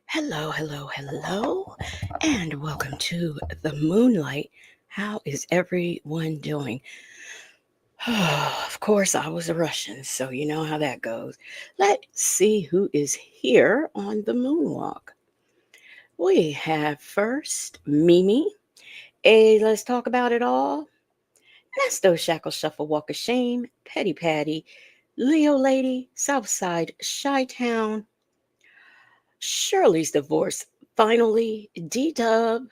Hello, hello, hello, and welcome to the Moonlight. How is everyone doing? Of course, I was a Russian, so you know how that goes. Let's see who is here on the moonwalk. We have first Mimi. Hey, let's talk about it all. Nesto Shackle Shuffle Walk of Shame, Petty Patty, Leo Lady, Southside Chi Town, Shirley's Divorce, finally, D Dub,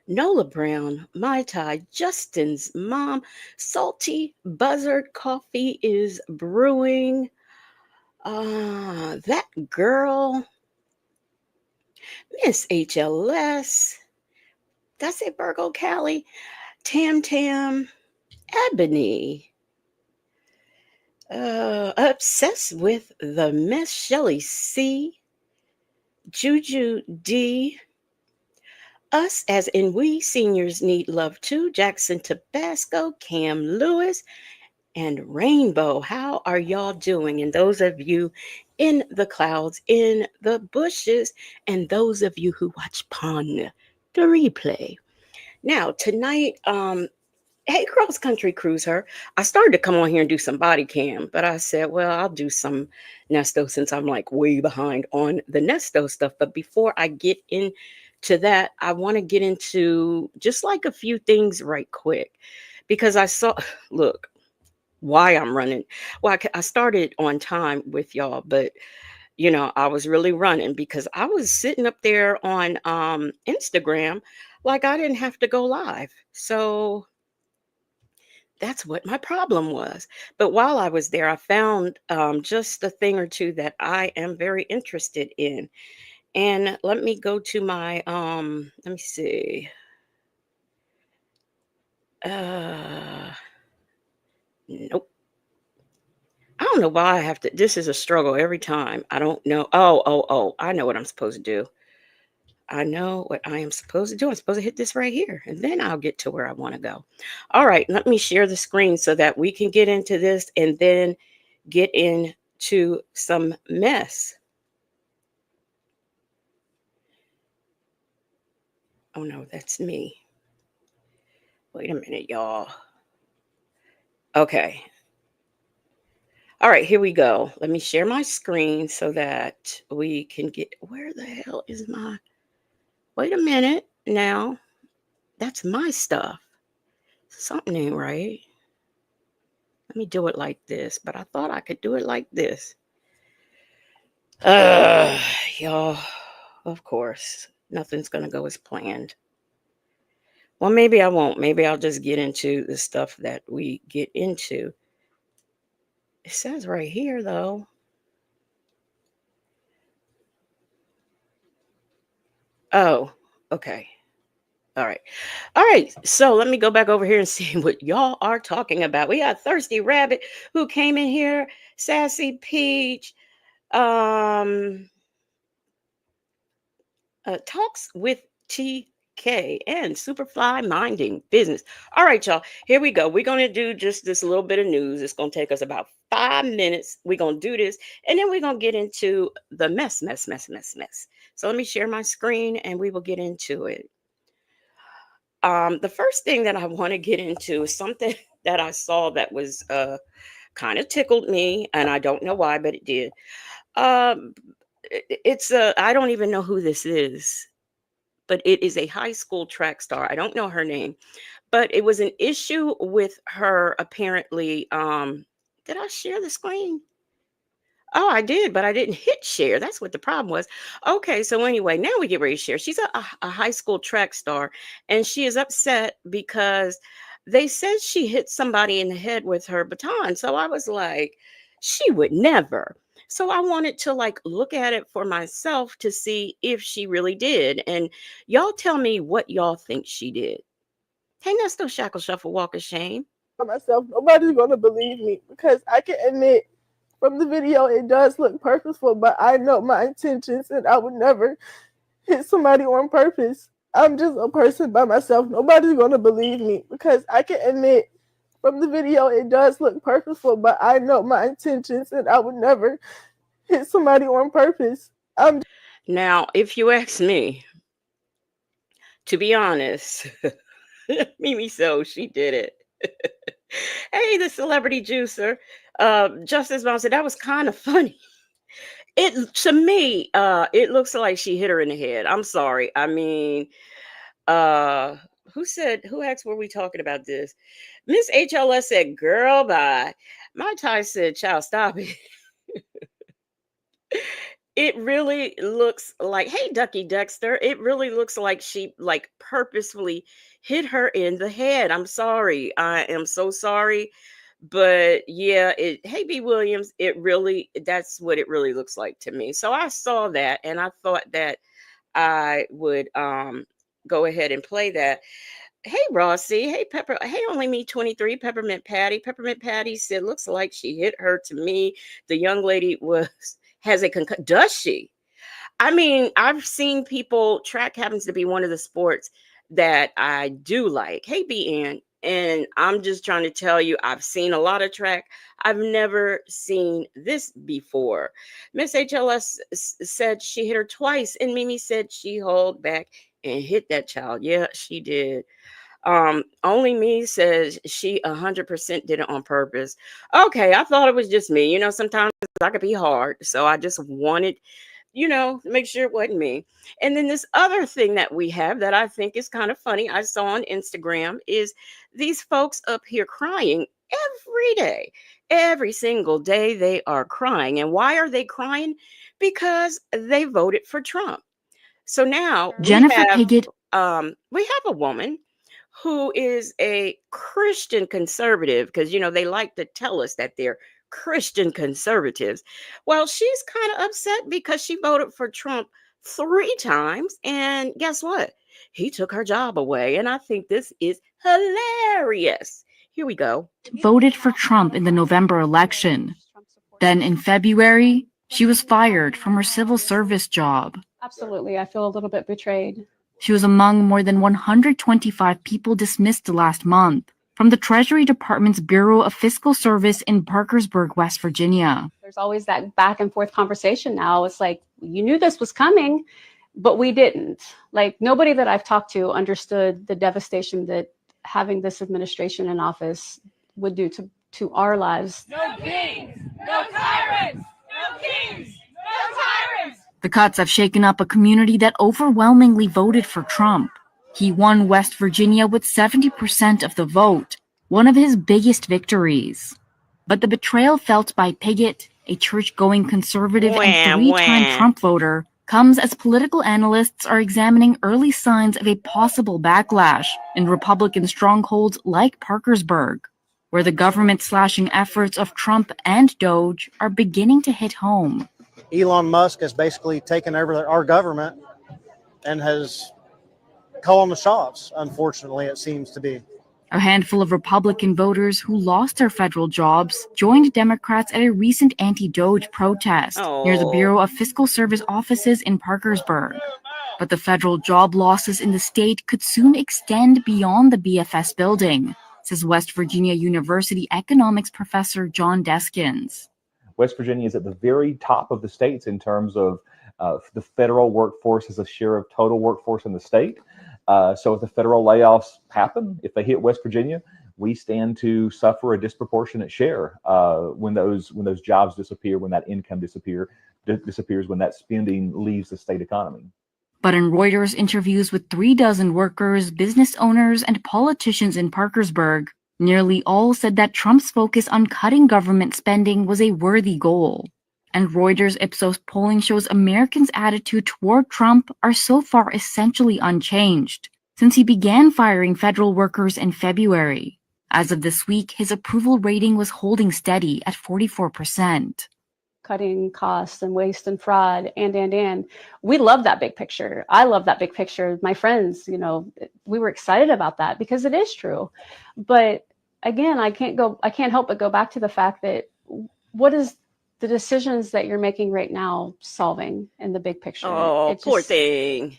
Nola Brown, Mai Tai, Justin's mom, salty buzzard coffee is brewing. That girl, Miss HLS, that's it, Virgo Callie, Tam Tam, Ebony, obsessed with the Miss Shelley C, Juju D, us as in we seniors need love too, Jackson Tabasco, Cam Lewis, and Rainbow. How are y'all doing? And those of you in the clouds, in the bushes, and those of you who watch Pon the replay. Now, tonight, hey, cross country cruiser. I started to come on here and do some body cam, but I said, well, I'll do some Nesto since I'm like way behind on the Nesto stuff. But before I get into that, I want to get into just like a few things right quick because I saw, look, why I'm running. Well, I started on time with y'all, but I was really running because I was sitting up there on Instagram like I didn't have to go live. So that's what my problem was. But while I was there, I found just a thing or two that I am very interested in. And let me go to my let me see. Uh nope. I don't know why I have to. This is a struggle every time. I don't know. Oh. I know what I'm supposed to do. I know what I am supposed to do. I'm supposed to hit this right here, and then I'll get to where I want to go. All right, let me share the screen so that we can get into this and then get into some mess. Oh no, that's me. Wait a minute, y'all. Okay. All right, here we go. Let me share my screen so that we can get. Where the hell is my. Wait a minute now. That's my stuff. Something ain't right. Let me do it like this, but I thought I could do it like this. Uh, y'all, of course, nothing's going to go as planned. Well, maybe I won't. Maybe I'll just get into the stuff that we get into. It says right here, though. Oh, okay. All right. All right. So let me go back over here and see what y'all are talking about. We got Thirsty Rabbit who came in here, Sassy Peach, um, Talks with TK, and Superfly Minding Business. All right, y'all. Here we go. We're going to do just this little bit of news. It's going to take us about 5 minutes. We're going to do this, and then we're going to get into the mess. So let me share my screen and we will get into it. The first thing that I want to get into is something that I saw that was kind of tickled me, and I don't know why, but it did. Um, it's I don't even know who this is, but it is a high school track star. I don't know her name, but it was an issue with her apparently. Did I share the screen? Oh, I did, but I didn't hit share. That's what the problem was. Okay, so anyway, now we get ready to share. She's a high school track star, and she is upset because they said she hit somebody in the head with her baton. So I was like, she would never. So I wanted to like look at it for myself to see if she really did. And y'all tell me what y'all think she did. Hey, Nesto, Shackle Shuffle, Walk of Shame. by myself, nobody's gonna believe me because I can admit from the video it does look purposeful, but I know my intentions and I would never hit somebody on purpose. I'm just a person by myself. Nobody's gonna believe me because I can admit from the video it does look purposeful, but I know my intentions and I would never hit somebody on purpose. Now, if you ask me, to be honest, Mimi so she did it. Hey, the celebrity juicer. Justice Mom said that was kind of funny. It to me, it looks like she hit her in the head. I'm sorry. I mean, uh, who asked were we talking about this? Miss HLS said, girl, bye. My Ty said, child, stop it. It really looks like, hey, Ducky Dexter, it really looks like she like purposefully hit her in the head. I'm sorry. I am so sorry. But yeah, hey B Williams, that's what it really looks like to me. So I saw that and I thought that I would go ahead and play that. Hey Rossi, hey Pepper, hey Only Me 23, Peppermint Patty. Peppermint Patty said, looks like she hit her to me. The young lady has a concussion. Does she? I mean, I've seen people, track happens to be one of the sports that I do like. Hey, BN. And I'm just trying to tell you, I've seen a lot of track. I've never seen this before. Miss HLS said she hit her twice, and Mimi said she hauled back and hit that child. Yeah, she did. Only Me says she 100% did it on purpose. Okay, I thought it was just me. You know, sometimes I could be hard, so I just wanted make sure it wasn't me. And then this other thing that we have that I think is kind of funny, I saw on Instagram, is these folks up here crying every day. Every single day they are crying. And why are they crying? Because they voted for Trump. So now Jennifer Piggott. We have a woman who is a Christian conservative, because they like to tell us that they're Christian conservatives. Well, she's kind of upset because she voted for Trump 3 times, and guess what? He took her job away, and I think this is hilarious. Here we go. Voted for Trump in the November election. Then in February, she was fired from her civil service job. Absolutely. I feel a little bit betrayed. She was among more than 125 people dismissed last month from the Treasury Department's Bureau of Fiscal Service in Parkersburg, West Virginia. There's always that back and forth conversation now. It's like, you knew this was coming, but we didn't. Like, nobody that I've talked to understood the devastation that having this administration in office would do to our lives. No kings, no tyrants, no kings, no tyrants. The cuts have shaken up a community that overwhelmingly voted for Trump. He won West Virginia with 70% of the vote, one of his biggest victories. But the betrayal felt by Piggott, a church-going conservative and three-time Trump voter, comes as political analysts are examining early signs of a possible backlash in Republican strongholds like Parkersburg, where the government-slashing efforts of Trump and Doge are beginning to hit home. Elon Musk has basically taken over our government and has calling the shots, unfortunately, it seems to be. A handful of Republican voters who lost their federal jobs joined Democrats at a recent anti-Doge protest near the Bureau of Fiscal Service offices in Parkersburg. But the federal job losses in the state could soon extend beyond the BFS building, says West Virginia University economics professor John Deskins. West Virginia is at the very top of the states in terms of the federal workforce as a share of total workforce in the state. So if the federal layoffs happen, if they hit West Virginia, we stand to suffer a disproportionate share when those jobs disappear, when that income disappears, when that spending leaves the state economy. But in Reuters interviews with 36 workers, business owners, and politicians in Parkersburg, nearly all said that Trump's focus on cutting government spending was a worthy goal. And Reuters Ipsos polling shows Americans' attitude toward Trump are so far essentially unchanged since he began firing federal workers in February. As of this week, his approval rating was holding steady at 44%. Cutting costs and waste and fraud, and we love that big picture. I love that big picture. My friends, we were excited about that because it is true. But again, I can't help but go back to the fact that what is the decisions that you're making right now solving in the big picture? Oh, poor thing.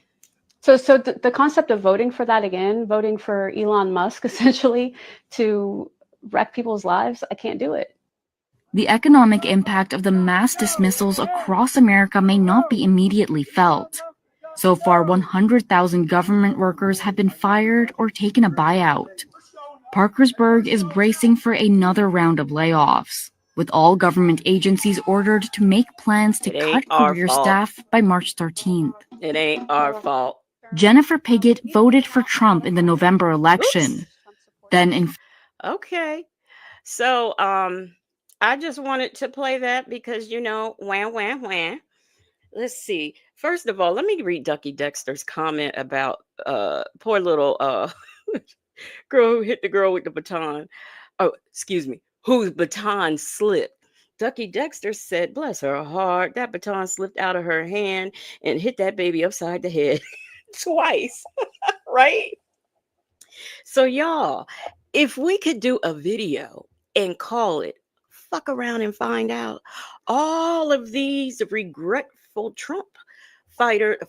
So the concept of voting for that again, voting for Elon Musk essentially to wreck people's lives, I can't do it. The economic impact of the mass dismissals across America may not be immediately felt. So far, 100,000 government workers have been fired or taken a buyout. Parkersburg is bracing for another round of layoffs, with all government agencies ordered to make plans to cut career staff by March 13th. It ain't our fault. Jennifer Piggott voted for Trump in the November election. Okay. So, I just wanted to play that because, wham, wham, wham. Let's see. First of all, let me read Ducky Dexter's comment about poor little girl who hit the girl with the baton. Oh, excuse me, whose baton slipped. Ducky Dexter said, bless her heart, that baton slipped out of her hand and hit that baby upside the head twice, right? So, y'all, if we could do a video and call it Fuck Around and Find Out, all of these regretful Trump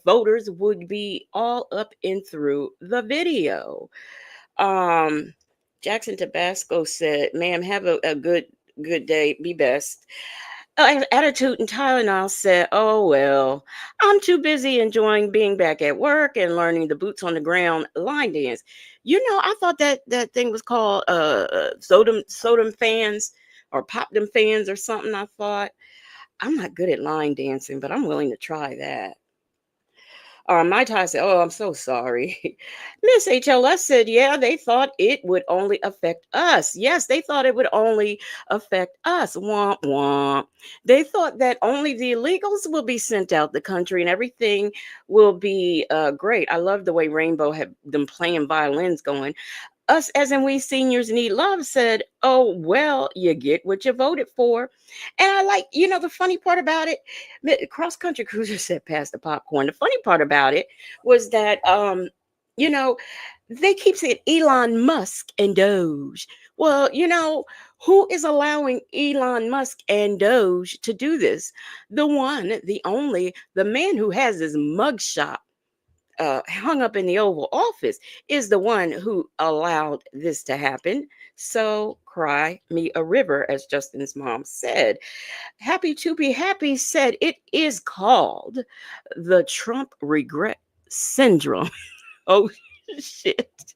voters would be all up and through the video. Jackson Tabasco said, ma'am, have a good day. Be best. Attitude and Tylenol said, oh, well, I'm too busy enjoying being back at work and learning the boots on the ground line dance. I thought that thing was called Sodom fans or Pop Them fans or something. I thought, I'm not good at line dancing, but I'm willing to try that. My Ty said, oh, I'm so sorry. Miss HLS said, yeah, they thought it would only affect us. Yes, they thought it would only affect us. Womp, womp. They thought that only the illegals will be sent out the country and everything will be great. I love the way Rainbow had them playing violins going. Us, as in we seniors need love, said, oh, well, you get what you voted for. And I like, the funny part about it, Cross Country Cruiser said, pass the popcorn. The funny part about it was that, they keep saying Elon Musk and Doge. Well, who is allowing Elon Musk and Doge to do this? The one, the only, the man who has his mugshot hung up in the Oval Office is the one who allowed this to happen. So cry me a river, as Justin's mom said. Happy to be happy said it is called the Trump regret syndrome. Oh, shit.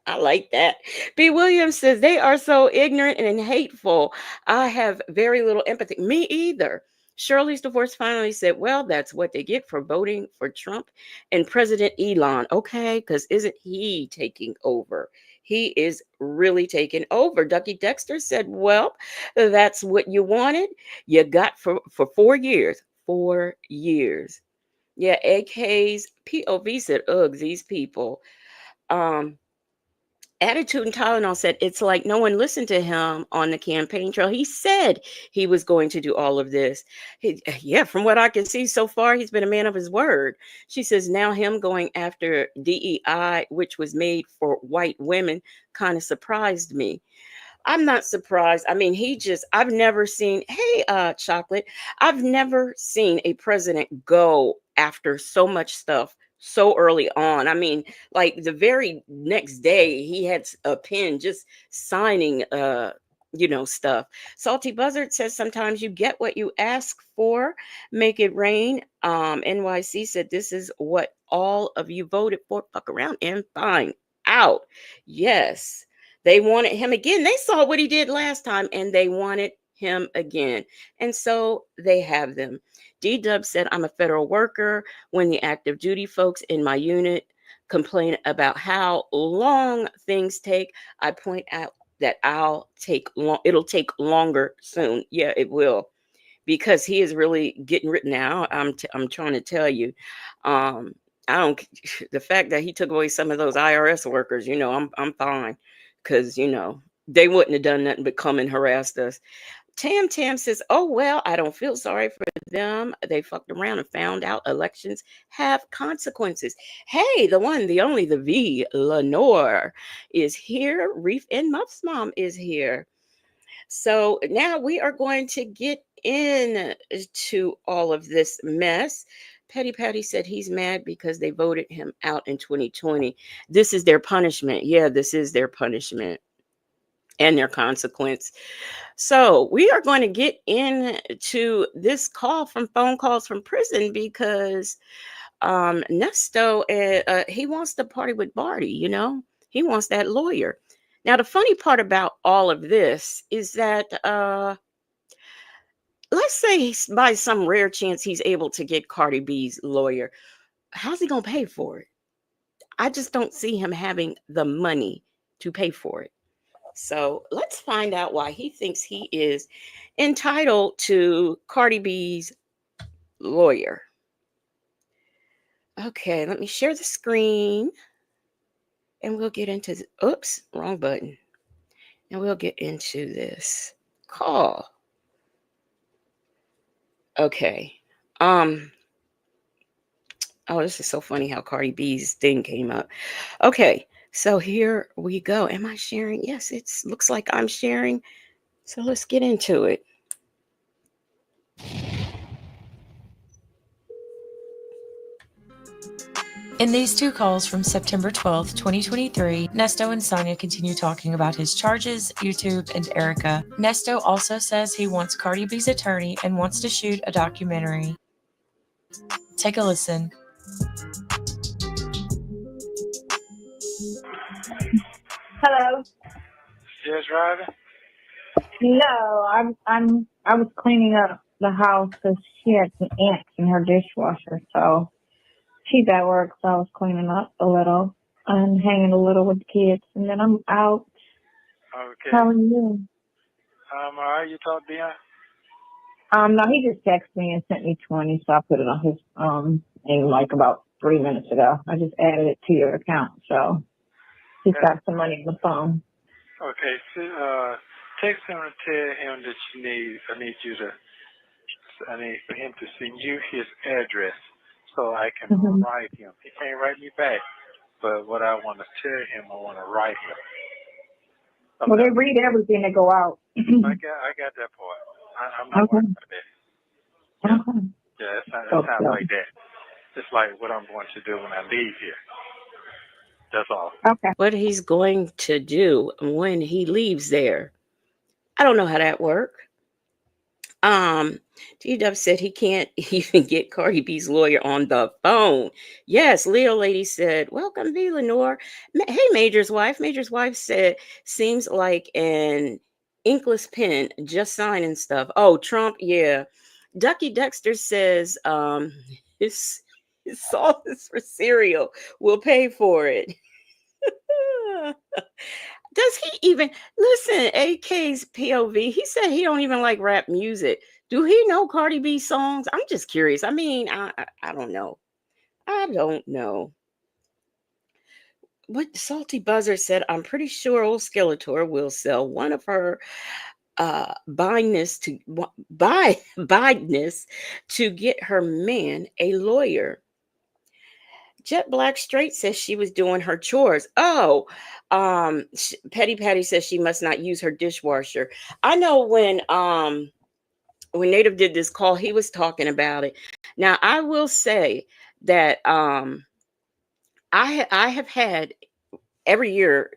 I like that. B. Williams says they are so ignorant and hateful. I have very little empathy. Me either. Shirley's divorce finally said, well, that's what they get for voting for Trump and President Elon. Okay, because isn't he taking over? He is really taking over. Ducky Dexter said, well, that's what you wanted. You got for 4 years. 4 years. Yeah, AK's POV said, ugh, these people. Attitude and Tylenol said it's like no one listened to him on the campaign trail. He said he was going to do all of this. Yeah, from what I can see so far, he's been a man of his word. She says now him going after DEI, which was made for white women, kind of surprised me. I'm not surprised. I mean, I've never seen, hey, Chocolate, I've never seen a president go after so much stuff so early on. I mean, like the very next day, he had a pen just signing, stuff. Salty Buzzard says sometimes you get what you ask for, make it rain. NYC said this is what all of you voted for. Fuck around and find out. Yes. They wanted him again. They saw what he did last time and they wanted him again. And so they have them. D-Dub said, I'm a federal worker. When the active duty folks in my unit complain about how long things take, I point out that it'll take longer soon. Yeah, it will. Because he is really getting written out. I'm trying to tell you. I don't the fact that he took away some of those IRS workers, I'm fine. Because, they wouldn't have done nothing but come and harassed us. Tam says, oh, well, I don't feel sorry for them. They fucked around and found out elections have consequences. Hey, the one, the only, the V, Lenore is here. Reef and Muff's mom is here. So now we are going to get into all of this mess. Petty Patty said he's mad because they voted him out in 2020. This is their punishment. Yeah, this is their punishment and their consequence. So we are going to get into this phone calls from prison because Nesto, he wants to party with Bardi, he wants that lawyer. Now, the funny part about all of this is that let's say by some rare chance he's able to get Cardi B's lawyer. How's he going to pay for it? I just don't see him having the money to pay for it. So let's find out why he thinks he is entitled to Cardi B's lawyer. Okay, let me share the screen and we'll get into, oops, wrong button. And we'll get into this call. Okay. Oh, this is so funny how Cardi B's thing came up. Okay, so here we go. Am I sharing? Yes, it looks like I'm sharing. So let's get into it. In these two calls from September 12th, 2023, Nesto and Sonya continue talking about his charges, YouTube, and Erica. Nesto also says he wants Cardi B's attorney and wants to shoot a documentary. Take a listen. Hello. Just driving? No, I was cleaning up the house because she had some ants in her dishwasher, so she's at work, so I was cleaning up a little and hanging a little with the kids, and then I'm out. Okay. How are you? All right, you talk to Dion? No, he just texted me and sent me 20, so I put it on his thing like about 3 minutes ago. I just added it to your account, so he's got some money on the phone. Okay, so, text him and tell him that I need for him to send you his address so I can write him. He can't write me back, but what I want to tell him, I want to write him. Well, they read everything that go out. I got that part. I'm not worried about that. Yeah, Okay. yeah, it sounds like that. It's like what I'm going to do when I leave here. That's all. Okay. What he's going to do when he leaves there. I don't know how that works. T-Dub said he can't even get Cardi B's lawyer on the phone. Yes, Leo Lady said, welcome, V. Lenore. Hey, Major's wife. Major's wife said, seems like an inkless pen, just signing stuff. Oh, Trump, yeah. Ducky Dexter says, his salt is for cereal. We'll pay for it. Does he even listen? AK's POV. He said he don't even like rap music. Do he know Cardi B songs? I'm just curious. I mean, I don't know. I don't know. what Salty Buzzard said, I'm pretty sure old Skeletor will sell one of her bideness to get her man a lawyer. Jet Black Straight says she was doing her chores. Oh, Petty Patty says she must not use her dishwasher. I know when Native did this call, he was talking about it. Now I will say that I have had every year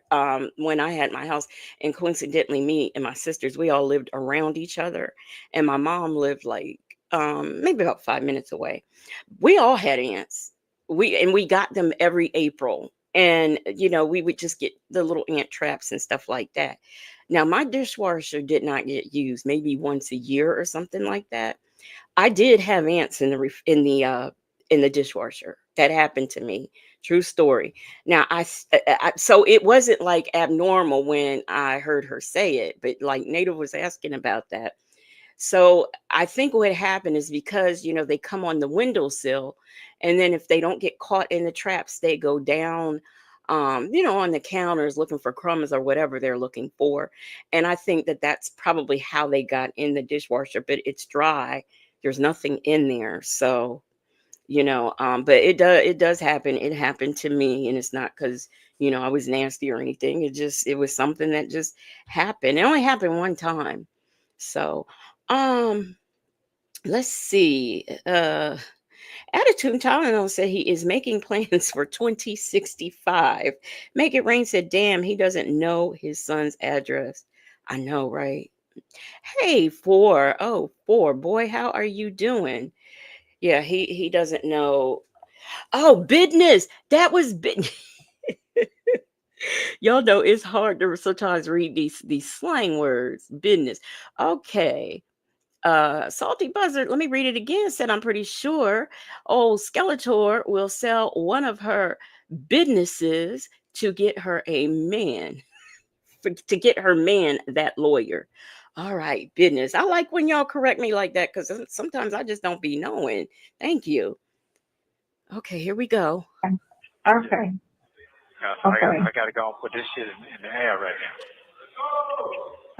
when I had my house, and coincidentally, me and my sisters, we all lived around each other, and my mom lived like maybe about 5 minutes away. We all had ants. We got them every April, and we would just get the little ant traps and stuff like that. Now my dishwasher did not get used maybe once a year or something like that. I did have ants in the dishwasher. That happened to me. True story. Now so it wasn't like abnormal when I heard her say it, but like Native was asking about that. So I think what happened is because they come on the windowsill, and then if they don't get caught in the traps, they go down on the counters looking for crumbs or whatever they're looking for. And I think that that's probably how they got in the dishwasher, but it's dry. There's nothing in there. So, but it does happen. It happened to me, and it's not because, I was nasty or anything. It was something that just happened. It only happened one time. So, um, let's see. Attitude Tylenol said he is making plans for 2065. Make It Rain said, damn, he doesn't know his son's address. I know, right? Hey, four, boy, how are you doing? Yeah, he doesn't know. Oh, business. That was Y'all know it's hard to sometimes read these slang words. Business. Okay. Salty Buzzard, let me read it again. Said, I'm pretty sure old Skeletor will sell one of her businesses to get her a man, to get her man that lawyer. All right, business. I like when y'all correct me like that because sometimes I just don't be knowing. Thank you. Okay, here we go. Okay. So Okay. I got to go and put this shit in the air right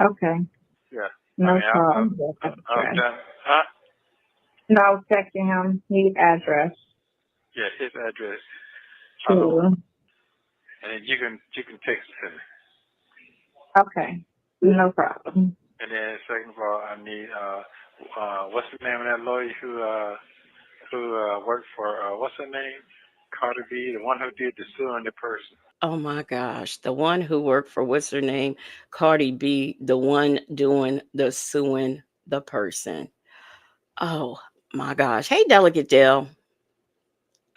now. Okay. Yeah. No problem. I'm done. Huh? No, I was texting him. His address. Yeah, his address. Too. And then you can text it to me. Okay. No problem. And then second of all, I need what's the name of that lawyer who worked for what's her name? Cardi B, the one who did the suing the person. Oh my gosh, the one who worked for what's her name? Cardi B, the one doing the suing the person. Oh my gosh. Hey, Delicate Dale.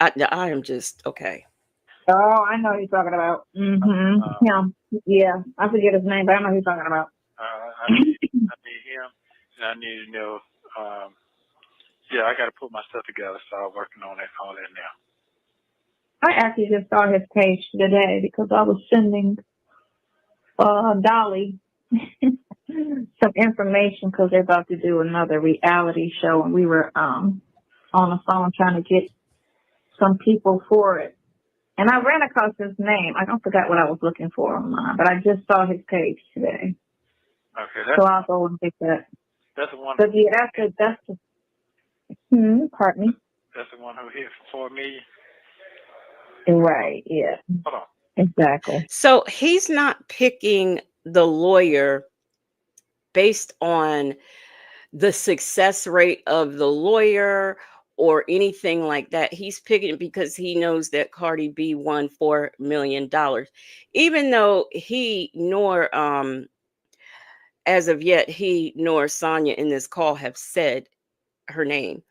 I am just okay. Oh, I know who you're talking about. Yeah, I forget his name, but I know who you're talking about. I need him, and I need to know. Yeah, I got to put my stuff together, start working on all that now. I actually just saw his page today because I was sending Dolly some information because they're about to do another reality show, and we were on the phone trying to get some people for it. And I ran across his name. I don't forget what I was looking for online, but I just saw his page today. Okay, so I'll go and get that. That's the one. But yeah, that's the. Pardon me. That's the one who hit for me. Right. Yeah. Hold on. Exactly. So he's not picking the lawyer based on the success rate of the lawyer or anything like that. He's picking it because he knows that Cardi B won $4 million, even though he nor as of yet he nor Sonya in this call have said her name.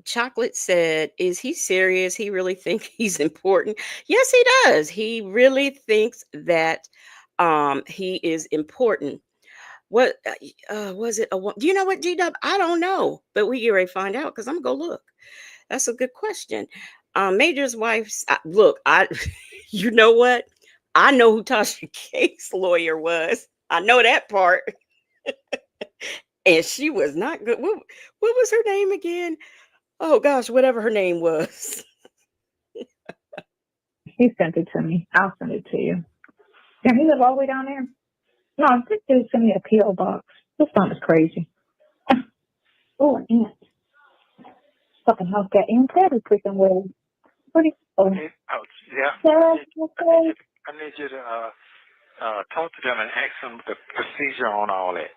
Chocolate said, is he serious? He really think he's important? Yes, he does. He really thinks that he is important. What was it? Do you know what, G-Dub? I don't know, but we get ready to find out because I'm going to go look. That's a good question. Major's wife's, look, you know what? I know who Tasha K's lawyer was. I know that part. And she was not good. What was her name again? Oh gosh, whatever her name was. He sent it to me. I'll send it to you. Can he live all the way down there? No, this dude sent me a P.O. box. This sounds crazy. Oh, an ant. Fucking house got ants every freaking way. What do you... Oh. Yeah. Sarah, okay. I need you to talk to them and ask them the procedure on all that.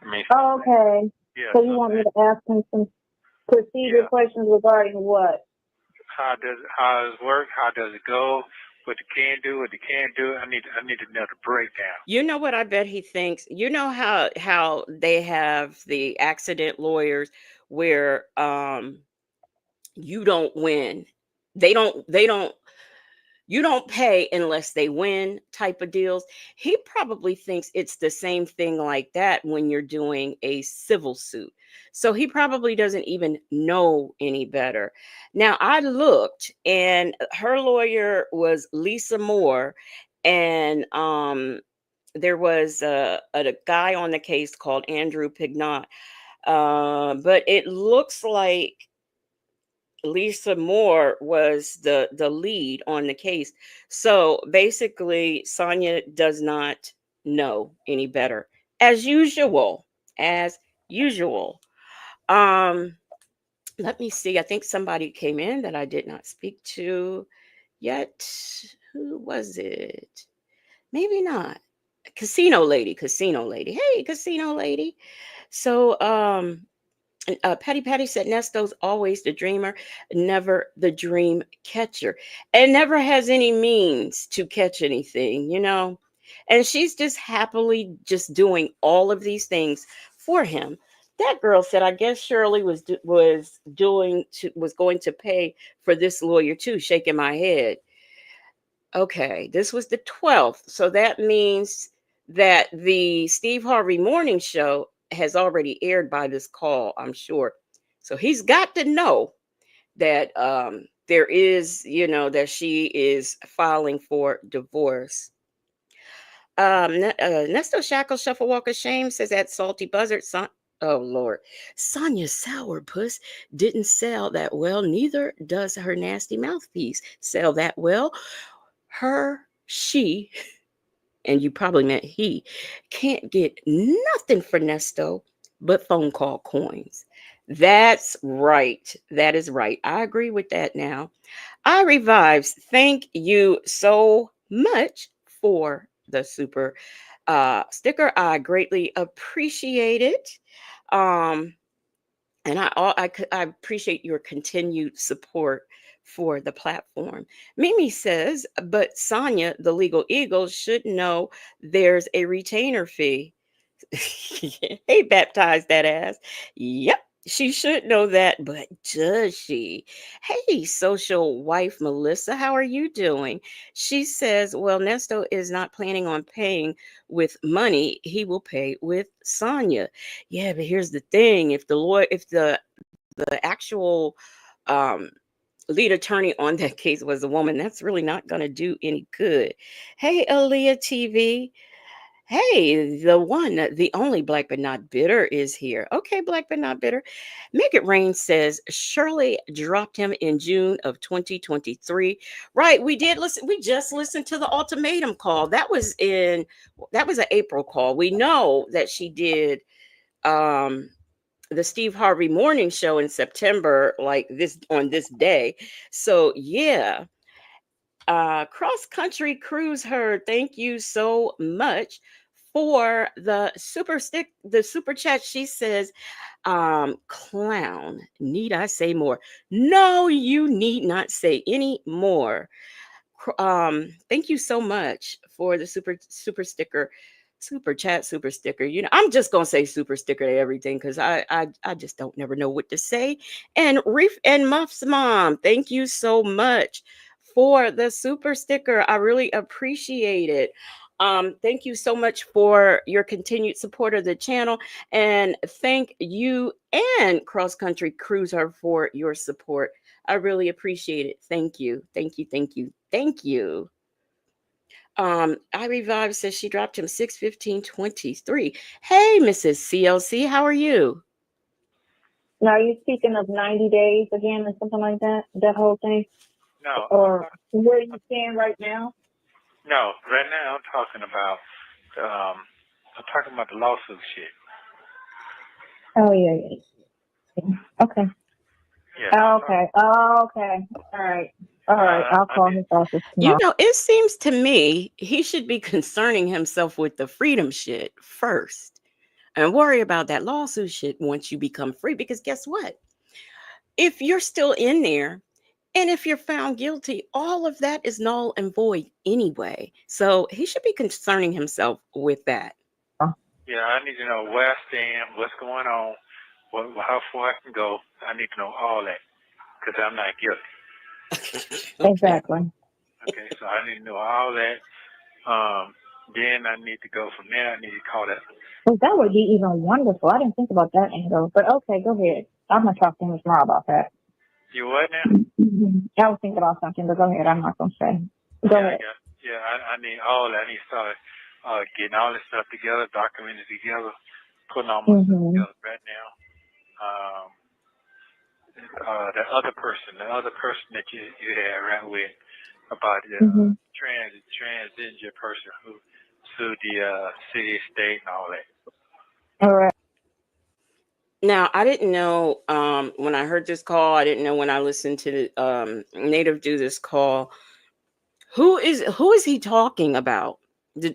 I mean, Okay. Yeah. So you want me to ask him some procedure questions regarding what? How does it work? How does it go? What you can do, what you can't do. I need to know the breakdown. You know what I bet he thinks? You know how they have the accident lawyers where you don't win. They don't you don't pay unless they win type of deals. He probably thinks it's the same thing like that when you're doing a civil suit. So he probably doesn't even know any better. Now, I looked and her lawyer was Lisa Moore, and there was a guy on the case called Andrew Pignott. But it looks like Lisa Moore was the lead on the case. So basically, Sonya does not know any better, as usual. As usual. Um, Let me see. I think somebody came in that I did not speak to yet. Who was it? Maybe not. Casino lady. Hey, casino lady. So Patty said Nesto's always the dreamer, never the dream catcher, and never has any means to catch anything, you know. And she's just happily just doing all of these things for him. That girl said, "I guess Shirley was going to pay for this lawyer too." Shaking my head. Okay, this was the 12th, so that means that the Steve Harvey Morning Show has already aired by this call, I'm sure. So he's got to know that there is, that she is filing for divorce. Nesto Shackle Shuffle Walk of Shame says that Salty Buzzard. Oh Lord, Sonya Sourpuss didn't sell that well. Neither does her nasty mouthpiece sell that well. She, and you probably meant he, can't get nothing for Nesto but phone call coins. That's right. That is right. I agree with that now. I Revives, thank you so much for the super sticker. I greatly appreciate it. And I appreciate your continued support for the platform. Mimi says, but Sonya, the legal eagle, should know there's a retainer fee. Hey, baptize that ass. Yep, she should know that, but does she? Hey, social wife Melissa, how are you doing? She says, well, Nesto is not planning on paying with money. He will pay with Sonya. Yeah, but here's the thing: if the actual um, lead attorney on that case was a woman, that's really not going to do any good. Hey, Aaliyah TV. Hey, the one, the only Black but not bitter is here. Okay, Black but not bitter. Make It Rain says Shirley dropped him in June of 2023. Right, we did listen. We just listened to the ultimatum call. That was an April call. We know that she did the Steve Harvey Morning Show in September, like this on this day. So yeah. Cross Country Cruise Herd, thank you so much for the super chat. She says, clown, need I say more? No, you need not say any more. Thank you so much for the super sticker, super chat, super sticker. I'm just gonna say super sticker to everything because I just don't never know what to say. And Reef and Muff's mom, thank you so much for the super sticker. I really appreciate it. Thank you so much for your continued support of the channel, and thank you and Cross Country Cruiser for your support. I really appreciate it. Thank you. Thank you. Thank you. Thank you. I Revive says she dropped him 6/15/23. Hey, Mrs. CLC, how are you? Now, are you speaking of 90 days again or something like that? That whole thing? No. Or where you stand right now? No. Right now, I'm talking about the lawsuit shit. Oh, yeah. Okay. Yeah. Okay. Okay. All right. I'll call his office tomorrow. It seems to me he should be concerning himself with the freedom shit first and worry about that lawsuit shit once you become free. Because guess what? If you're still in there and if you're found guilty, all of that is null and void anyway. So he should be concerning himself with that. Yeah, I need to know where I stand, what's going on, how far I can go. I need to know all that because I'm not guilty. Okay. Exactly. Okay, so I need to know all that. Then I need to go from there. I need to call that. Well, that would be even wonderful. I didn't think about that angle. But okay, go ahead. I'm going to talk to him tomorrow about that. You what now? I was thinking about something, but go ahead. I'm not going to say. Go ahead. I need all that. I need to start getting all this stuff together, documenting it together, putting all my stuff together right now. The other person that you had around with about the transgender person who sued the city, state, and all that. All right. Now, I didn't know when I heard this call, I didn't know when I listened to Native do this call. Who is he talking about?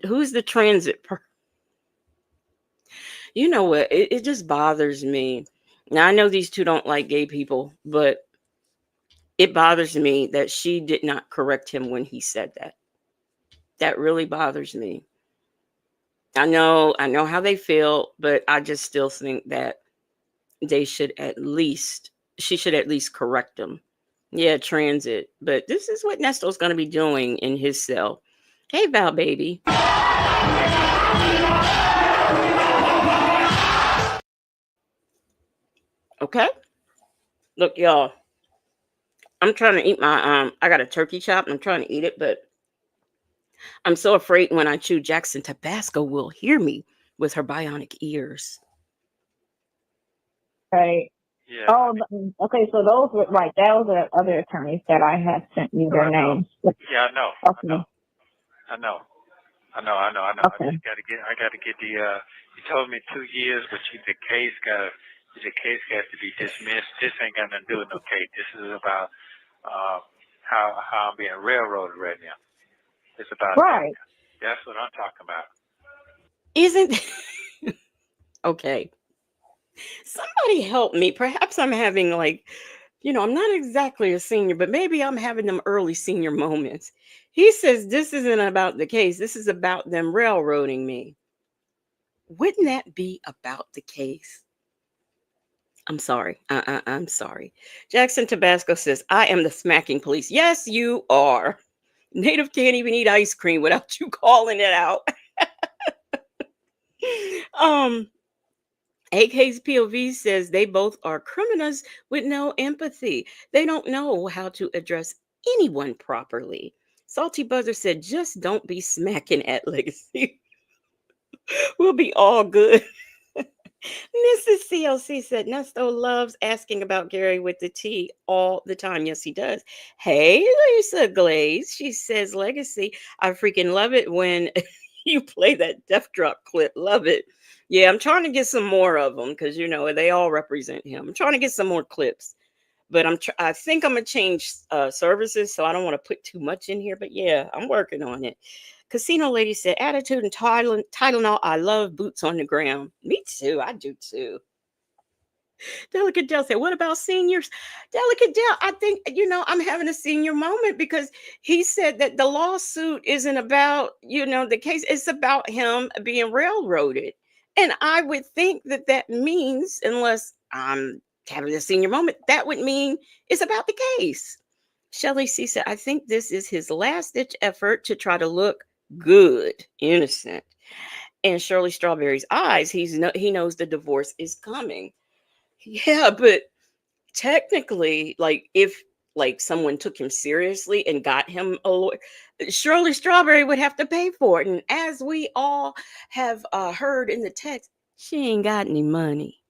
Who's the transit person? You know what? It just bothers me. Now, I know these two don't like gay people, but it bothers me that she did not correct him when he said that. That really bothers me. I know how they feel, but I just still think that she should at least correct him. Yeah, transit. But this is what Nesto's going to be doing in his cell. Hey, Val, baby. Okay. Look, y'all. I'm trying to eat my I got a turkey chop and I'm trying to eat it, but I'm so afraid when I chew Jackson Tabasco will hear me with her bionic ears. Right. Yeah. Oh, okay. So those were right. Those are other attorneys that I had sent you their names. Yeah, I know. Okay. I know. Okay. I gotta get the. You told me 2 years, but the case has to be dismissed. This ain't got nothing to do with no case. This is about how I'm being railroaded right now. It's about right. That's what I'm talking about. Isn't okay. Somebody help me. Perhaps I'm having I'm not exactly a senior, but maybe I'm having them early senior moments. He says this isn't about the case. This is about them railroading me. Wouldn't that be about the case? I'm sorry. I'm sorry. Jackson Tabasco says, I am the smacking police. Yes, you are. Native can't even eat ice cream without you calling it out. AK's POV says they both are criminals with no empathy. They don't know how to address anyone properly. Salty Buzzer said, just don't be smacking at Legacy. We'll be all good. Mrs. CLC said, Nesto loves asking about Gary with the T all the time. Yes, he does. Hey, Lisa Glaze. She says, Legacy, I freaking love it when you play that Death Drop clip. Love it. Yeah, I'm trying to get some more of them because, they all represent him. I'm trying to get some more clips. But I think I'm going to change services, so I don't want to put too much in here. But yeah, I'm working on it. Casino Lady said, attitude and Tylenol. I love boots on the ground. Me too. I do too. Delicate Dell said, what about seniors? Delicate Dell, I think, I'm having a senior moment because he said that the lawsuit isn't about, the case. It's about him being railroaded. And I would think that means, unless I'm having a senior moment, that would mean it's about the case. Shelly C said, I think this is his last ditch effort to try to look good, innocent. And Shirley Strawberry's eyes, he knows the divorce is coming. Yeah, but technically, if someone took him seriously and got him a lawyer, Shirley Strawberry would have to pay for it. And as we all have heard in the text, she ain't got any money.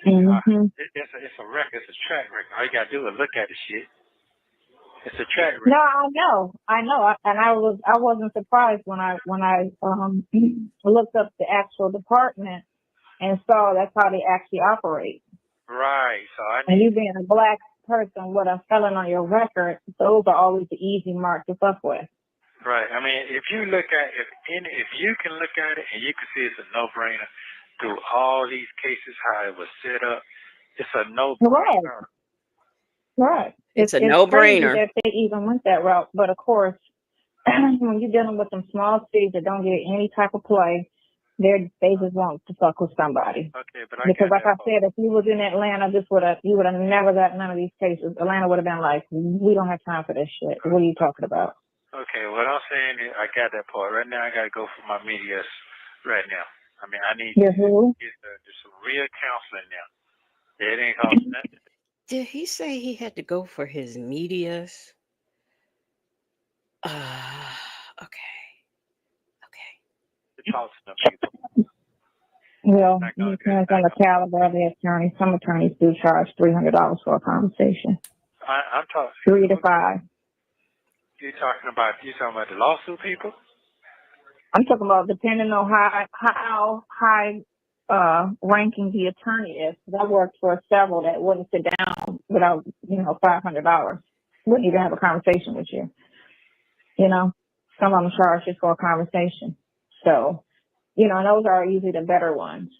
It's a record. It's a track record. All you gotta do is look at the shit. It's a track record. No, I know, and I wasn't surprised when I looked up the actual department and saw that's how they actually operate. Right. So and you being a black person with a felon on your record, those are always the easy mark to fuck with. Right. I mean, if you look at if you can look at it and you can see it's a no-brainer through all these cases how it was set up, it's a no-brainer. Right. It's a crazy no-brainer. that they even went that route, but of course, when you're dealing with some small cities that don't get any type of play, they just want to fuck with somebody. Okay, but because like I said, if you was in Atlanta, you would have never got none of these cases. Atlanta would have been like, we don't have time for this shit. What are you talking about? Okay, what I'm saying is I got that part. Right now I gotta go for my medias right now. I mean, I need to get some real counseling now. It ain't cost nothing. Did he say he had to go for his medias? Okay. To talk to them people. Well, it depends on the caliber of the attorney. Some attorneys do charge $300 for a conversation. I'm talking 3 to 5. You talking about the lawsuit people? I'm talking about depending on how high ranking the attorney is. Because I worked for several that wouldn't sit down without $500. Wouldn't even have a conversation with you. Some of them charge just for a conversation. So, and those are usually the better ones.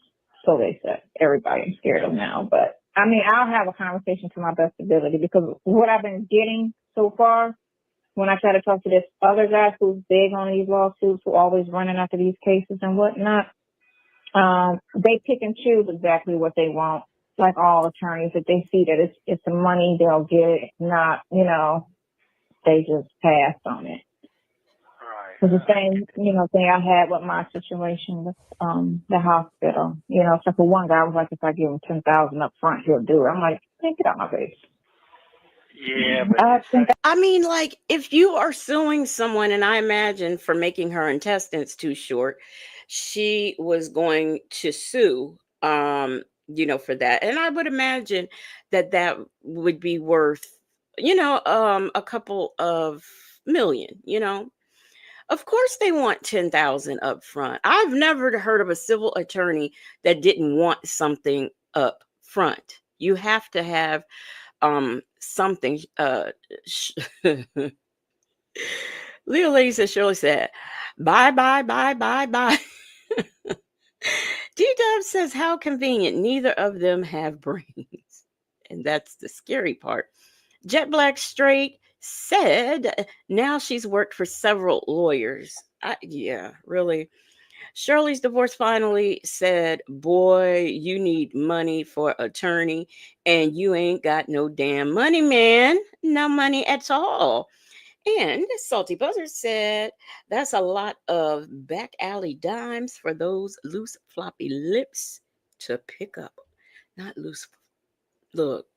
So they said everybody's scared of now. But I mean, I'll have a conversation to my best ability because what I've been getting so far, when I try to talk to this other guy who's big on these lawsuits, who always running after these cases and whatnot, they pick and choose exactly what they want. Like all attorneys, if they see that it's the money, they'll get it. If not, they just pass on it. It's the same, thing I had with my situation with the hospital. So for one guy, I was like, if I give him $10,000 up front, he'll do it. I'm like, hey, get out my face. Yeah, but I mean, like, if you are suing someone, and I imagine for making her intestines too short, she was going to sue, for that. And I would imagine that would be worth, a couple of million, Of course they want 10,000 up front. I've never heard of a civil attorney that didn't want something up front. You have to have something. Leo Lady says, Shirley said, bye, bye, bye, bye, bye. D-Dub says, how convenient. Neither of them have brains. And that's the scary part. Jet Black Straight said, now she's worked for several lawyers. Yeah, really. Shirley's divorce finally said, boy, you need money for attorney and you ain't got no damn money, man. No money at all. And Salty Buzzard said, that's a lot of back alley dimes for those loose floppy lips to pick up. Not loose. Look,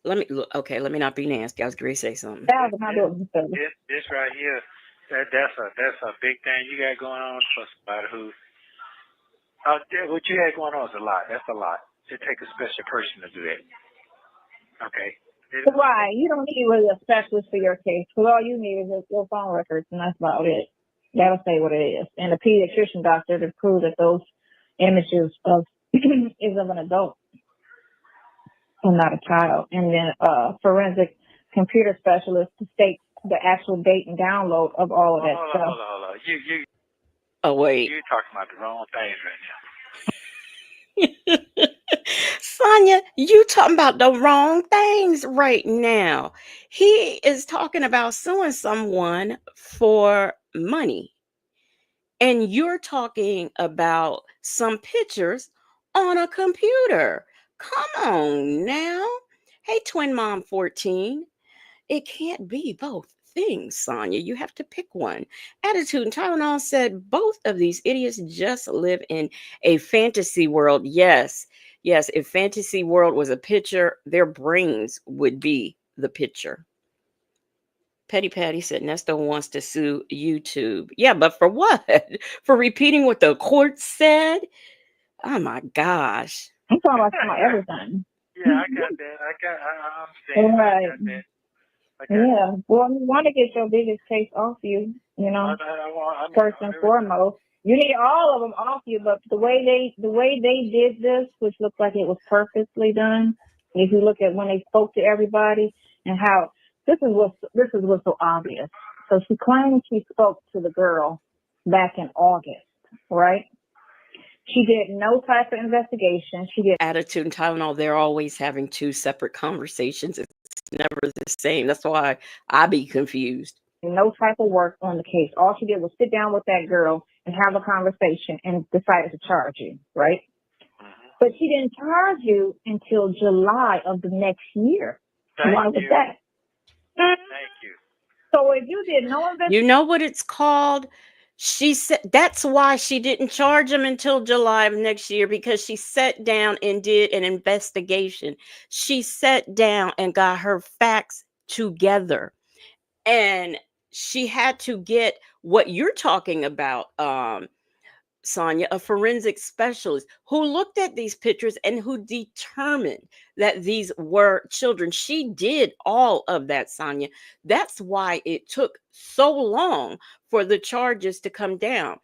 let me look. Okay, let me not be nasty. I was going to say something. This right here, that's a big thing you got going on for somebody who. What you had going on is a lot. That's a lot. It takes a special person to do that. Okay. Right. You don't need really a specialist for your case. Because all you need is your phone records, and that's about it. That'll say what it is. And a pediatrician doctor to prove that those images is of an adult and not a child. And then forensic computer specialist to state the actual date and download of all of that stuff. Hold on. Oh, wait. You're talking about the wrong things right now. Sonya, you talking about the wrong things right now. He is talking about suing someone for money. And you're talking about some pictures on a computer. Come on now. Hey, Twin Mom 14. It can't be both things, Sonya. You have to pick one. Attitude and Tylenol said both of these idiots just live in a fantasy world. Yes. If fantasy world was a picture, their brains would be the picture. Petty Patty said Nesto wants to sue YouTube. Yeah, but for what? For repeating what the court said? Oh my gosh. I'm talking about everything. Yeah, I got that. I understand. Right. I got that. Yeah. Well, you want to get your biggest case off you, you know, first and foremost. You need all of them off you, but the way they did this, which looked like it was purposely done, if you look at when they spoke to everybody and how this is what's so obvious. So she claimed she spoke to the girl back in August, right? She did no type of investigation. She did Attitude and Tylenol, they're always having two separate conversations. It's never the same. That's why I be confused. no type of work on the case. All she did was sit down with that girl and have a conversation and decided to charge you, right? But she didn't charge you until July of the next year. Why was that? Thank you. So if you did no investigation, You know what it's called? She said that's why she didn't charge him until July of next year, because she sat down and did an investigation. She sat down and got her facts together. And she had to get what you're talking about, Sonya, a forensic specialist who looked at these pictures and who determined that these were children. She did all of that, Sonya. That's why it took so long for the charges to come down.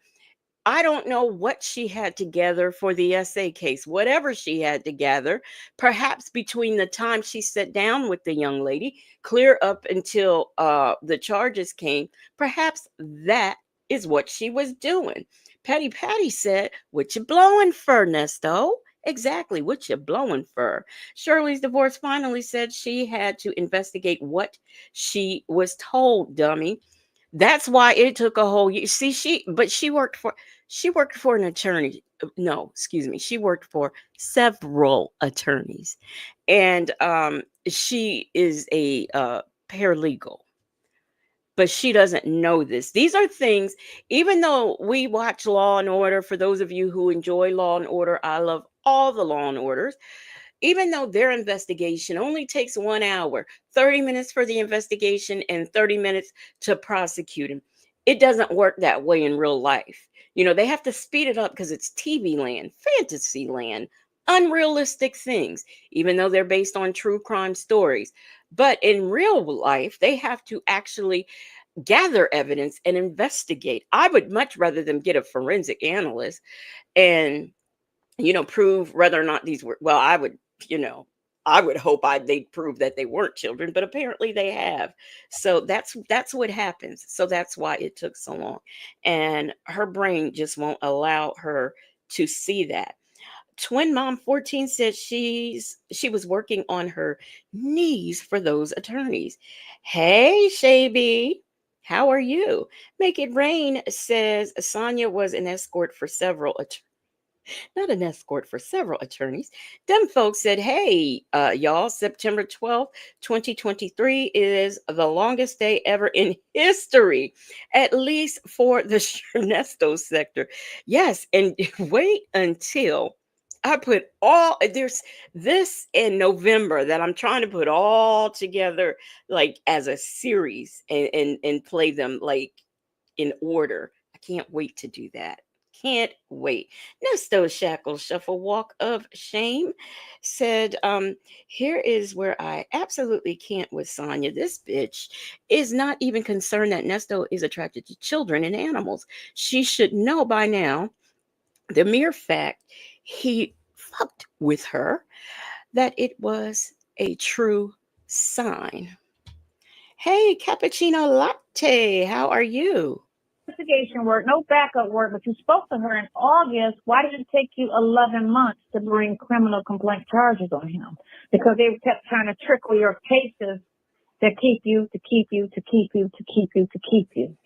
I don't know what she had to gather for the SA case, whatever she had to gather, perhaps between the time she sat down with the young lady, clear up until the charges came, perhaps that is what she was doing. Patty said, "What you blowing for, Nesto?" Exactly, what you blowing for? Shirley's divorce finally said she had to investigate what she was told, dummy. That's why it took a whole year. See, she worked for an attorney. No, excuse me. She worked for several attorneys. And she is a paralegal. But she doesn't know this. These are things, even though we watch Law and Order, for those of you who enjoy Law and Order, I love all the Law and Orders. Even though their investigation only takes 1 hour, 30 minutes for the investigation and 30 minutes to prosecute him, it doesn't work that way in real life. You know, they have to speed it up because it's TV land, fantasy land, unrealistic things, even though they're based on true crime stories. But in real life, they have to actually gather evidence and investigate. I would much rather them get a forensic analyst and prove whether or not these were, well, I would hope they'd prove that they weren't children, but apparently they have. So that's what happens. So that's why it took so long. And her brain just won't allow her to see that. Twin Mom 14 said she was working on her knees for those attorneys. Hey, Shaby, how are you? Make It Rain says Sonya was an escort for several attorneys. Not an escort for several attorneys. Them folks said, hey, y'all, September 12th, 2023 is the longest day ever in history, at least for the Nesto sector. Yes, and wait until I put there's this in November that I'm trying to put all together like as a series and play them like in order. I can't wait to do that. Can't wait. Nesto Shackle Shuffle Walk of Shame said, here is where I absolutely can't with Sonya. This bitch is not even concerned that Nesto is attracted to children and animals. She should know by now the mere fact he fucked with her, that it was a true sign. Hey, cappuccino latte, how are you? investigation work, no backup work, but you spoke to her in August. Why did it take you 11 months to bring criminal complaint charges on him? Because they kept trying to trickle your cases to keep you,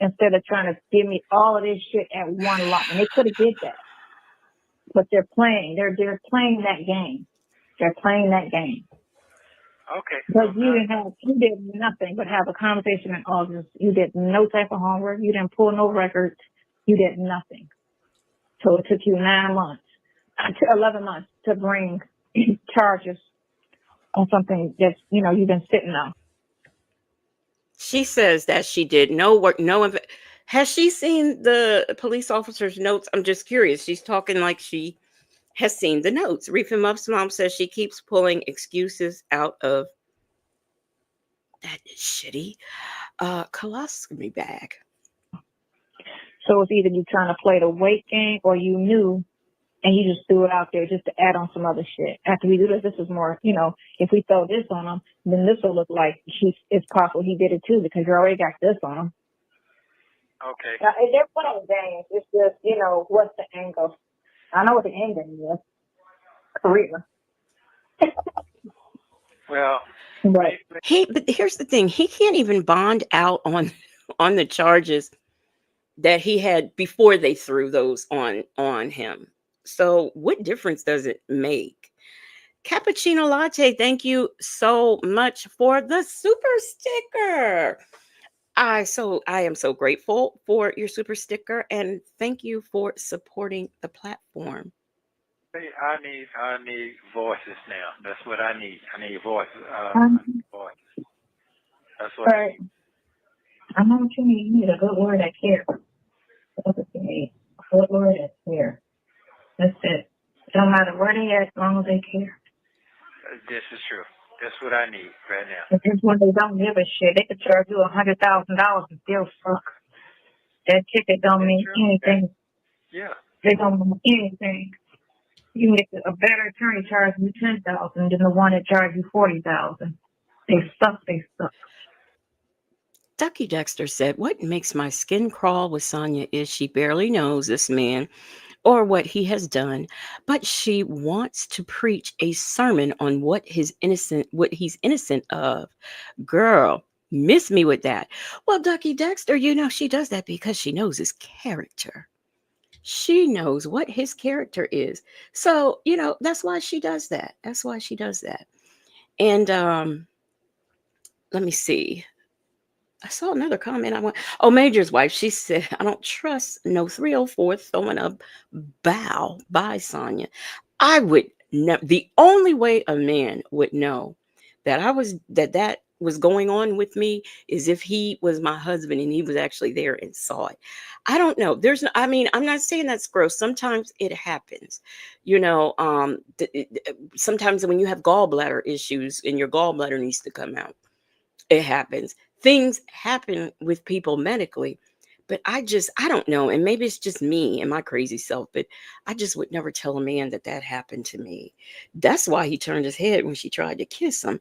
instead of trying to give me all of this shit at one lot. And they could have did that. But they're playing that game. They're playing that game. Okay. But you did nothing but have a conversation in August. You did no type of homework. You didn't pull no records. You did nothing. So it took you 11 months to bring charges on something that, you've been sitting on. She says that she did no work, has she seen the police officer's notes? I'm just curious. She's talking like she has seen the notes. Reefing Muff's mom says she keeps pulling excuses out of that shitty colostomy bag. So it's either you trying to play the weight game or you knew and you just threw it out there just to add on some other shit. After we do this is more, if we throw this on him, then this will look like it's possible he did it too because you already got this on him. Okay. Now, they're playing games. It's just, what's the angle? I know what the angle is. Career. Well, Right. But here's the thing: he can't even bond out on the charges that he had before they threw those on him. So what difference does it make? Cappuccino Latte, thank you so much for the super sticker. I am so grateful for your super sticker and thank you for supporting the platform. I need voices now. That's what I need. I need voices. Voices. That's what I need. I know what you need. You need a good word that cares. That's what you need. A good word that cares. That's it. It don't matter where they at as long as they care. This is true. That's what I need right now. But just when they don't give a shit, they could charge you $100,000 and still suck. That ticket don't mean anything. Yeah. They don't mean anything. You can get a better attorney charge you $10,000 than the one that charged you $40,000. They suck. They suck. Ducky Dexter said, "What makes my skin crawl with Sonya is she barely knows this man or what he has done, but she wants to preach a sermon on what he's innocent of. Girl, miss me with that." Well, Ducky Dexter, she does that because she knows his character. She knows what his character is. So, that's why she does that. That's why she does that. And let me see. I saw another comment. Major's wife. She said, "I don't trust no 304 throwing a bow by Sonya." I would never. The only way a man would know that that was going on with me is if he was my husband and he was actually there and saw it. I don't know. I'm not saying that's gross. Sometimes it happens. Sometimes when you have gallbladder issues and your gallbladder needs to come out, it happens. Things happen with people medically, but I don't know. And maybe it's just me and my crazy self, but I just would never tell a man that happened to me. That's why he turned his head when she tried to kiss him.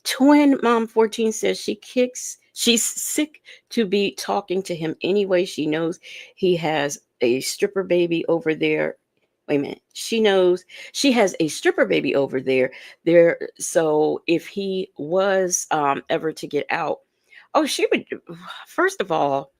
Twin Mom 14 says she's sick to be talking to him anyway. She knows he has a stripper baby over there. Wait a minute. She knows she has a stripper baby over there. So if he was ever to get out, she would, first of all,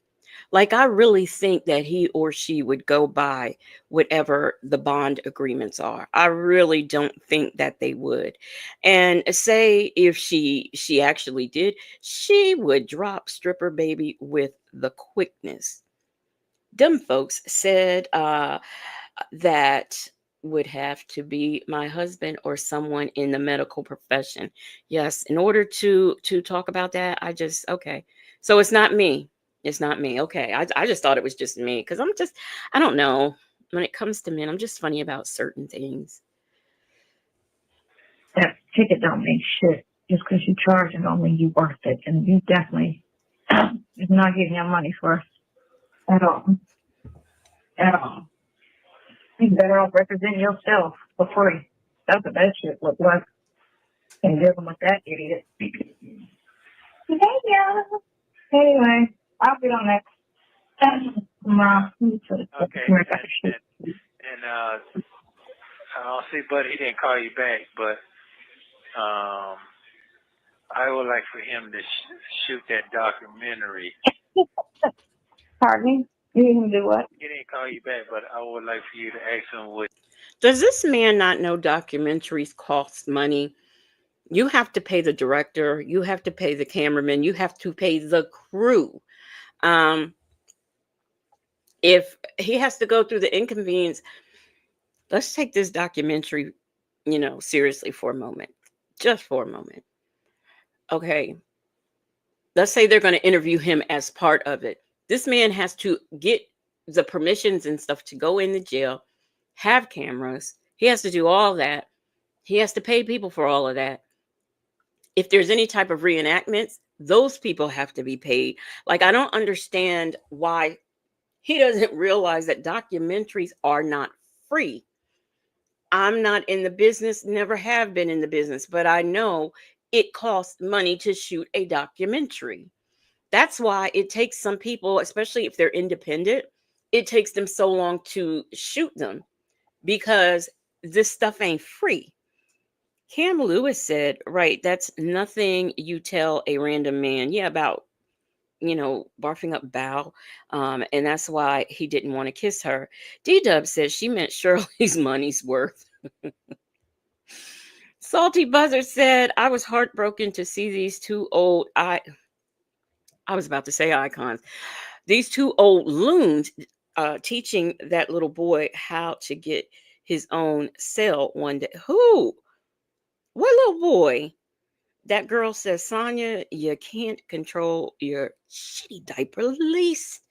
like, I really think that he or she would go by whatever the bond agreements are. I really don't think that they would. And say if she actually did, she would drop stripper baby with the quickness. Them folks said that would have to be my husband or someone in the medical profession. Yes, in order to talk about that, okay. So it's not me. It's not me. Okay. I just thought it was just me because I don't know. When it comes to men, I'm just funny about certain things. That ticket don't mean shit. Just because you charge it don't mean you worth it. And you definitely is not getting your money for us at all. At all. You better off representing yourself for free. That's what that shit look like. And dealing with that idiot. Hey, y'all. Anyway, I'll be on next. Okay. And I'll see, buddy. He didn't call you back, but I would like for him to shoot that documentary. Pardon me? You didn't do what? He didn't call you back, but I would like for you to ask him what. Does this man not know documentaries cost money? You have to pay the director. You have to pay the cameraman. You have to pay the crew. If he has to go through the inconvenience, let's take this documentary, seriously for a moment. Just for a moment. Okay. Let's say they're going to interview him as part of it. This man has to get the permissions and stuff to go in the jail, have cameras. He has to do all that. He has to pay people for all of that. If there's any type of reenactments, Those people have to be paid. Like, I don't understand why he doesn't realize that documentaries are not free. I'm not in the business, never have been in the business, but I know it costs money to shoot a documentary. That's why it takes some people, especially if they're independent, it takes them so long to shoot them because this stuff ain't free. Cam Lewis said, right, that's nothing you tell a random man. Yeah, about, barfing up bow. And that's why he didn't want to kiss her. D-Dub says she meant Shirley's money's worth. Salty Buzzard said, I was heartbroken to see these two old, I was about to say icons, these two old loons teaching that little boy how to get his own cell one day. Who? What little boy? That girl says, Sonya, you can't control your shitty diaper. Least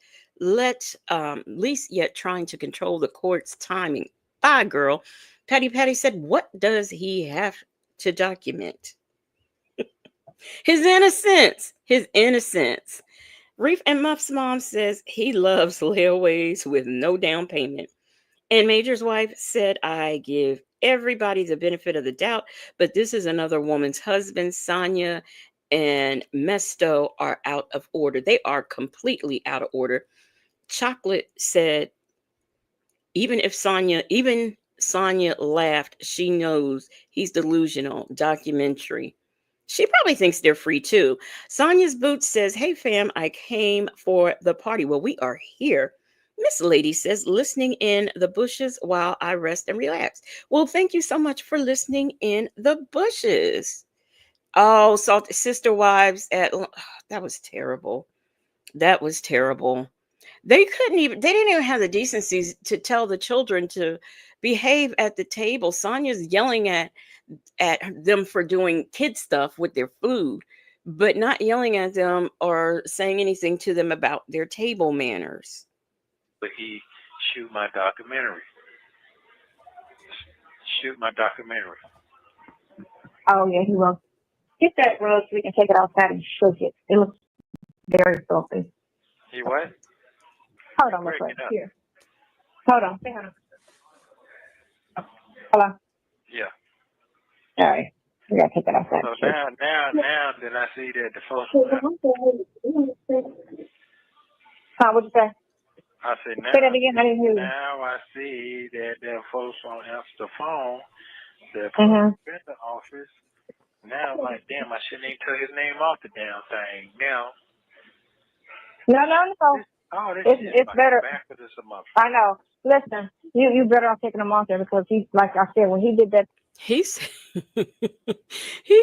yet trying to control the court's timing. Bye, girl. Patty said, what does he have to document? His innocence. His innocence. Reef and Muff's mom says he loves layaways with no down payment. And Major's wife said, I give everybody the benefit of the doubt, but this is another woman's husband. Sonya and Mesto are out of order. They are completely out of order. Chocolate said, even Sonya laughed, she knows he's delusional. Documentary. She probably thinks they're free too. Sonya's Boots says, hey fam, I came for the party. Well, we are here. Miss Lady says, listening in the bushes while I rest and relax. Well, thank you so much for listening in the bushes. Oh, Salt Sister Wives that was terrible. That was terrible. They didn't even have the decency to tell the children to behave at the table. Sonya's yelling at them for doing kid stuff with their food, but not yelling at them or saying anything to them about their table manners. But he shoot my documentary. Shoot my documentary. Oh, yeah, he will. Get that rug so we can take it outside and shook it. It looks very filthy. He what? Hold on, let's wait. Here. Hold on. Say hold on. Hello? Yeah. All right. We gotta take that outside. So now that I see that the folks. What'd you say? I said now. Say that again. I didn't hear you. Now I see that the folks don't answer the phone. The vendor office. Now I'm like, damn, I shouldn't even took his name off the damn thing. Now. No. It's better. I know. Listen, you better off taking him off there because he, like I said, when he did that. He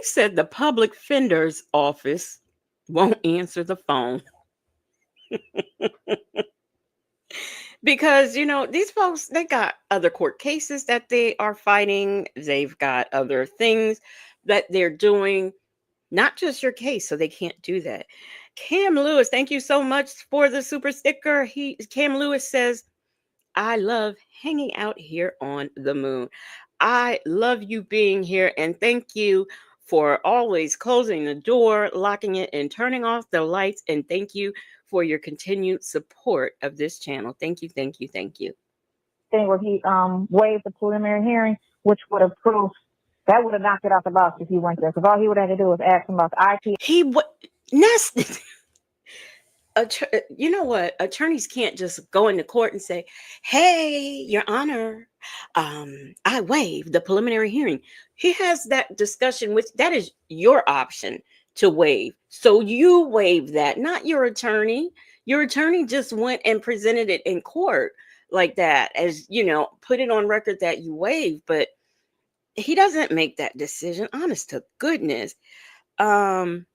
said the public defender's office won't answer the phone. Because, these folks, they got other court cases that they are fighting. They've got other things that they're doing, not just your case, so they can't do that. Cam Lewis, thank you so much for the super sticker. Cam Lewis says, I love hanging out here on the moon. I love you being here, and thank you for always closing the door, locking it, and turning off the lights. And thank you for your continued support of this channel. Thank you. Thing where he waived the preliminary hearing, which would have proved that would have knocked it out the box if he went there, because all he would have to do was ask him about the IP. You know what? Attorneys can't just go into court and say, hey, Your Honor, I waived the preliminary hearing. He has that discussion that is your option to waive. So you waive that, not your attorney. Your attorney just went and presented it in court like that, as, put it on record that you waived, but he doesn't make that decision. Honest to goodness. Let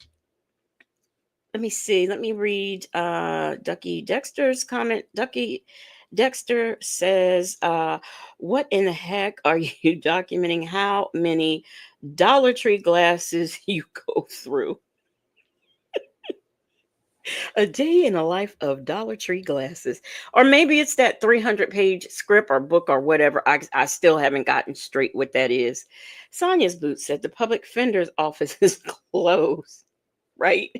me see. Let me read Ducky Dexter's comment. Ducky Dexter says, what in the heck are you documenting how many Dollar Tree glasses you go through? A day in the life of Dollar Tree glasses. Or maybe it's that 300-page script or book or whatever. I still haven't gotten straight what that is. Sonya's Boots said the public defender's office is closed. right?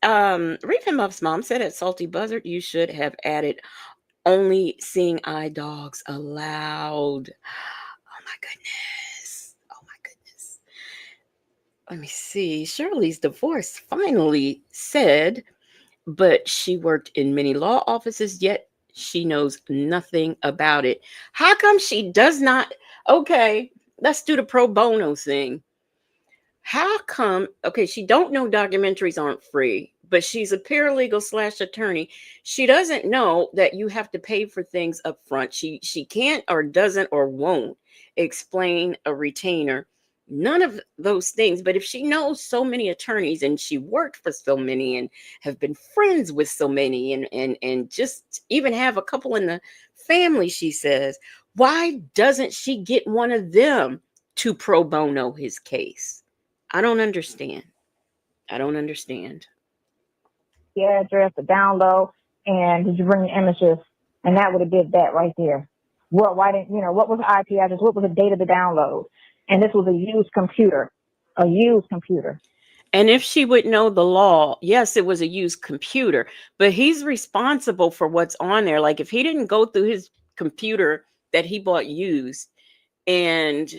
Reef and Muff's mom said at Salty Buzzard, you should have added only seeing eye dogs allowed. Oh my goodness. Oh my goodness. Let me see. Shirley's divorce finally said, but she worked in many law offices, yet she knows nothing about it. How come she does not? Okay, let's do the pro bono thing. How come, okay, she don't know documentaries aren't free, but she's a paralegal slash attorney. She doesn't know that you have to pay for things up front. She can't or doesn't or won't explain a retainer. None of those things. But if she knows so many attorneys and she worked for so many and have been friends with so many and just even have a couple in the family, she says, why doesn't she get one of them to pro bono his case? I don't understand. I don't understand. The address, the download, and did you bring the images? And that would have did that right there. Well, why didn't, what was the IP address? What was the date of the download? And this was a used computer. A used computer. And if she would know the law, yes, it was a used computer, but he's responsible for what's on there. Like if he didn't go through his computer that he bought used and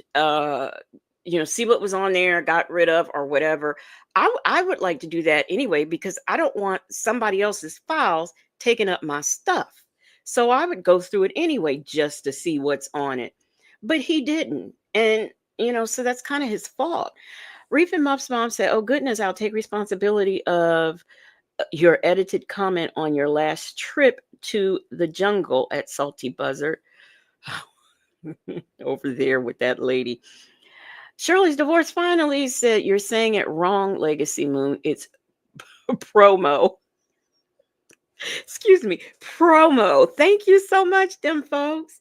see what was on there, got rid of or whatever, I would like to do that anyway, because I don't want somebody else's files taking up my stuff. So I would go through it anyway just to see what's on it. But he didn't. And so that's kind of his fault. Reef and Muff's mom said, oh goodness, I'll take responsibility of your edited comment on your last trip to the jungle at Salty Buzzard. Over there with that lady. Shirley's divorce finally said, you're saying it wrong, Legacy Moon. It's promo. Excuse me, promo. Thank you so much, them folks.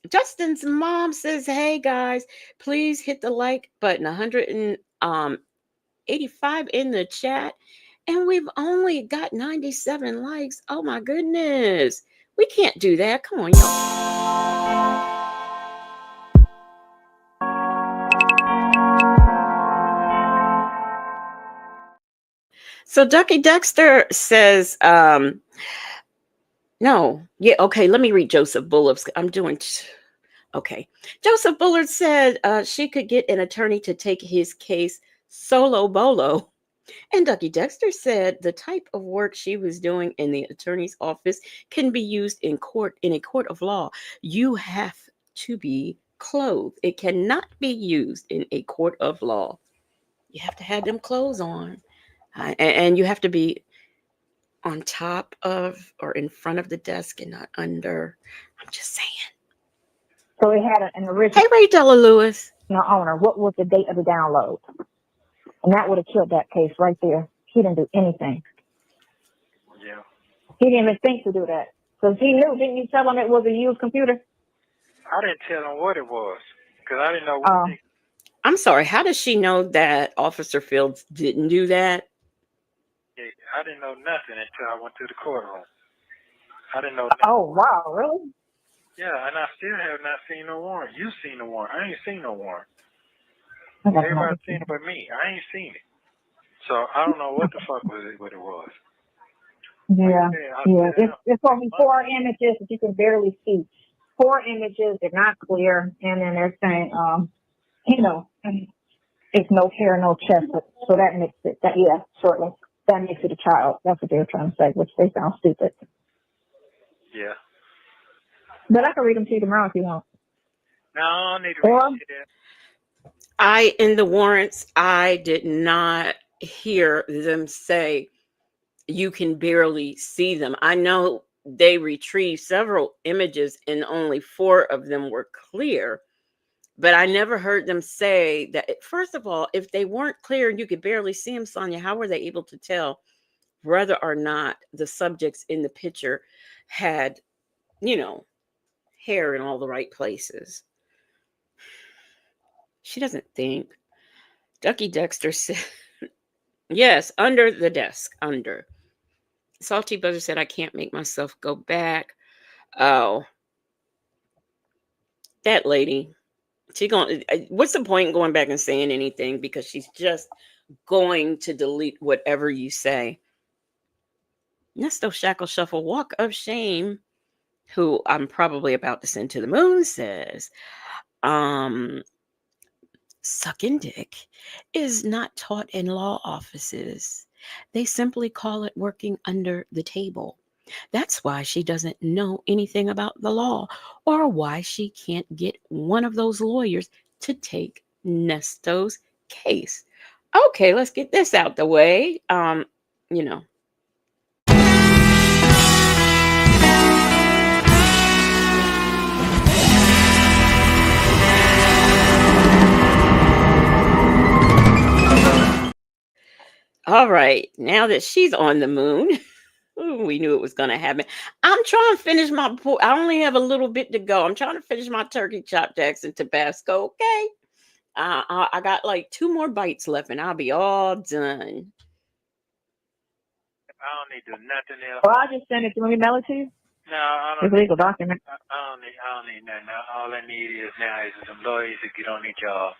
Justin's mom says, hey guys, please hit the like button. 185 in the chat. And we've only got 97 likes. Oh my goodness. We can't do that. Come on, y'all. So Ducky Dexter says, no, yeah, okay, let me read Joseph Bullard's. Okay. Joseph Bullard said she could get an attorney to take his case solo bolo. And Ducky Dexter said the type of work she was doing in the attorney's office can be used in a court of law. You have to be clothed. It cannot be used in a court of law. You have to have them clothes on. And you have to be on top of or in front of the desk and not under. I'm just saying. So it had an original. Hey, Ray Della Lewis. Owner. What was the date of the download? And that would have killed that case right there. He didn't do anything. Yeah. He didn't even think to do that. Because he knew, didn't you tell him it was a used computer? I didn't tell him what it was because I didn't know what I'm sorry. How does she know that Officer Fields didn't do that? I didn't know nothing until I went to the courtroom. I didn't know nothing. Oh, wow, really? Yeah, and I still have not seen no warrant. You seen the warrant. I ain't seen no warrant. Okay. Everybody seen it but me. I ain't seen it. So I don't know what the fuck what it was. Yeah, yeah. It's only 4 images that you can barely see. 4 images, they're not clear, and then they're saying, it's no hair, no chest, so that makes it, shortly, that makes it a child. That's what they're trying to say, which they sound stupid. Yeah. But I can read them to you tomorrow if you want. No, I don't need to read that. In the warrants, I did not hear them say you can barely see them. I know they retrieved several images and only 4 of them were clear, but I never heard them say that. First of all, if they weren't clear and you could barely see them, Sonya, how were they able to tell whether or not the subjects in the picture had, hair in all the right places? She doesn't think. Ducky Dexter said, yes, under the desk, under. Salty Buzzard said, I can't make myself go back. Oh, that lady. What's the point in going back and saying anything, because she's just going to delete whatever you say. Nesto Shackle Shuffle Walk of Shame, who I'm probably about to send to the moon, says, sucking dick is not taught in law offices. They simply call it working under the table. That's why she doesn't know anything about the law, or why she can't get one of those lawyers to take Nesto's case. Okay, let's get this out the way. You know. All right, now that she's on the moon, we knew it was going to happen. I'm trying to finish my. I only have a little bit to go. I'm trying to finish my turkey chop jacks in Tabasco. Okay, I got like 2 more bites left, and I'll be all done. I don't need to do nothing else. Well, I'll just send it to me, mail it to you. No, I don't. It's a legal document. I don't need nothing. All I need is now is some lawyers to get on their job.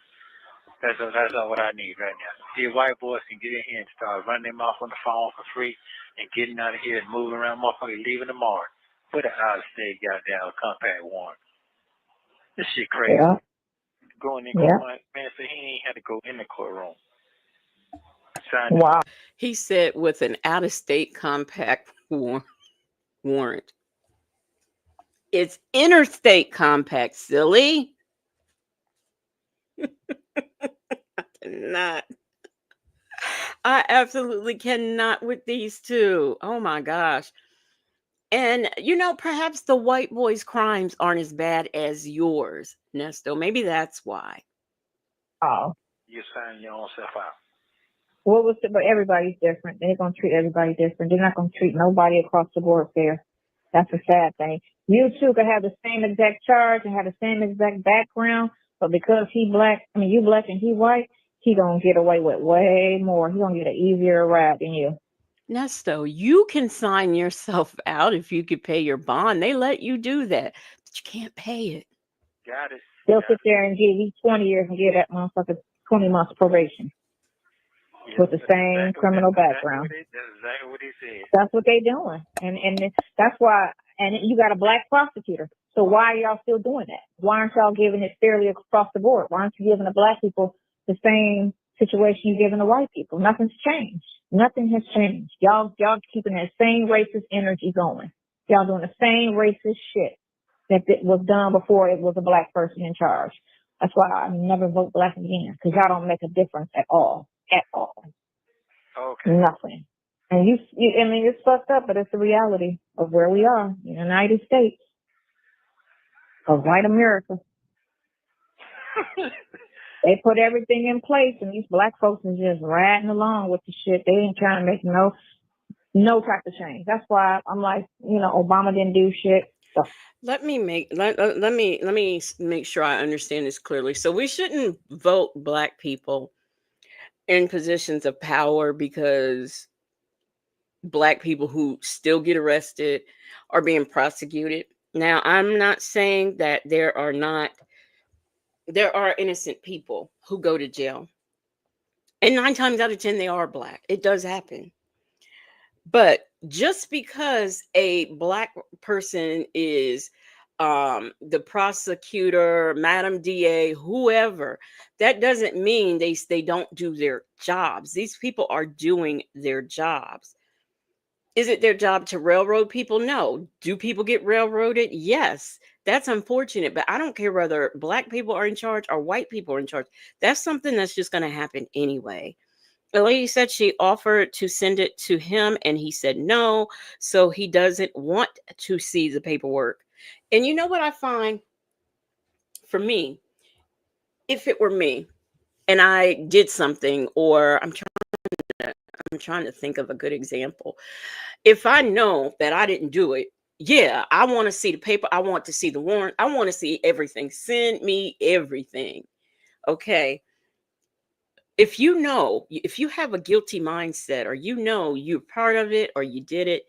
That's all what I need right now. These white boys can get in here and start running them off on the phone for free and getting out of here and moving around, motherfuckers leaving tomorrow. Put an out-of-state goddamn compact warrant. This shit crazy. Yeah. Going in court, man, so he ain't had to go in the courtroom. Wow. He said with an out-of-state compact warrant. It's interstate compact, silly. I cannot. I absolutely cannot with these two. Oh my gosh. And perhaps the white boy's crimes aren't as bad as yours, Nesto. Maybe that's why. Oh. You sign your own self out. But everybody's different. They're going to treat everybody different. They're not going to treat nobody across the board fair. That's a sad thing. You two could have the same exact charge and have the same exact background, but because you black and he white, he gonna get away with way more. He gonna get an easier ride than you. Nesto, you can sign yourself out if you could pay your bond. They let you do that, but you can't pay it. Got it. They'll sit there and give you 20 years and give that motherfucker 20 months probation. With the same criminal background. That's exactly what he said. That's what they doing. And that's why, and you got a black prosecutor. So why are y'all still doing that? Why aren't y'all giving it fairly across the board? Why aren't you giving the black people the same situation you're giving the white people? Nothing's changed. Nothing has changed. Y'all keeping that same racist energy going. Y'all doing the same racist shit that was done before it was a black person in charge. That's why I never vote black again, because y'all don't make a difference at all. At all. Okay. Nothing. And I mean, it's fucked up, but it's the reality of where we are in the United States. Of white America. They put everything in place, and these black folks are just riding along with the shit. They ain't trying to make no type of change. That's why I'm like, Obama didn't do shit. So. Let me make sure I understand this clearly. So we shouldn't vote black people in positions of power because black people who still get arrested are being prosecuted. Now, I'm not saying that there are innocent people who go to jail. And 9 times out of 10, they are black. It does happen. But just because a black person is the prosecutor, Madam DA, whoever, that doesn't mean they don't do their jobs. These people are doing their jobs. Is it their job to railroad people? No. Do people get railroaded? Yes. That's unfortunate, but I don't care whether black people are in charge or white people are in charge. That's something that's just going to happen anyway. The lady said she offered to send it to him and he said no, so he doesn't want to see the paperwork. And you know what I find? For me, if it were me and I did something, or I'm trying to think of a good example. If I know that I didn't do it, yeah, I want to see the paper. I want to see the warrant. I want to see everything. Send me everything. Okay. If you have a guilty mindset, or you're part of it or you did it,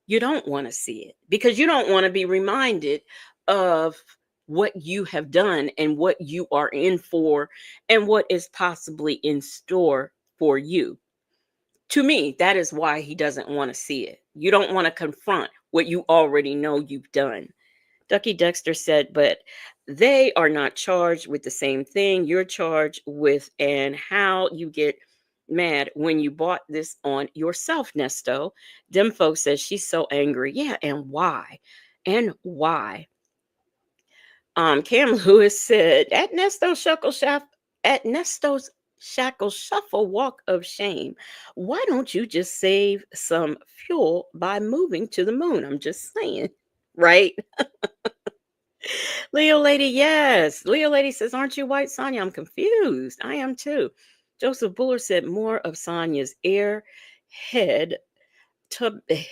you don't want to see it because you don't want to be reminded of what you have done and what you are in for and what is possibly in store for you. To me, that is why he doesn't want to see it. You don't want to confront what you already know you've done. Ducky Dexter said, but they are not charged with the same thing you're charged with, and how you get mad when you bought this on yourself, Nesto. Demfo says she's so angry. Yeah, and why? And why? Cam Lewis said, at Nesto's shackle shuffle walk of shame, why don't you just save some fuel by moving to the moon? I'm just saying, right? Leo Lady, yes. Leo Lady says, aren't you white, Sonya? I'm confused. I am too. Joseph Buller said more of Sonya's airhead Tubman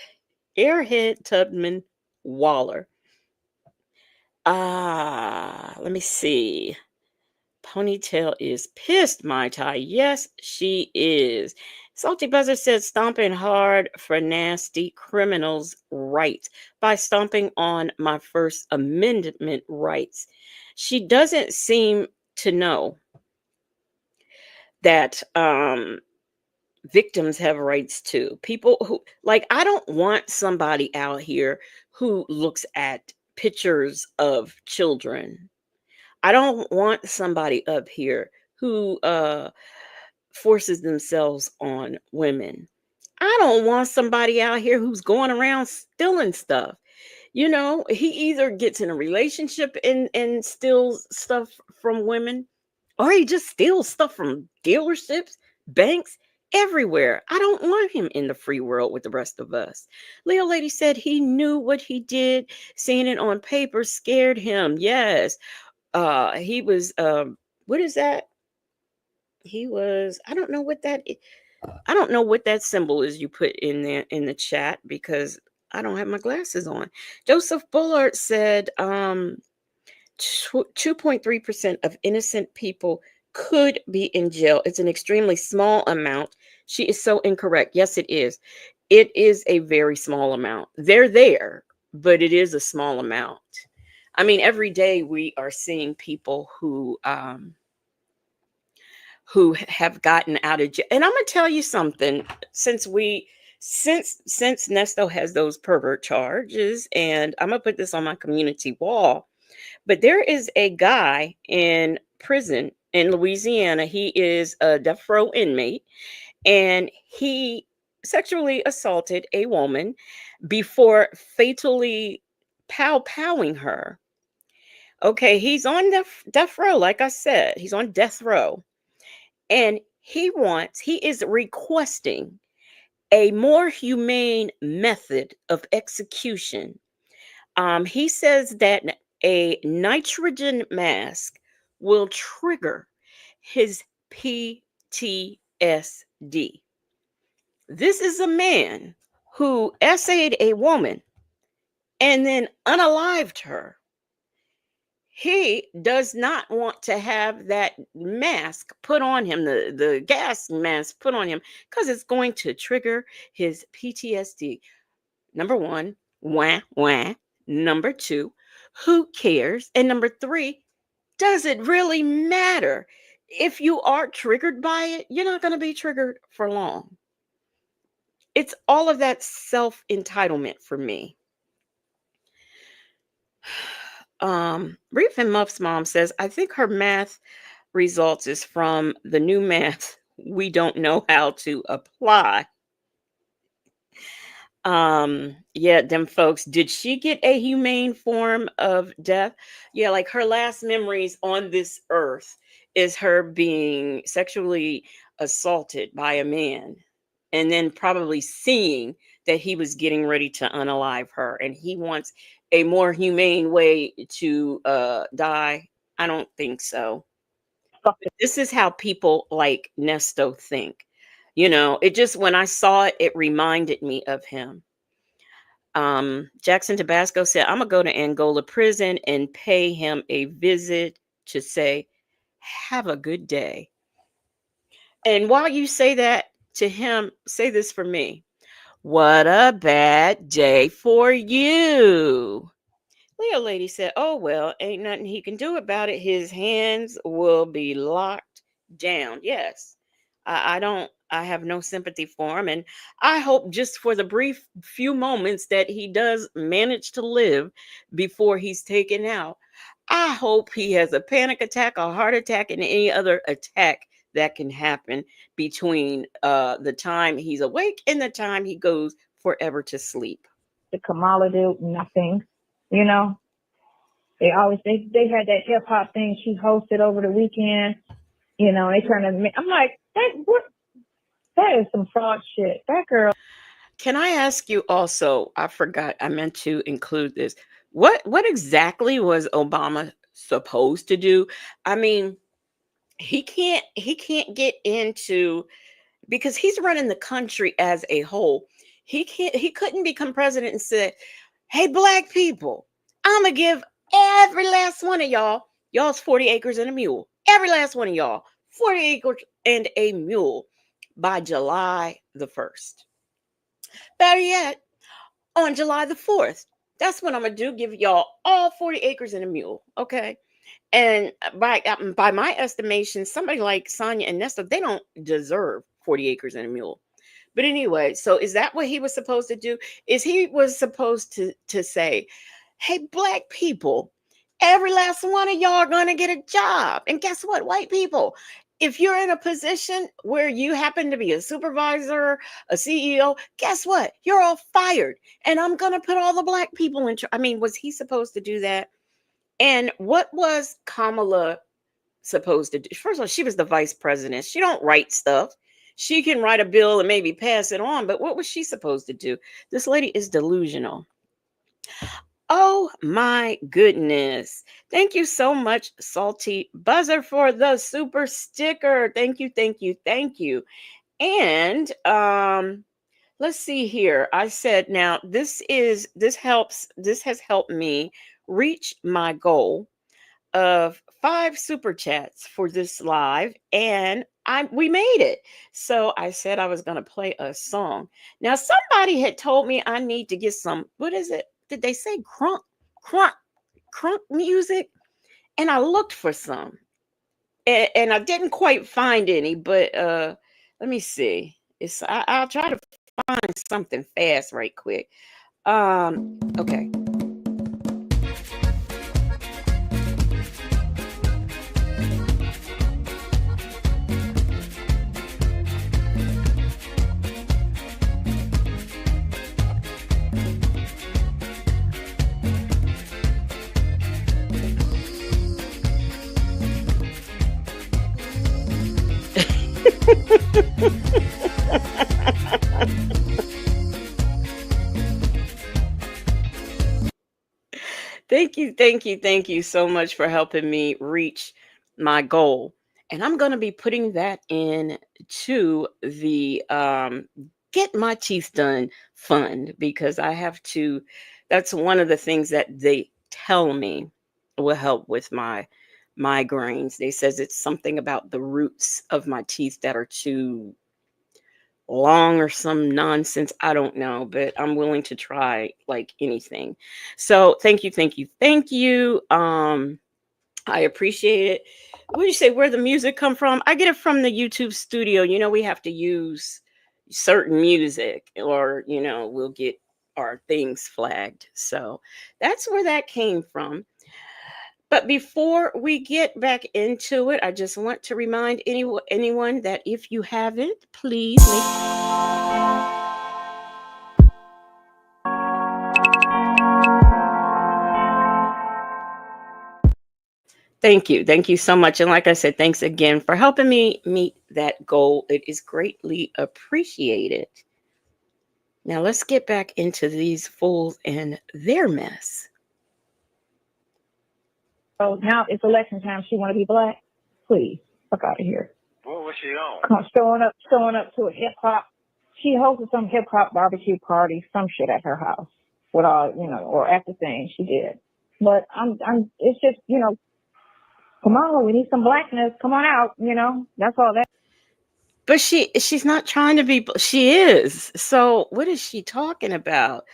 Waller. Let me see. Ponytail is pissed, my tie. Yes, she is. Salty Buzzer said, stomping hard for nasty criminals' rights by stomping on my First Amendment rights. She doesn't seem to know that victims have rights too. People who, like, I don't want somebody out here who looks at pictures of children. I don't want somebody up here who forces themselves on women. I don't want somebody out here who's going around stealing stuff. You know, he either gets in a relationship and steals stuff from women, or he just steals stuff from dealerships, banks, everywhere. I don't want him in the free world with the rest of us. Leo Lady said he knew what he did. Seeing it on paper scared him. Yes. He was what is that? He was, I don't know what that is. I don't know what that symbol is you put in there in the chat because I don't have my glasses on. Joseph Bullard said 2.3% of innocent people could be in jail. It's an extremely small amount. She is so incorrect. Yes, it is. It is a very small amount. They're there, but it is a small amount. I mean, every day we are seeing people who have gotten out of jail. And I'm gonna tell you something. Since Nesto has those pervert charges, and I'm gonna put this on my community wall, but there is a guy in prison in Louisiana. He is a death row inmate, and he sexually assaulted a woman before fatally powing her. Okay, he's on death row, like I said, he's on death row. And he is requesting a more humane method of execution. He says that a nitrogen mask will trigger his PTSD. This is a man who essayed a woman and then unalived her. He does not want to have that mask put on him, the gas mask put on him, because it's going to trigger his PTSD. Number one, wah, wah. Number two, who cares? And number three, does it really matter? If you are triggered by it, you're not going to be triggered for long. It's all of that self-entitlement for me. Reef and Muff's mom says, I think her math results is from the new math we don't know how to apply. Yeah, them folks, did she get a humane form of death? Yeah, like her last memories on this earth is her being sexually assaulted by a man, and then probably seeing that he was getting ready to unalive her, and he wants a more humane way to die. I don't think so. This is how people like Nesto think. You know, it just, when I saw it, it reminded me of him. Jackson Tabasco said, I'm going to go to Angola prison and pay him a visit to say, have a good day. And while you say that to him, say this for me. What a bad day for you. Leo Lady said, "Oh well, ain't nothing he can do about it. His hands will be locked down." Yes, I don't. I have no sympathy for him, and I hope just for the brief few moments that he does manage to live before he's taken out, I hope he has a panic attack, a heart attack, and any other attack that can happen between the time he's awake and the time he goes forever to sleep. The Kamala did nothing, you know. They had that hip hop thing she hosted over the weekend. You know, they trying to. I'm like, that is some fraud shit. That girl. Can I ask you also? I forgot. I meant to include this. What exactly was Obama supposed to do? I mean, he can't get into, because he's running the country as a whole. He couldn't become president and say, "Hey, black people, I'm gonna give every last one of y'all's 40 acres and a mule. Every last one of y'all, 40 acres and a mule by July the 1st. Better yet, on July the 4th. That's what I'm gonna do. Give y'all all 40 acres and a mule. Okay. And by my estimation, somebody like Sonya and Nesto, they don't deserve 40 acres and a mule. But anyway, so is that what he was supposed to do? Is he was supposed to say, "Hey, black people, every last one of y'all are gonna get a job. And guess what, white people? If you're in a position where you happen to be a supervisor, a CEO, guess what? You're all fired. And I'm gonna put all the black people in." I mean, was he supposed to do that? And what was Kamala supposed to do? First of all, she was the vice president. She don't write stuff. She can write a bill and maybe pass it on, but what was she supposed to do? This lady is delusional. Oh my goodness. Thank you so much, Salty Buzzer, for the super sticker. Thank you, thank you, thank you. And let's see here. I said now this has helped me reach my goal of 5 super chats for this live, and we made it. So I said I was going to play a song. Now somebody had told me I need to get some, what is it? Did they say crunk music? And I looked for some. And I didn't quite find any, but let me see. I'll try to find something fast right quick. Okay. Thank you so much for helping me reach my goal. And I'm going to be putting that in to the Get My Teeth Done fund, because I have to, that's one of the things that they tell me will help with my migraines. They says it's something about the roots of my teeth that are too long or some nonsense. I don't know, but I'm willing to try like anything. So thank you, thank you, thank you. I appreciate it. What do you say? Where the music come from? I get it from the YouTube studio. You know, we have to use certain music, or we'll get our things flagged. So that's where that came from. But before we get back into it, I just want to remind anyone that if you haven't, please Thank you. Thank you so much. And like I said, thanks again for helping me meet that goal. It is greatly appreciated. Now let's get back into these fools and their mess. So now it's election time. She want to be black? Please, fuck out of here. What was she on? Come on, showing up to a hip hop. She hosted some hip hop barbecue party, some shit at her house with all, or at the thing she did. But it's just, come on, we need some blackness. Come on out, that's all that. But she's not trying to be, she is. So what is she talking about?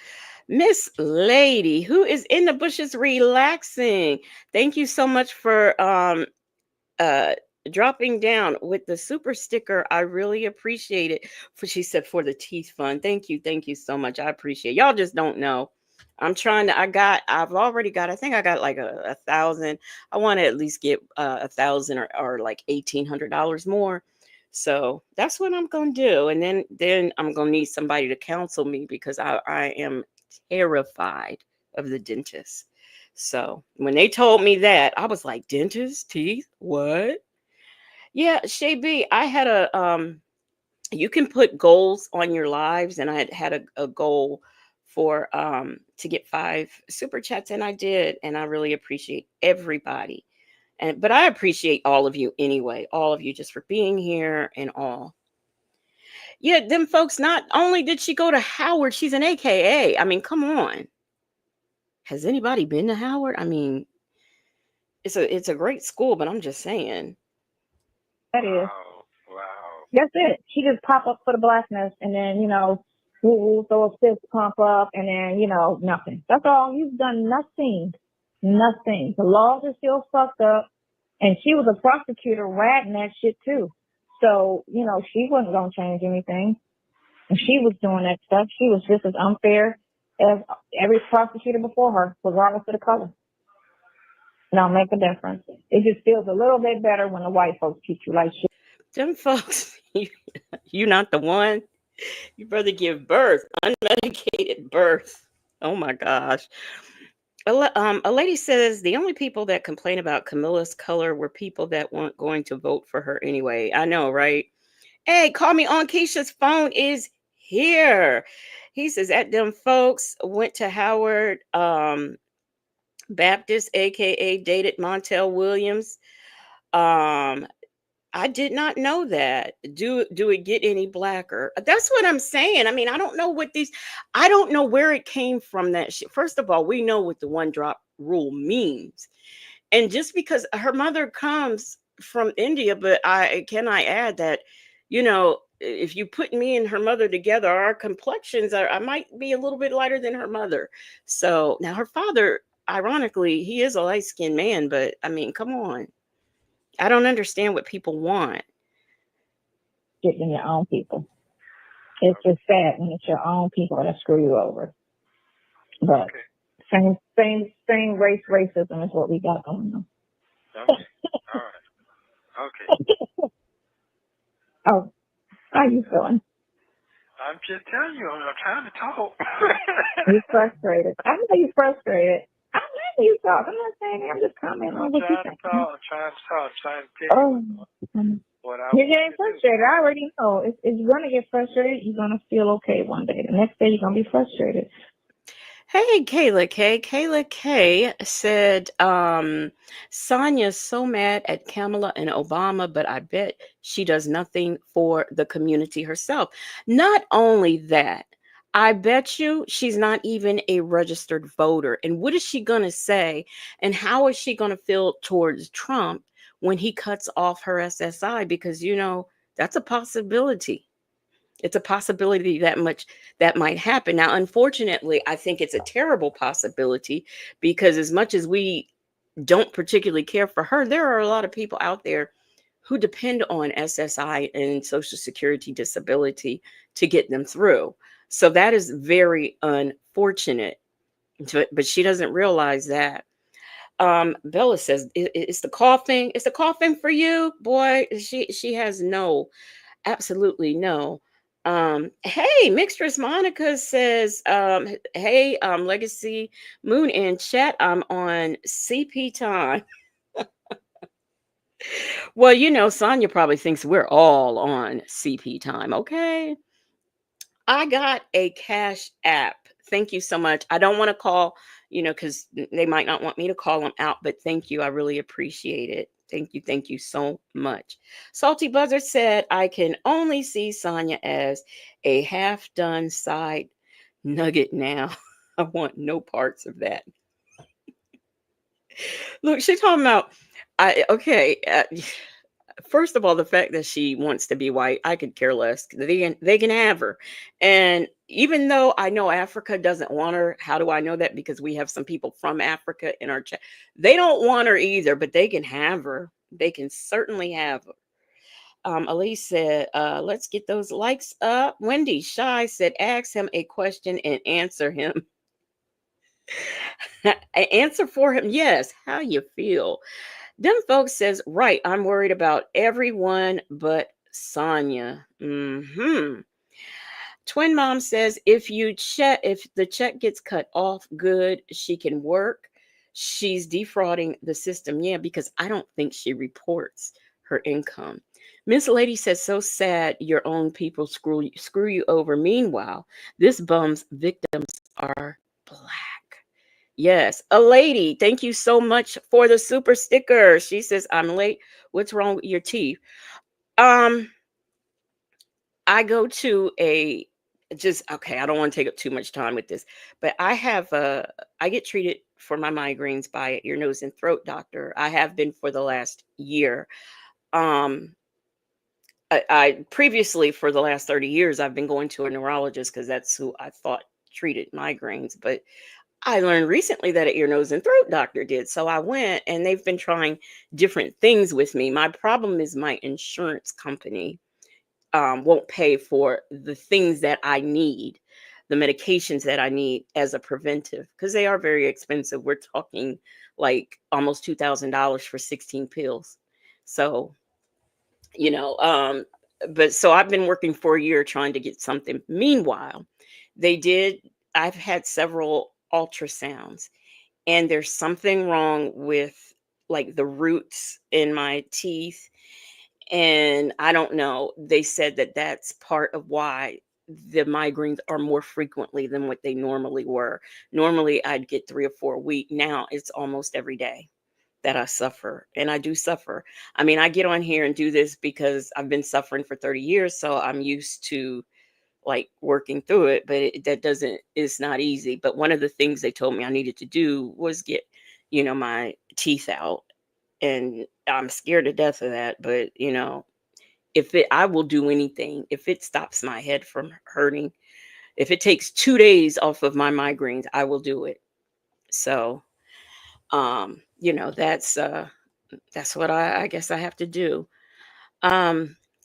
Miss Lady, who is in the bushes relaxing. Thank you so much for uh dropping down with the super sticker. I really appreciate it. For she said for the teeth fun. Thank you so much. I appreciate it. Y'all just don't know. I'm trying to I've already got, I think I got like a thousand. I want to at least get 1,000 or like $1,800 more. So that's what I'm gonna do. And then I'm gonna need somebody to counsel me because I am terrified of the dentist. So when they told me that, I was like, dentist, teeth, what? Yeah, Shay B, I had a you can put goals on your lives, and I had a goal for to get 5 super chats, and I did, and I really appreciate everybody. And but I appreciate all of you anyway, all of you just for being here and all. Yeah, them folks, not only did she go to Howard, she's an AKA. I mean, come on. Has anybody been to Howard? I mean, it's a great school, but I'm just saying. That is. Wow. That's it. She just pop up for the blackness, and then we'll throw a fist pump up, and then nothing. That's all. You've done nothing, nothing. The laws are still fucked up, and she was a prosecutor ratting that shit too. So she wasn't gonna change anything. And she was doing that stuff. She was just as unfair as every prosecutor before her, regardless of the color. Don't make a difference. It just feels a little bit better when the white folks treat you like shit. Them folks, you not the one. You better give birth, unmedicated birth. Oh my gosh. A lady says the only people that complain about Camilla's color were people that weren't going to vote for her anyway. I know, right? Hey, call me on Keisha's phone is here. He says at them folks went to Howard Baptist, aka dated Montel Williams. Um, I did not know that. Do it get any blacker? That's what I'm saying. I mean, I don't know what these. I don't know where it came from. That shit. First of all, we know what the one drop rule means, and just because her mother comes from India, but I add that, if you put me and her mother together, our complexions are. I might be a little bit lighter than her mother. So now her father, ironically, he is a light skinned man, but I mean, come on. I don't understand what people want. Getting your own people. It's just sad when it's your own people that screw you over. But same race racism is what we got going on. Okay. All right. Okay. Oh, how you feeling? I'm just telling you, I'm trying to talk. You're frustrated. I know you're frustrated. I'm letting you talk. I'm not saying I'm just commenting on what you're saying. I'm trying to talk. I'm trying to tell you what I You're getting frustrated. I already know. If you're going to get frustrated, you're going to feel okay one day. The next day, you're going to be frustrated. Hey, Kayla K. Kayla K said, Sonya's so mad at Kamala and Obama, but I bet she does nothing for the community herself. Not only that, I bet you she's not even a registered voter. And what is she going to say? And how is she going to feel towards Trump when he cuts off her SSI? Because, that's a possibility. It's a possibility that might happen. Now, unfortunately, I think it's a terrible possibility because as much as we don't particularly care for her, there are a lot of people out there who depend on SSI and Social Security disability to get them through. So that is very unfortunate. But she doesn't realize that. Bella says it's the coughing. It's the coughing for you, boy. She has absolutely no. Hey, Mixtress Monica says, hey, Legacy Moon in chat. I'm on CP time. Well, Sonya probably thinks we're all on CP time. Okay. I got a Cash App. Thank you so much. I don't want to call, because they might not want me to call them out, but thank you. I really appreciate it. Thank you. Thank you so much. Salty Buzzer said, I can only see Sonya as a half done side nugget now. I want no parts of that. Look, she's talking about, first of all, the fact that she wants to be white, I could care less. They can have her. And even though I know Africa doesn't want her, how do I know that? Because we have some people from Africa in our chat. They don't want her either, but they can have her. They can certainly have her. Elise said, let's get those likes up. Wendy Shy said, ask him a question and answer him. Answer for him. Yes. How you feel? Them folks says, right. I'm worried about everyone but Sonya. Twin mom says, if the check gets cut off, good, she can work. She's defrauding the system. Yeah, because I don't think she reports her income. Miss Lady says, so sad your own people screw you over. Meanwhile, this bum's victims are black. Yes, a lady. Thank you so much for the super sticker. She says, I'm late. What's wrong with your teeth? I go to I don't want to take up too much time with this, but I get treated for my migraines by an ear, nose, and throat doctor. I have been for the last year. I previously, for the last 30 years, I've been going to a neurologist because that's who I thought treated migraines. But I learned recently that an ear, nose, and throat doctor did. So I went, and they've been trying different things with me. My problem is my insurance company won't pay for the things that I need, the medications that I need as a preventive, because they are very expensive. We're talking like almost $2,000 for 16 pills. So, but so I've been working for a year trying to get something. Meanwhile, I've had several ultrasounds, and there's something wrong with like the roots in my teeth. And I don't know. They said that that's part of why the migraines are more frequently than what they normally were. Normally, I'd get 3 or 4 a week. Now it's almost every day that I suffer. And I do suffer. I mean, I get on here and do this because I've been suffering for 30 years. So I'm used to like working through it, but it's not easy. But one of the things they told me I needed to do was get, my teeth out. And I'm scared to death of that. But, I will do anything. If it stops my head from hurting, if it takes 2 days off of my migraines, I will do it. So, that's what I guess I have to do.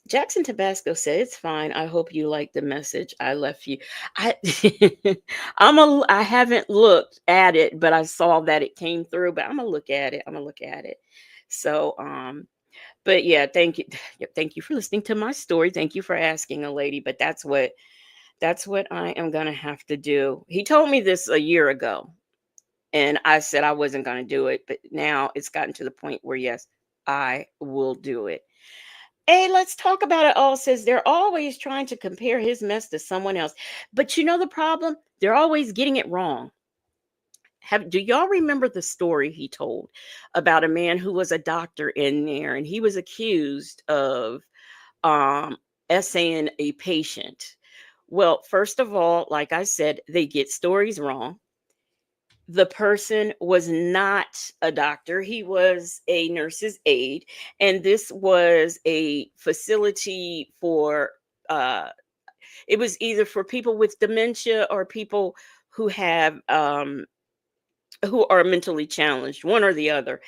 Jackson Tabasco said, it's fine. I hope you like the message I left you. I I haven't looked at it, but I saw that it came through, but I'm gonna look at it. So, but yeah, thank you. Thank you for listening to my story. Thank you for asking, a lady, but that's what I am gonna have to do. He told me this a year ago, and I said I wasn't gonna do it, but now it's gotten to the point where yes, I will do it. Hey, let's talk about it all. Says they're always trying to compare his mess to someone else. But you know the problem? They're always getting it wrong. Do y'all remember the story he told about a man who was a doctor in there, and he was accused of essaying a patient? Well, first of all, like I said, they get stories wrong. The person was not a doctor. He was a nurse's aide. And this was a facility for, it was either for people with dementia or people who have, who are mentally challenged, one or the other.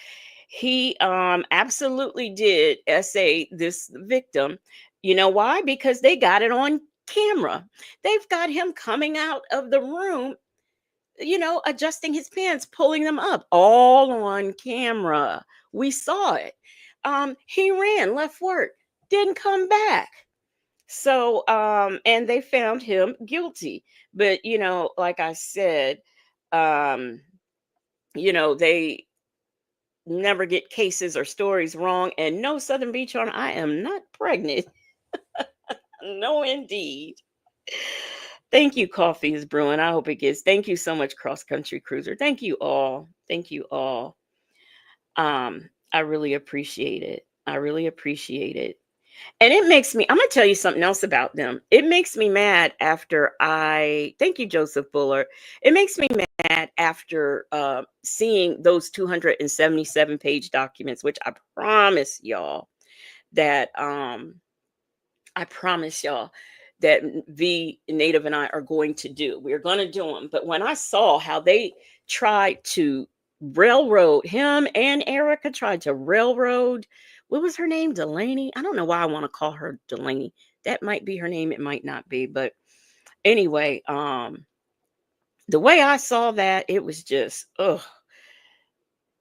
He absolutely did essay this victim. You know why? Because they got it on camera. They've got him coming out of the room, adjusting his pants, pulling them up, all on camera. We saw it. He ran, left work, didn't come back. So, and they found him guilty. But, like I said, they never get cases or stories wrong. And no, Southern Beach on, I am not pregnant. No, indeed. Thank you, Coffee is Brewing. I hope it gets. Thank you so much, Cross Country Cruiser. Thank you all. Thank you all. I really appreciate it. I really appreciate it. And it makes me, I'm going to tell you something else about them. It makes me mad after thank you, Joseph Buller. It makes me mad after seeing those 277 page documents, which I promise y'all, that I promise y'all that V Native and I are going to do. We're going to do them. But when I saw how they tried to railroad him and Erica tried to railroad, what was her name? Delaney? I don't know why I want to call her Delaney. That might be her name. It might not be. But anyway, the way I saw that, it was just, ugh.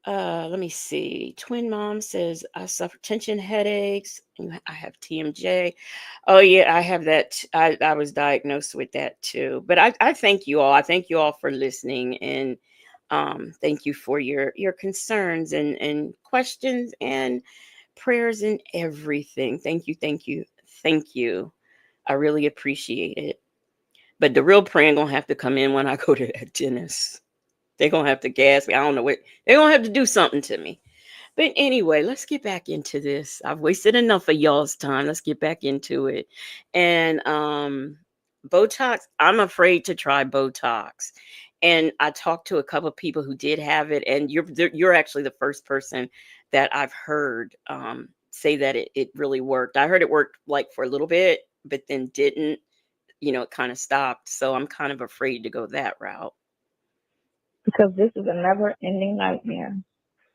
Let me see. Twin mom says I suffer tension headaches. I have TMJ. Oh yeah, I have that. I was diagnosed with that too. But I thank you all. I thank you all for listening, and thank you for your concerns and questions and prayers and everything. Thank you, thank you, thank you. I really appreciate it. But the real praying gonna have to come in when I go to that dentist. They're going to have to gas me. I don't know what. They're going to have to do something to me. But anyway, let's get back into this. I've wasted enough of y'all's time. Let's get back into it. And Botox, I'm afraid to try Botox. And I talked to a couple of people who did have it, and you're actually the first person that I've heard say that it really worked. I heard it worked like for a little bit, but then didn't. It kind of stopped. So I'm kind of afraid to go that route. Because this is a never-ending nightmare,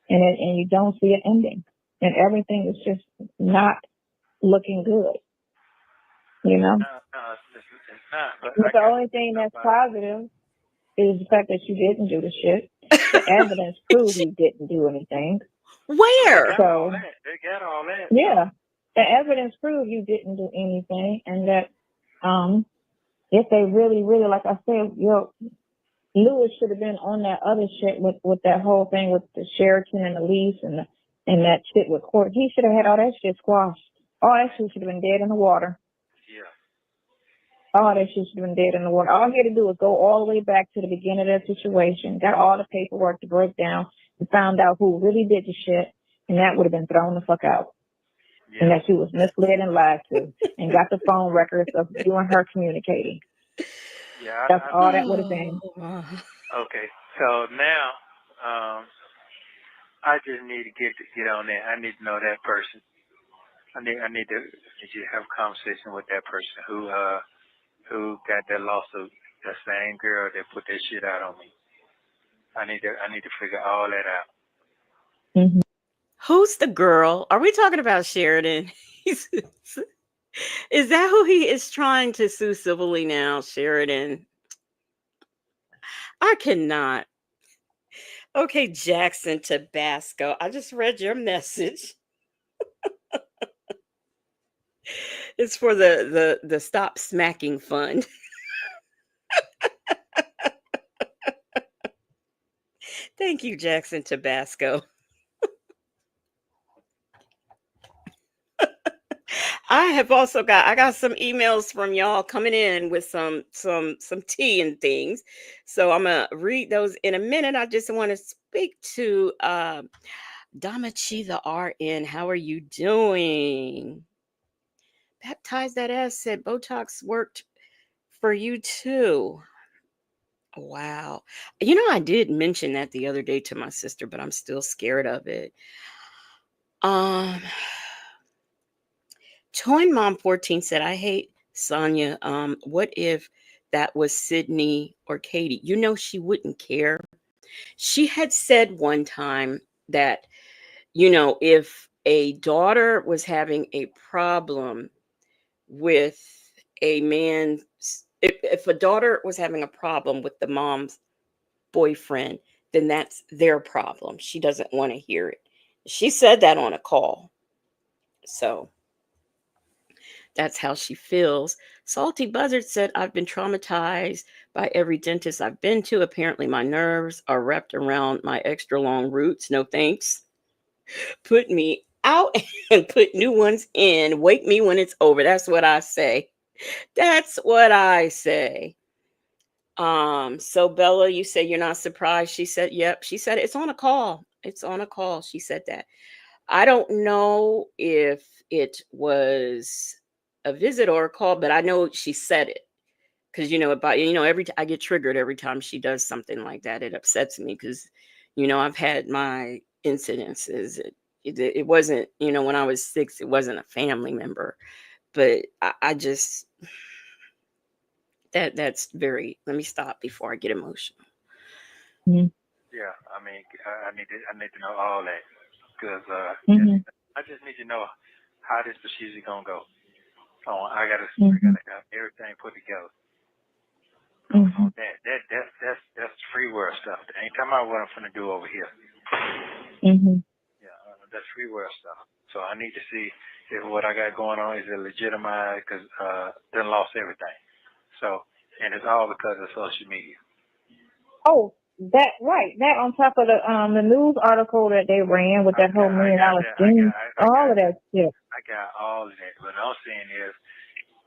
and you don't see it ending, and everything is just not looking good. You know. No, it's not. But the only thing that's positive is the fact that you didn't do the shit. The evidence proves you didn't do anything. Where? They got all that. Yeah, the evidence proves you didn't do anything, and that if they really, really, like I said, Lewis should have been on that other shit with that whole thing with the Sheraton and the lease and that shit with court. He should have had all that shit squashed. All that shit should have been dead in the water. Yeah. All that shit should have been dead in the water. All he had to do was go all the way back to the beginning of the situation, got all the paperwork to break down, and found out who really did the shit, and that would have been thrown the fuck out. Yeah. And that she was misled and lied to, and got the phone records of you and her communicating. Yeah, that's all that would have been. Okay, so now I just need to get on there. I need to know that person. I need to have a conversation with that person who got that lawsuit. The same girl that put that shit out on me. I need to figure all that out. Mm-hmm. Who's the girl? Are we talking about Sheridan? Is that who he is trying to sue civilly now, Sheridan? I cannot. Okay, Jackson Tabasco. I just read your message. It's for the Stop Smacking Fund. Thank you, Jackson Tabasco. I got some emails from y'all coming in with some tea and things. So I'm gonna read those in a minute. I just want to speak to Damachi the RN. How are you doing? Baptize that ass said Botox worked for you too. Wow. I did mention that the other day to my sister, but I'm still scared of it. Twin Mom 14 said, I hate Sonya. What if that was Sydney or Katie? She wouldn't care. She had said one time that, if a daughter was having a problem with a man, if a daughter was having a problem with the mom's boyfriend, then that's their problem. She doesn't want to hear it. She said that on a call. So that's how she feels. Salty Buzzard said, I've been traumatized by every dentist I've been to. Apparently, my nerves are wrapped around my extra long roots. No thanks. Put me out and put new ones in. Wake me when it's over. That's what I say. That's what I say. So Bella, you say you're not surprised. She said, yep. She said it's on a call. It's on a call. She said that. I don't know if it was a visit or a call, but I know she said it. Because I get triggered every time she does something like that. It upsets me because, I've had my incidences. it wasn't, when I was 6, it wasn't a family member. But I just, that's very, let me stop before I get emotional. Mhm. Yeah, I mean, I need to know all that because Mhm. I just need to know how this procedure gonna go. So I gotta Mhm. have everything put together. Mhm. That's free world stuff. Ain't talking about what I'm gonna do over here. Mhm. Yeah, that's free world stuff. So I need to see if what I got going on is it legitimized because done lost everything. So and it's all because of social media. Oh, that right. That on top of the news article that they ran with that whole $1 million scheme, all of that shit. I got all of that. What I'm saying is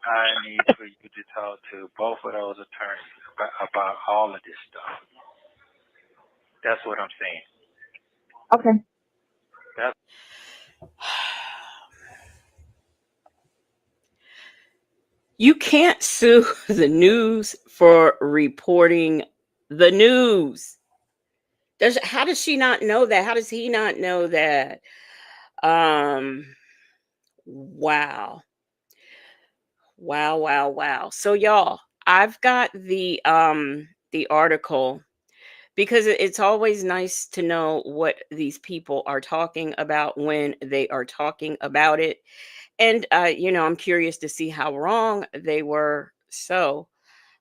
I need for you to talk to both of those attorneys about all of this stuff. That's what I'm saying. Okay. That's You can't sue the news for reporting the news. How does she not know that? How does he not know that? Wow. Wow. So y'all, I've got the article because it's always nice to know what these people are talking about when they are talking about it. And I'm curious to see how wrong they were. So,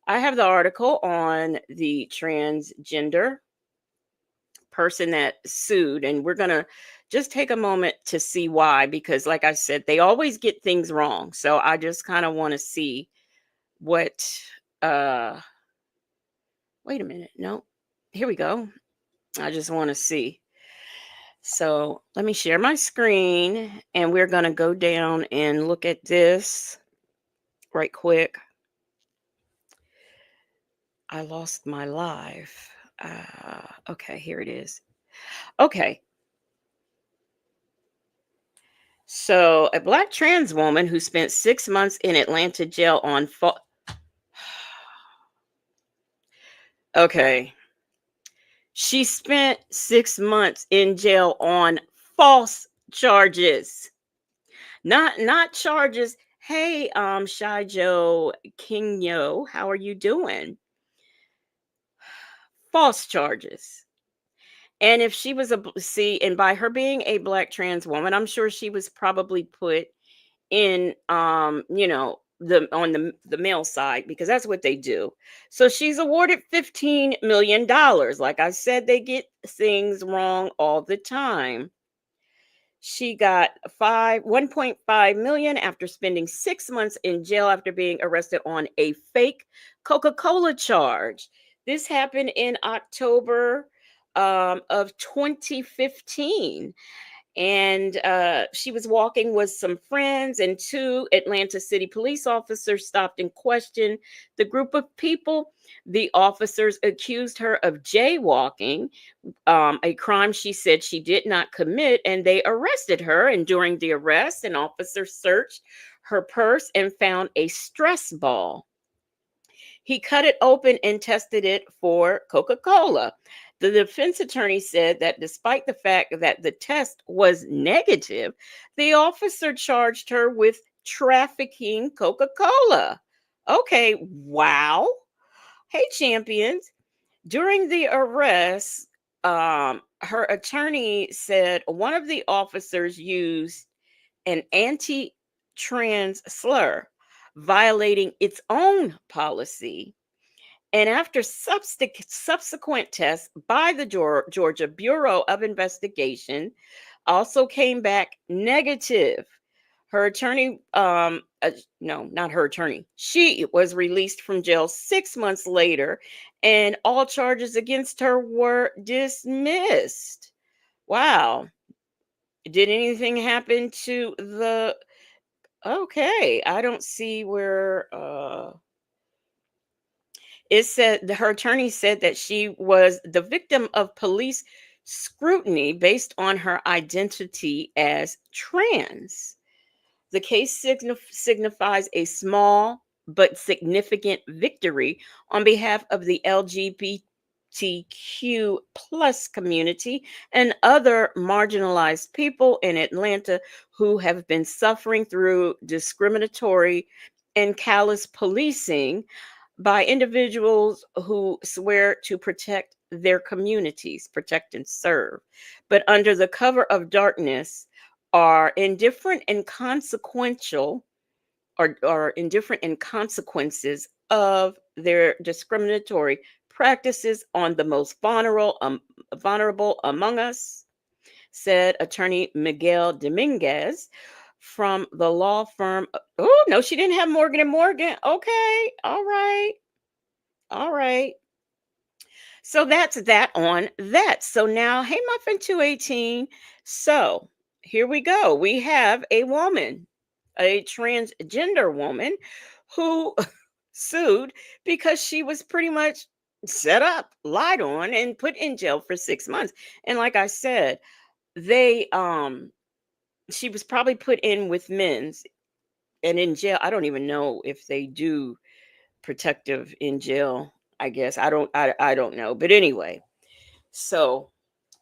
I have the article on the transgender person that sued, and we're going to just take a moment to see why, because, like I said, they always get things wrong. So I just kind of want to see what, uh, wait a minute. No, here we go. I just want to see. So let me share my screen and we're going to go down and look at this right quick. I lost my live. Okay, here it is. Okay. So, a black trans woman who spent 6 months in Atlanta jail on okay. She spent 6 months in jail on false charges. Not charges. Hey, Shijo Kingyo, how are you doing? False charges. And if she was and by her being a black trans woman, I'm sure she was probably put in the on the male side, because that's what they do. So she's awarded $15 million. Like I said, they get things wrong all the time. She got 1.5 million after spending 6 months in jail after being arrested on a fake Coca-Cola charge. This happened in October of 2015. And she was walking with some friends, and 2 Atlanta City police officers stopped and questioned the group of people. The officers accused her of jaywalking, a crime she said she did not commit, and they arrested her. And during the arrest, an officer searched her purse and found a stress ball. He cut it open and tested it for Coca-Cola. The defense attorney said that despite the fact that the test was negative, the officer charged her with trafficking Coca-Cola. Okay, wow. Hey, champions. During the arrest, her attorney said one of the officers used an anti trans slur, violating its own policy. And after subsequent tests by the Georgia Bureau of Investigation, also came back negative. Her attorney, no, not her attorney, she was released from jail 6 months later, and all charges against her were dismissed. Wow. Did anything happen to the. Okay, I don't see where. It said her attorney said that she was the victim of police scrutiny based on her identity as trans. The case signifies a small but significant victory on behalf of the LGBTQ plus community and other marginalized people in Atlanta who have been suffering through discriminatory and callous policing by individuals who swear to protect their communities, protect and serve, but under the cover of darkness are indifferent and consequential or indifferent in consequences of their discriminatory practices on the most vulnerable among us, said attorney Miguel Dominguez from the law firm. Oh, no, she didn't have Morgan and Morgan. Okay, all right, all right. So that's that on that. So now, hey, Muffin 218. So here we go. We have a woman, a transgender woman who sued because she was pretty much set up, lied on, and put in jail for 6 months. And like I said, they she was probably put in with men's and in jail. I don't even know if they do protective in jail. I guess I don't know. But anyway, so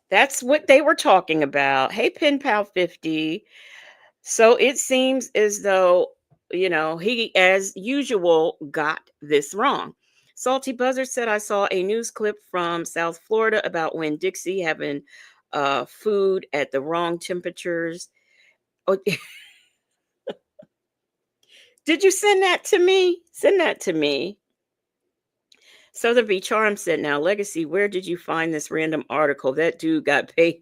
that's what they were talking about. Hey, Pen Pal 50. So it seems as though, he, as usual, got this wrong. Salty Buzzard said, I saw a news clip from South Florida about when Dixie having food at the wrong temperatures. Oh, did you send that to me? Send that to me. Southern V Charm said, now, Legacy, where did you find this random article? That dude got paid.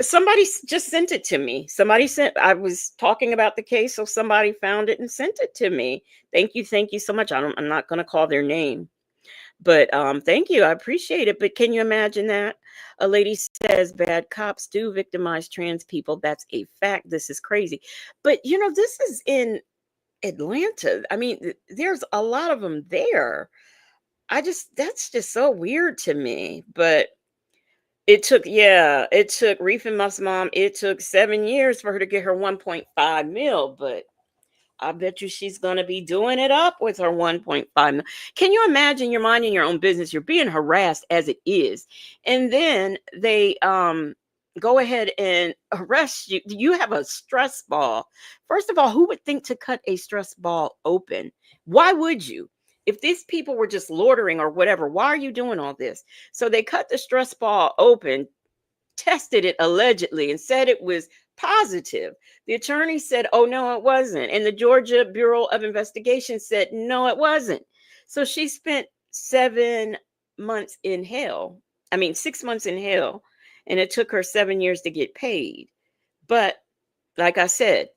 Somebody just sent it to me. I was talking about the case, so somebody found it and sent it to me. Thank you so much. I'm not going to call their name, but thank you. I appreciate it. But can you imagine that? A lady says bad cops do victimize trans people. That's a fact. This is crazy. But, this is in Atlanta. I mean, there's a lot of them there. That's just so weird to me. But it took Reef and Muff's mom, it took 7 years for her to get her 1.5 mil, but I bet you she's going to be doing it up with her 1.5 mil. Can you imagine you're minding your own business, you're being harassed as it is, and then they go ahead and arrest you. You have a stress ball. First of all, who would think to cut a stress ball open? Why would you? If these people were just loitering or whatever, why are you doing all this? So they cut the stress ball open, tested it allegedly, and said it was positive. The attorney said, oh, no, it wasn't. And the Georgia Bureau of Investigation said, no, it wasn't. So she spent 6 months in hell. And it took her 7 years to get paid. But like I said,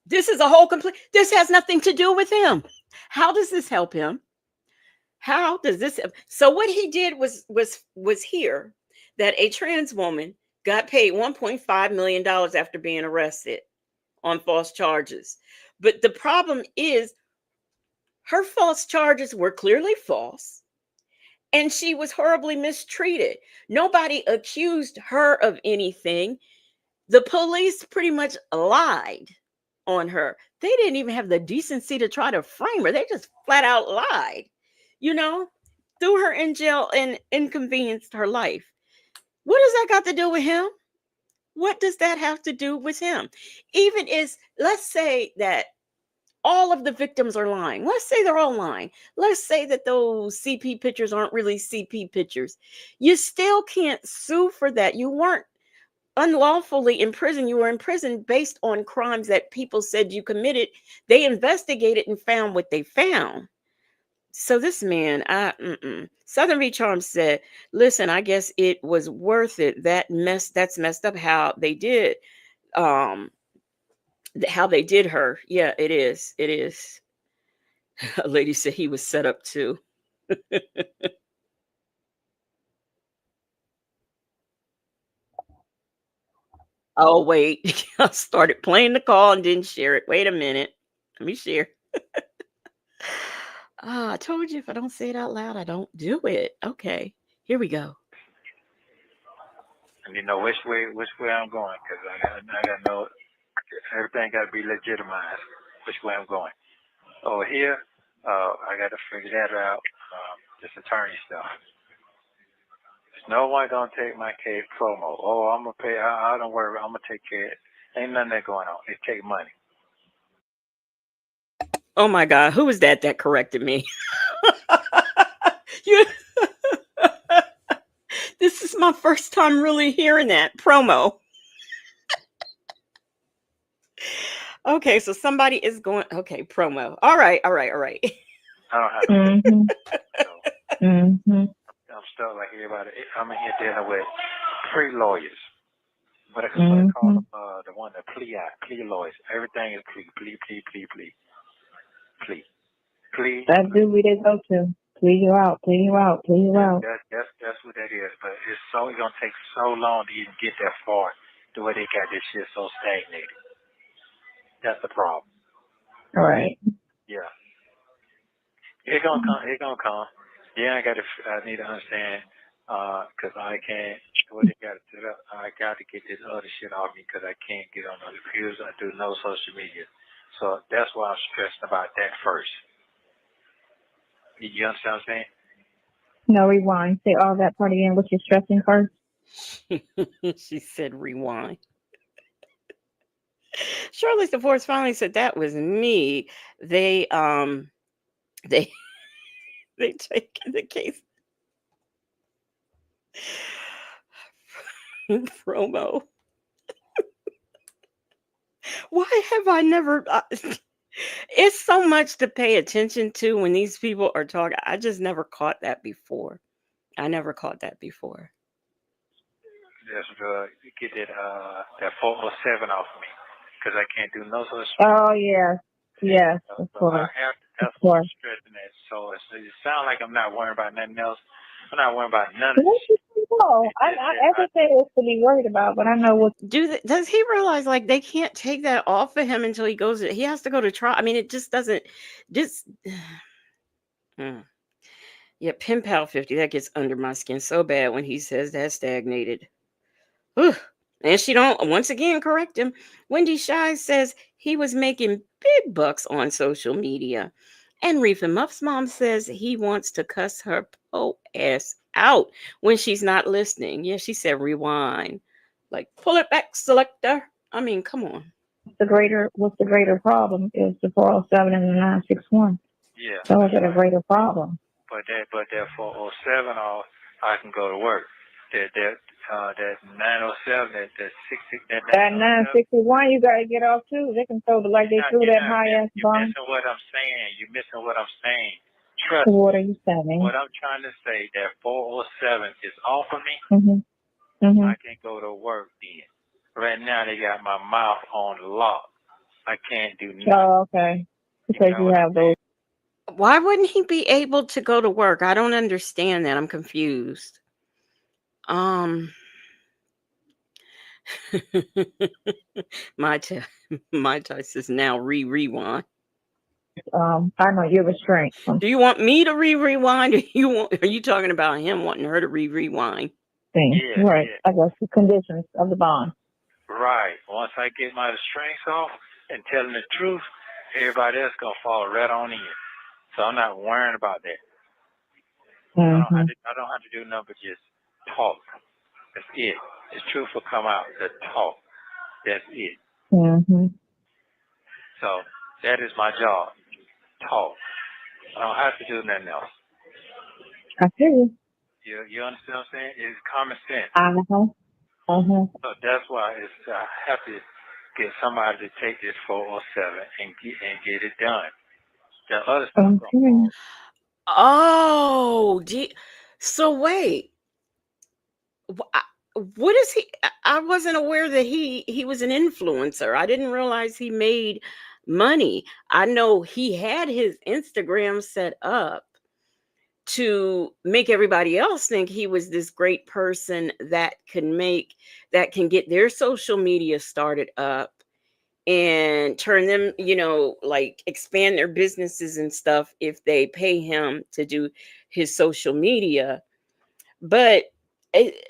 this has nothing to do with him. How does this help him? How does this? So what he did was here that a trans woman got paid $1.5 million after being arrested on false charges. But the problem is her false charges were clearly false, and she was horribly mistreated. Nobody accused her of anything. The police pretty much lied on her. They didn't even have the decency to try to frame her. They just flat out lied, threw her in jail and inconvenienced her life. What does that got to do with him? What does that have to do with him? Even let's say that all of the victims are lying. Let's say they're all lying. Let's say that those CP pictures aren't really CP pictures. You still can't sue for that. You weren't unlawfully in prison. You were in prison based on crimes that people said you committed. They investigated and found what they found. So this man, Southern V Charm said, listen, I guess it was worth it. That's messed up how they did her. Yeah, it is. It is. A lady said he was set up too. Oh, wait. I started playing the call and didn't share it. Wait a minute. Let me share. I told you if I don't say it out loud, I don't do it. Okay. Here we go. And you know which way I'm going, because I got to know everything got to be legitimized. Which way I'm going. Over here, I got to figure that out. This attorney stuff. No one gonna take my case promo. Oh, I'm gonna pay. I don't worry. I'm gonna take care of it. Ain't nothing that going on. It take money. Oh my God, who was that corrected me? You, this is my first time really hearing that promo. Okay, so somebody is going. Okay, promo. All right. I don't have to. Mm-hmm. So Mm-hmm. I'm still like everybody. I'm in here dealing with pre-lawyers. What I Mm-hmm. call them, the one that plea lawyers. Everything is plea. That's who we did go to. Please you out. That's what that is. But it's gonna take so long to even get that far the way they got this shit so stagnated. That's the problem. All right. Yeah. It's gonna come. Yeah, I need to understand, cause I can't. What they got to do? I got to get this other shit off me because I can't get on the computers. I do no social media, so that's why I'm stressed about that first. You understand what I'm saying? No, rewind. Say all that part again. What you're stressing first? She said rewind. Shirley Divorce finally said that was me. They they take the case promo. Why have I never? It's so much to pay attention to when these people are talking. I just never caught that before. I never caught that before. That's get that 407 off of me because I can't do no social media. Oh, yes. Yes, of course. That's why I'm stressing that. So it sounds like I'm not worrying about nothing else. I'm not worrying about none of this. No, everything is to be worried about, but I know what. Does he realize like they can't take that off of him until he goes? He has to go to trial. I mean, it just doesn't. Just yeah, Pen Pal 50. That gets under my skin so bad when he says that stagnated. Whew. And she don't once again correct him. Wendy Shy says he was making big bucks on social media. And Reefa Muff's mom says he wants to cuss her po ass out when she's not listening. Yeah, she said rewind. Like pull it back, selector. I mean, come on. What's the greater problem is the 407 and the 961. Yeah. Those are the greater problem. But that 407 off, I can go to work. That 907, that 60, that 961, you gotta get off too. They can throw like they threw that high ass bomb. You're missing what I'm saying. You're missing what I'm saying. Trust What me. are you saying? What I'm trying to say, that 407 is off of me. I can go to work then. Right now, they got my mouth on lock. I can't do nothing. Oh, okay. Because you have those. Why wouldn't he be able to go to work? I don't understand that. I'm confused. my Tice is now rewind. I know you're restrained. Do you want me to rewind? Are you talking about him wanting her to rewind? Yeah, right. Yeah. I guess the conditions of the bond. Right. Once I get my restraints off and telling the truth, everybody else gonna fall right on in. So I'm not worrying about that. I don't have to do nothing but just talk. That's it. The truth will come out. The talk. That's it. So that is my job. Talk. I don't have to do nothing else. I hear you. You understand what I'm saying? It's common sense. So that's why I have to get somebody to take this 407 and get it done. The other stuff gonna Oh, so wait. What is he? I wasn't aware that he was an influencer. I didn't realize he made money. I know he had his Instagram set up to make everybody else think he was this great person that can get their social media started up and turn them, like expand their businesses and stuff if they pay him to do his social media. But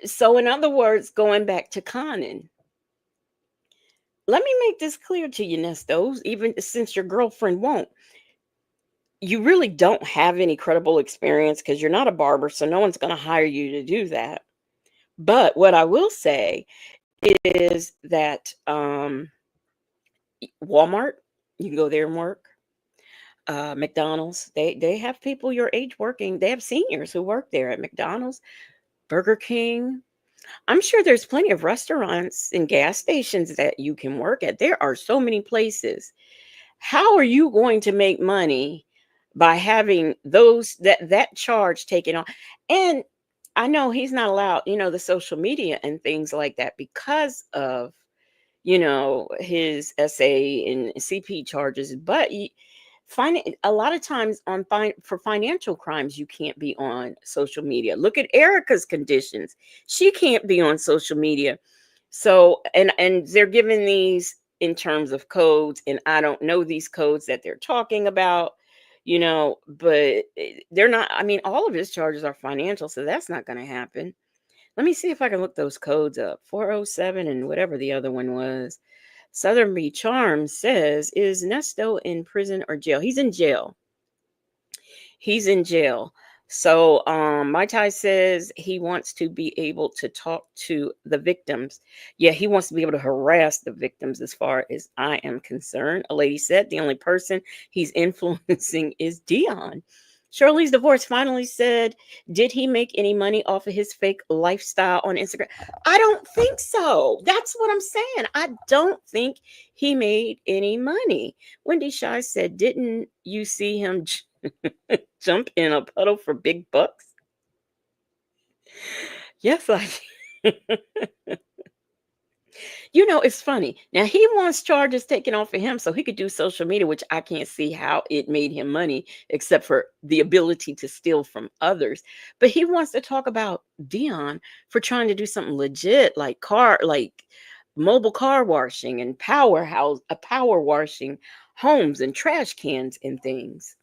so in other words, going back to conning, let me make this clear to you, Nesto, even since your girlfriend won't. You really don't have any credible experience because you're not a barber, so no one's going to hire you to do that. But what I will say is that Walmart, you can go there and work. McDonald's, they have people your age working. They have seniors who work there at McDonald's, Burger King. I'm sure there's plenty of restaurants and gas stations that you can work at. There are so many places. How are you going to make money by having that charge taken off? And I know he's not allowed, the social media and things like that because of, his SA and CP charges. But a lot of times for financial crimes, you can't be on social media. Look at Erica's conditions; she can't be on social media. So, and they're giving these in terms of codes, and I don't know these codes that they're talking about, but they're not. I mean, all of his charges are financial, so that's not going to happen. Let me see if I can look those codes up. 407 and whatever the other one was. Southern Bee Charm says, is Nesto in prison or jail? He's in jail. He's in jail. So Mai Tai says he wants to be able to talk to the victims. Yeah, he wants to be able to harass the victims as far as I am concerned. A lady said the only person he's influencing is Dion. Shirley's divorce finally said, did he make any money off of his fake lifestyle on Instagram? I don't think so. That's what I'm saying. I don't think he made any money. Wendy Shy said, didn't you see him jump in a puddle for big bucks? Yes, I. It's funny. Now he wants charges taken off of him so he could do social media, which I can't see how it made him money except for the ability to steal from others. But he wants to talk about Dion for trying to do something legit like mobile car washing and power washing homes and trash cans and things.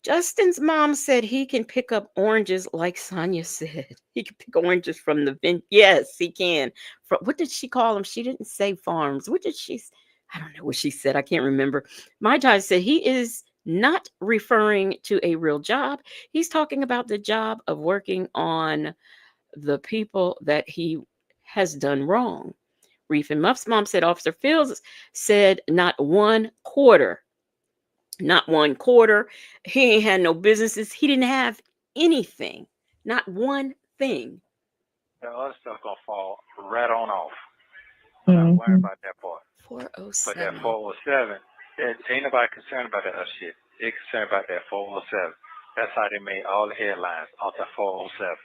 Justin's mom said he can pick up oranges, like Sonya said. He can pick oranges from the vine. Yes, he can. What did she call them? She didn't say farms. What did she? I don't know what she said. I can't remember. My dad said he is not referring to a real job. He's talking about the job of working on the people that he has done wrong. Reef and Muff's mom said Officer Fields said not 1/4. Not 1/4. He ain't had no businesses. He didn't have anything. Not one thing. The other stuff gonna fall right on off. I'm not worried about that part. 407. But that 407, ain't nobody concerned about that other shit. They're concerned about that 407. That's how they made all the headlines off that 407.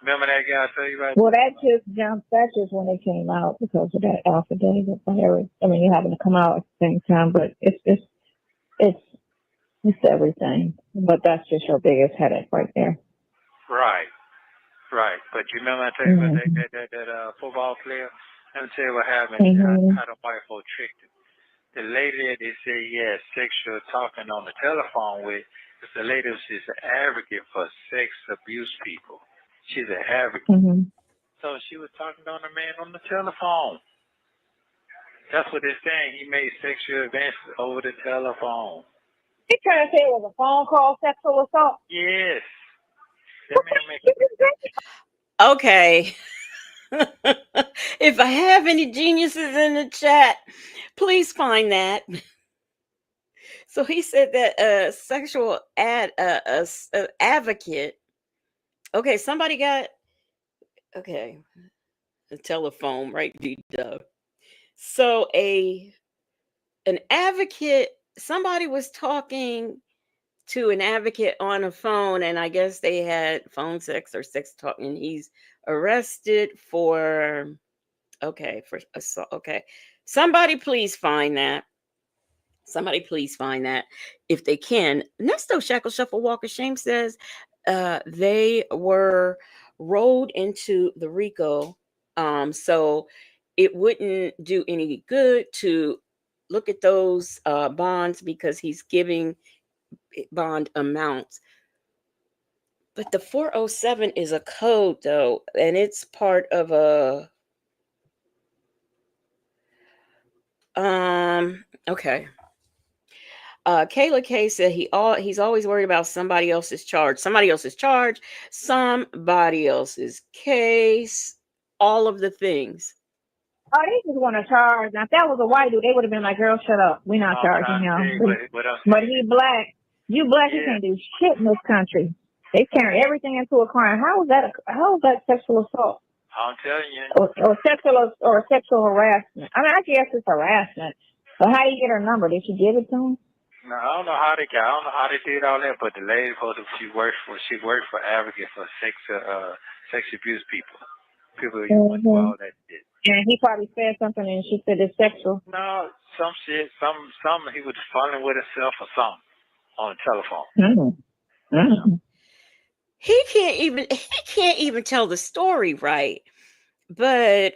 Remember that guy I told you about? Well, that just jumped. That just when it came out because of that affidavit. I mean, it happened to come out at the same time, but it's everything. But that's just your biggest headache right there. Right. But you remember I told you about that football player? Let me tell you what happened. How the white folk tricked him. The lady that they say he had sexual talking on the telephone with, is the lady she's an advocate for sex abuse people. She's an advocate. So she was talking on a man on the telephone. That's what they're saying. He made sexual advances over the telephone. You trying to say it was a phone call sexual assault? Yes. That man Okay. If I have any geniuses in the chat, please find that. So he said that a sexual advocate. Okay, somebody got the telephone right. So an advocate. Somebody was talking to an advocate on a phone, and I guess they had phone sex or sex talk, and he's arrested for assault. Okay, somebody please find that. Somebody please find that if they can. Nesto Shackle Shuffle Walk of Shame says they were rolled into the RICO, so it wouldn't do any good to look at those bonds because he's giving bond amounts. But the 407 is a code though, and it's part of a okay. Kayla K said he's always worried about somebody else's charge, somebody else's case, all of the things. Oh, they just want to charge. Now, if that was a white dude, they would have been like, girl, shut up. We're not charging him. But he black. You black, you can't do shit in this country. They turn everything into a crime. How is that sexual assault? I'm telling you. Or sexual harassment. I mean, I guess it's harassment. But how do you get her number? Did she give it to him? No, I don't know how they did all that, but the lady she worked for advocates for sex abuse people. People who want to do all that shit. And he probably said something and she said it's sexual. No, some shit, some he was funning with himself or something on the telephone. Mm-hmm. He can't even tell the story right. But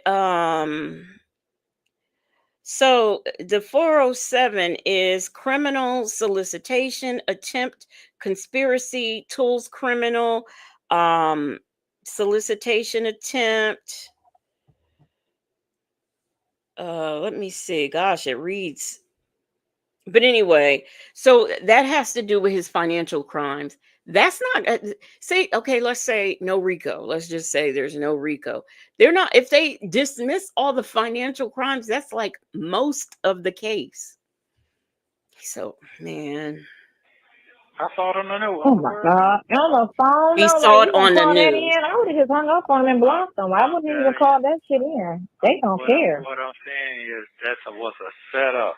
so the 407 is criminal solicitation, attempt, conspiracy, tools criminal, solicitation attempt. Let me see. Gosh, it reads. But anyway, so that has to do with his financial crimes. That's not say okay, let's say no RICO. Let's just say there's no RICO. They're not, if they dismiss all the financial crimes, that's like most of the case. So, man, I saw it on the news. Oh my God. On the phone, he though, saw like it you on gonna the call that news. in? I would have just hung up on him and blocked them. I wouldn't even call that shit in. They don't care. What I'm saying is that was a setup.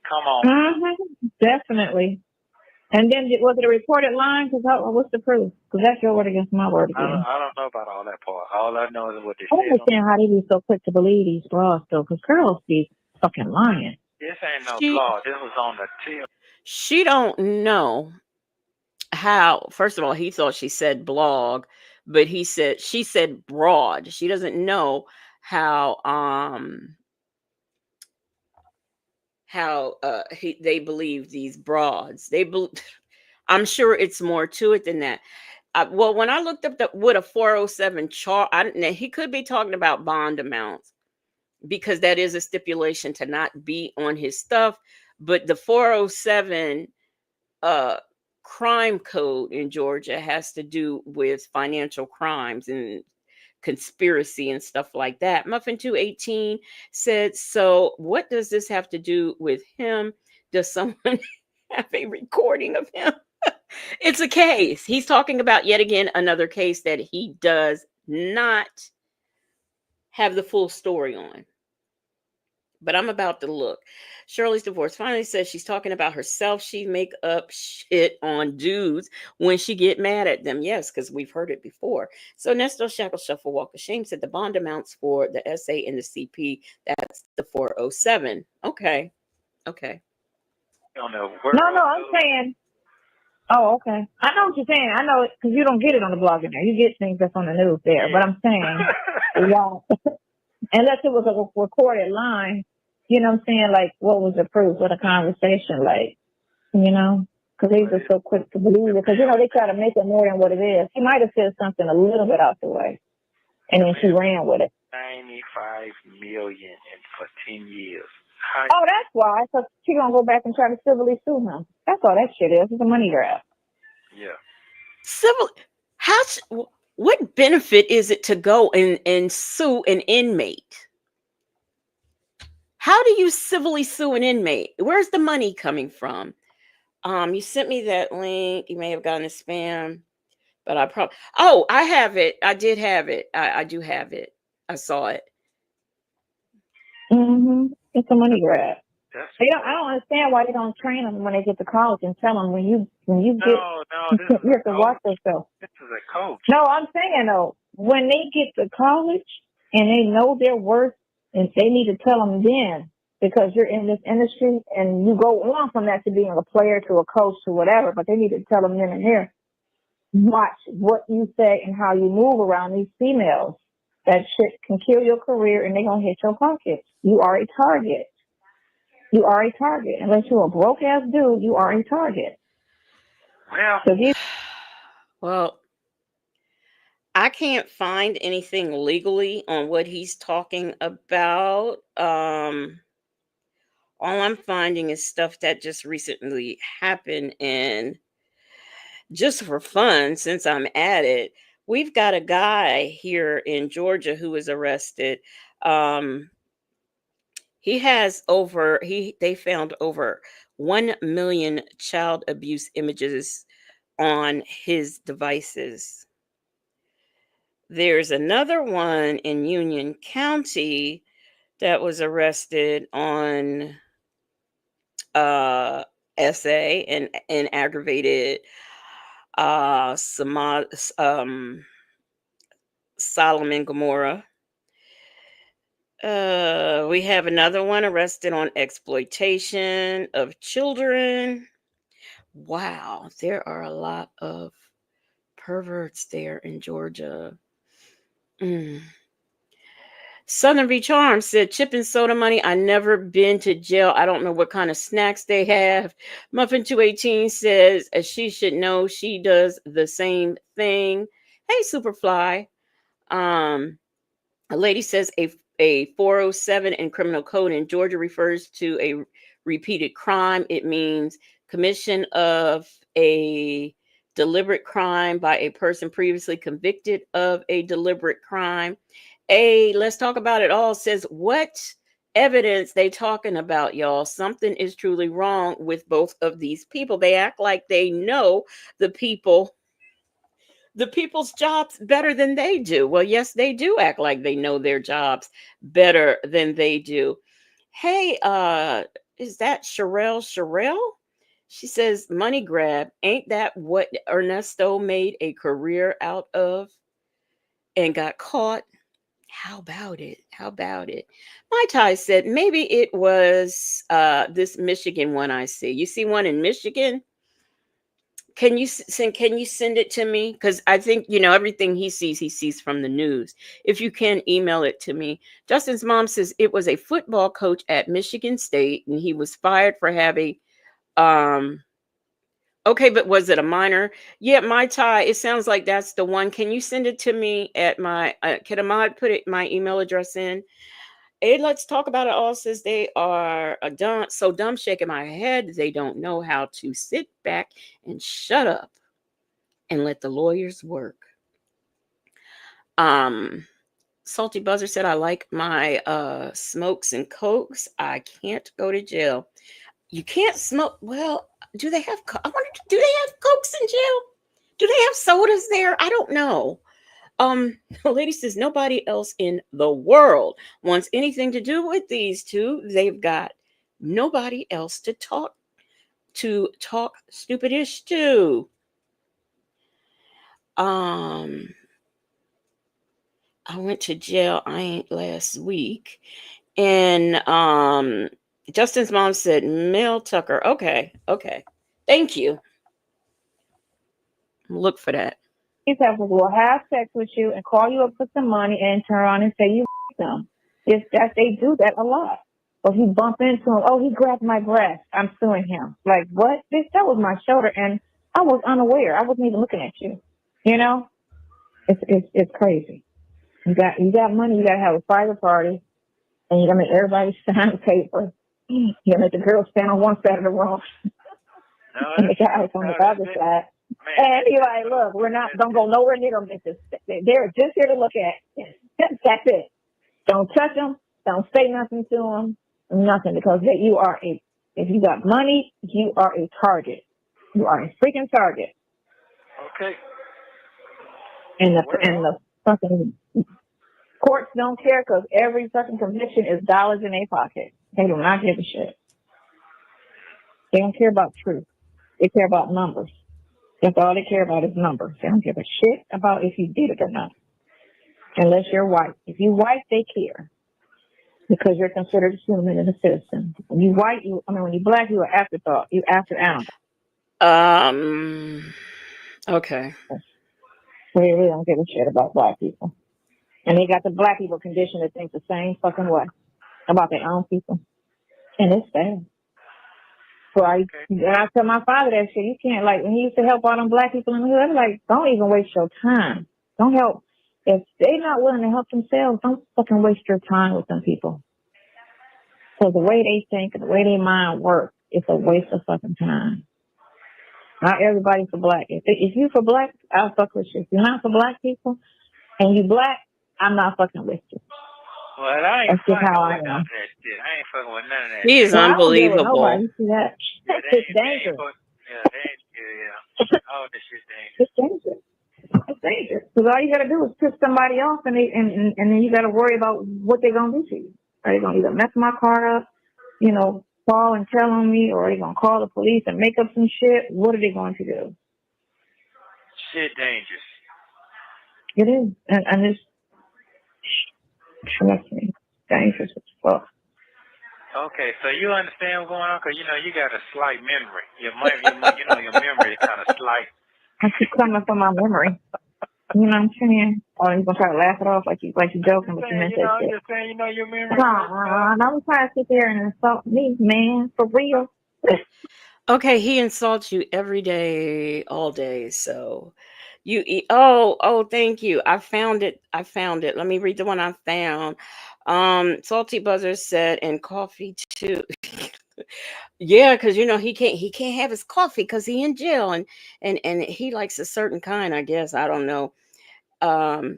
Come on. Mm-hmm. Definitely. And then was it a reported line? Because what's the proof? Because that's your word against my word again. I don't know about all that part. All I know is what they I said. don't understand how they be so quick to believe these bras, though, because girls be fucking lying. This ain't no blog. This was on the tip. She don't know how. First of all, he thought she said blog, but she said broad. She doesn't know how they believe these broads. I'm sure it's more to it than that. Well, when I looked up what a 407 charge, he could be talking about bond amounts, because that is a stipulation to not be on his stuff. But the 407 crime code in Georgia has to do with financial crimes and conspiracy and stuff like that. Muffin 218 said, so what does this have to do with him? Does someone have a recording of him? It's a case. He's talking about yet again another case that he does not have the full story on. But I'm about to look. Shirley's divorce finally says she's talking about herself. She make up shit on dudes when she get mad at them. Yes, because we've heard it before. So Nesto Shackle Shuffle Walk of Shame said the bond amounts for the SA and the CP, that's the 407. Okay. No, I'm saying. Oh, okay. I know what you're saying. I know it because you don't get it on the blog in there. You get things that's on the news there. But I'm saying, unless it was a recorded line, you know what I'm saying? Like, what was the proof? What a conversation, like, you know? Because they just so quick to believe it. Because, they try to make it more than what it is. She might have said something a little bit out the way. And then she ran with it. $95 million for 10 years. Oh, that's why. So she's going to go back and try to civilly sue him. That's all that shit is. It's a money grab. Yeah. What benefit is it to go and sue an inmate? How do you civilly sue an inmate? Where's the money coming from? You sent me that link. You may have gotten a spam, but I have it. I did have it. I do have it. I saw it. Mm-hmm. It's a money grab. I don't understand why they don't train them when they get to college and tell them you have to watch yourself. This is a coach. No, I'm saying though, when they get to college and they know their worth, and they need to tell them then, because you're in this industry and you go on from that to being a player to a coach to whatever, but they need to tell them then and there, watch what you say and how you move around these females. That shit can kill your career and they're going to hit your pockets. You are a target. You are a target. Unless you're a broke ass dude, you are a target. Well, I can't find anything legally on what he's talking about. All I'm finding is stuff that just recently happened. And just for fun, since I'm at it, we've got a guy here in Georgia who was arrested. Um, they found over 1 million child abuse images on his devices. There's another one in Union County that was arrested on uh SA and aggravated uh Soma- um Solomon Gomorrah. We have another one arrested on exploitation of children. Wow, there are a lot of perverts there in Georgia. Mm. Southern Beach Charm said, chip and soda money. I never been to jail. I don't know what kind of snacks they have. Muffin 218 says, she should know she does the same thing. Hey, Superfly. Um, a lady says a 407 in criminal code in Georgia refers to a repeated crime. It means commission of a deliberate crime by a person previously convicted of a deliberate crime. Let's talk about it all says, what evidence they talking about, y'all? Something is truly wrong with both of these people. They act like they know the people's jobs better than they do. Well, yes, they do act like they know their jobs better than they do. Hey, is that Sherelle? She says, money grab. Ain't that what Ernesto made a career out of and got caught? How about it? How about it? My Ty said maybe it was this Michigan one I see. You see one in Michigan? Can you send it to me? Because I think everything he sees from the news. If you can email it to me. Justin's mom says it was a football coach at Michigan State and he was fired for having um okay, but was it a minor? Yeah, my tie. It sounds like that's the one. Can you send it to me at my can Ahmad put it my email address in? And let's talk about it all says they are so dumb shaking my head. They don't know how to sit back and shut up and let the lawyers work. Um, Salty Buzzer said, I like my smokes and cokes. I can't go to jail. You can't smoke. Well, I wonder, do they have cokes in jail? Do they have sodas there? I don't know. The lady says nobody else in the world wants anything to do with these two. They've got nobody else to talk stupidish to. Um, I went to jail last week, and Justin's mom said Mel Tucker. Okay, thank you. Look for that. These people will have sex with you and call you up for some money and turn around and say you them. They do that a lot. Or if you bump into him, oh, he grabbed my breast, I'm suing him. Like, what? Bitch, that was my shoulder, and I was unaware. I wasn't even looking at you. You know, it's crazy. You got money. You got to have a private party, and you got to make everybody sign paper. You got to make the girls stand on one side of the room, and the guys on the other side. And you're like, look, don't go nowhere near them. They're just here to look at. That's it. Don't touch them. Don't say nothing to them. Nothing, because if you got money, you are a target. You are a freaking target. Okay. And the fucking courts don't care, because every fucking conviction is dollars in their pocket. They do not give a shit. They don't care about truth. They care about numbers. That's all they care about is numbers. They don't give a shit about if you did it or not. Unless you're white. If you're white, they care. Because you're considered human and a citizen. When you white, when you black, you're an afterthought. You're after animal. Okay. They really don't give a shit about black people. And they got the black people conditioned to think the same fucking way about their own people. And it's sad. So I tell my father that shit. You can't, like, when he used to help all them black people in the hood, I'm like, don't even waste your time. Don't help. If they're not willing to help themselves, don't fucking waste your time with them people. So the way they think and the way their mind works, it's a waste of fucking time. Not everybody for black. If you for black, I'll fuck with you. If you're not for black people and you black, I'm not fucking with you. Well, I ain't That's just fucking how with I none am. of that shit. I ain't fucking with none of that He shit. is Well, I don't deal with unbelievable. nobody. You see that? Yeah, It's dangerous. They ain't, yeah. All this shit dangerous. It's dangerous. It's dangerous. Because all you got to do is piss somebody off, and then you got to worry about what they're going to do to you. Are they going to either mess my car up, call and tell on me, or are they going to call the police and make up some shit? What are they going to do? Shit dangerous. It is. And it's, trust me, dangerous as fuck. Okay, so you understand what's going on? Because, you got a slight memory. Your memory is kind of slight. I keep coming from my memory. You know what I'm saying? Or you gonna try to laugh it off like you joking, but you meant that shit. I'm just saying, your memory. Don't try to sit there and insult me, man, for real. Okay, he insults you every day, all day. So oh, thank you. I found it. Let me read the one I found. Salty Buzzer said, and coffee too. Yeah, because he can't have his coffee because he in jail, and he likes a certain kind, I guess. I don't know. A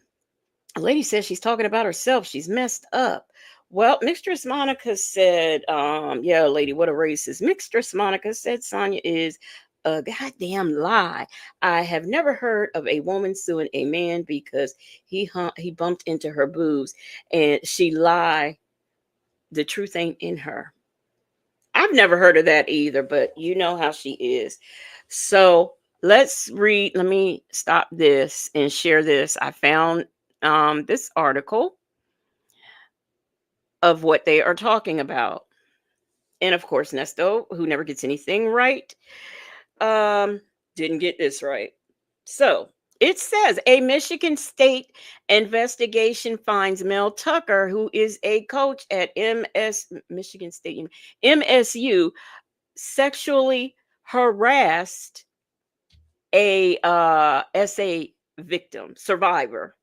lady says she's talking about herself. She's messed up. Well, Mistress Monica said, yeah, lady, what a racist. Mistress Monica said Sonya is a goddamn lie. I have never heard of a woman suing a man because he bumped into her boobs, and she lied. The truth ain't in her. I've never heard of that either, but you know how she is. So let's read. Let me stop this and share this. I found this article of what they are talking about. And of course, Nesto, who never gets anything right, didn't get this right. So it says a Michigan State investigation finds Mel Tucker, who is a coach at Michigan State MSU, sexually harassed a SA victim survivor.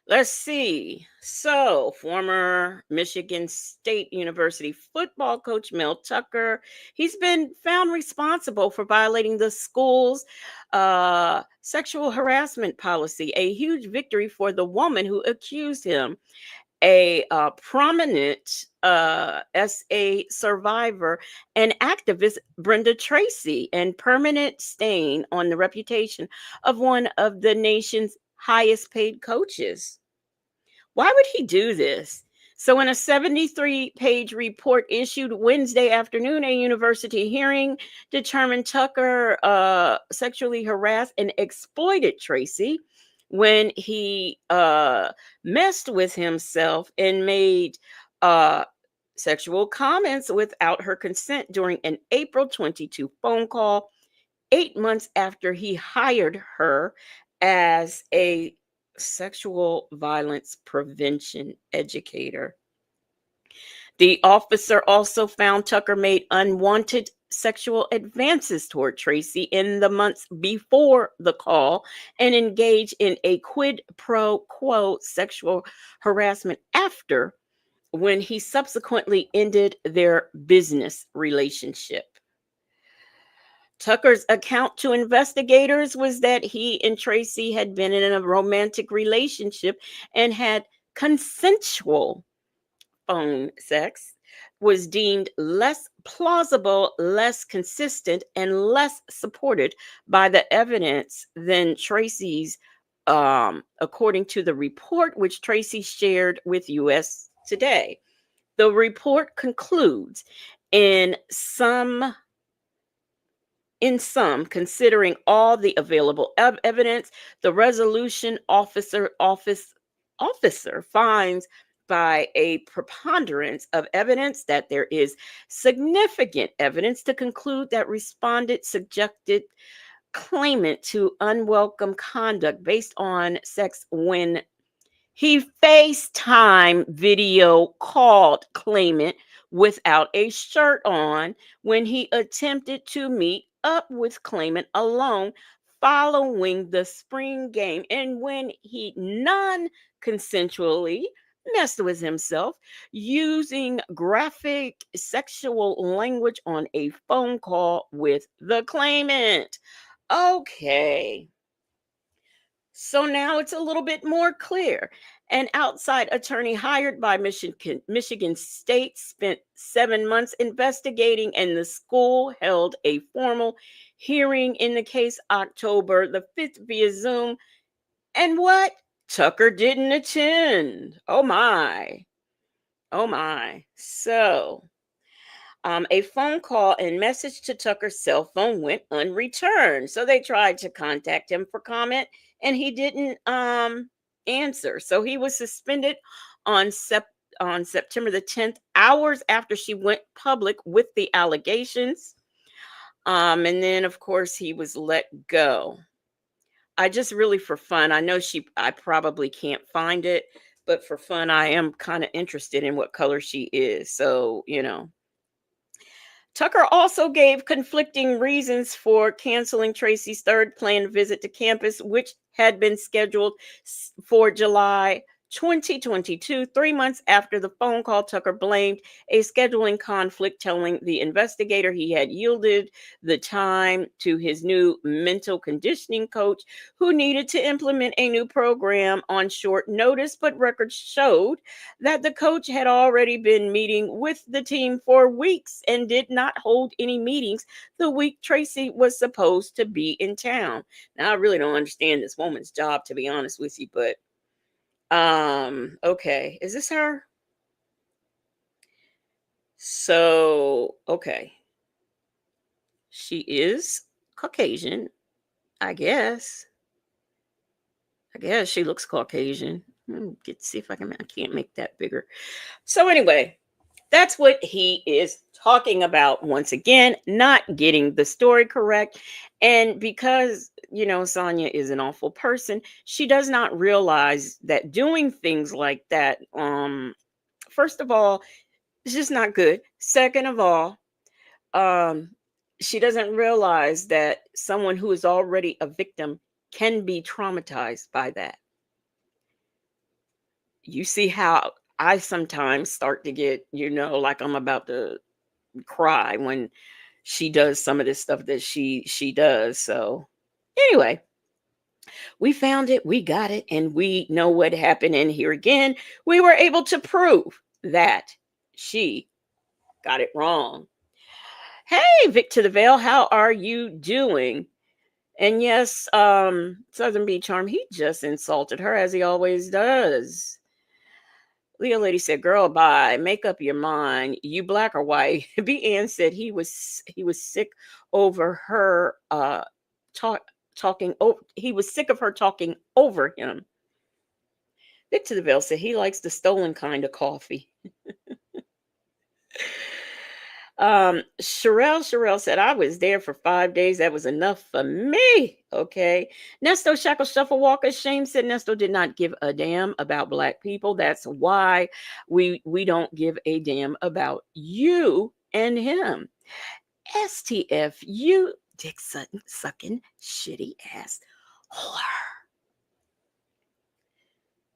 Let's see. So, former Michigan State University football coach Mel Tucker, he's been found responsible for violating the school's sexual harassment policy, a huge victory for the woman who accused him. A prominent SA survivor and activist, Brenda Tracy, and permanent stain on the reputation of one of the nation's highest paid coaches. Why would he do this? So, in a 73-page report issued Wednesday afternoon, a university hearing determined Tucker sexually harassed and exploited Tracy when he messed with himself and made sexual comments without her consent during an April 22 phone call, 8 months after he hired her as a sexual violence prevention educator. The officer also found Tucker made unwanted sexual advances toward Tracy in the months before the call and engaged in a quid pro quo sexual harassment after, when he subsequently ended their business relationship. Tucker's account to investigators was that he and Tracy had been in a romantic relationship and had consensual phone sex, was deemed less plausible, less consistent, and less supported by the evidence than Tracy's, according to the report, which Tracy shared with US Today. The report concludes, in some, considering all the available evidence, the resolution officer finds by a preponderance of evidence that there is significant evidence to conclude that respondent subjected claimant to unwelcome conduct based on sex when he FaceTime video called claimant without a shirt on, when he attempted to meet up with claimant alone following the spring game, and when he non-consensually messed with himself using graphic sexual language on a phone call with the claimant. Okay. So now it's a little bit more clear. An outside attorney hired by Michigan State spent 7 months investigating, and the school held a formal hearing in the case October the 5th via Zoom. And what? Tucker didn't attend. Oh my. Oh my. So, a phone call and message to Tucker's cell phone went unreturned. So they tried to contact him for comment, and he didn't answer. So he was suspended on September the 10th, hours after she went public with the allegations. And then, of course, he was let go. I just really, for fun, I probably can't find it, but for fun, I am kind of interested in what color she is. So, Tucker also gave conflicting reasons for canceling Tracy's third planned visit to campus, which had been scheduled for July 2022. 3 months after the phone call, Tucker blamed a scheduling conflict, telling the investigator he had yielded the time to his new mental conditioning coach, who needed to implement a new program on short notice. But records showed that the coach had already been meeting with the team for weeks and did not hold any meetings the week Tracy was supposed to be in town. Now, I really don't understand this woman's job, to be honest with you, but okay, is this her? So, okay. She is Caucasian, I guess. I guess she looks Caucasian. See if I can't make that bigger. So anyway, that's what he is talking about. Once again, not getting the story correct. And because, Sonya is an awful person, she does not realize that doing things like that, first of all, it's just not good. Second of all, she doesn't realize that someone who is already a victim can be traumatized by that. You see how I sometimes start to get, like I'm about to cry when she does some of this stuff that she does. So anyway, we found it, we got it, and we know what happened. And here again, we were able to prove that she got it wrong. Hey, Vic to the Veil, how are you doing? And yes, Southern Beach Charm, he just insulted her as he always does. Leo Lady said, "Girl, bye. Make up your mind. You black or white?" B. Ann said he was sick over her talking. He was sick of her talking over him. Victor the Veil said he likes the stolen kind of coffee. Sherelle said, "I was there for 5 days. That was enough for me." Okay. Nesto Shackle Shuffle Walker Shame said Nesto did not give a damn about black people. That's why we don't give a damn about you and him. STF, you dick sucking shitty ass whore.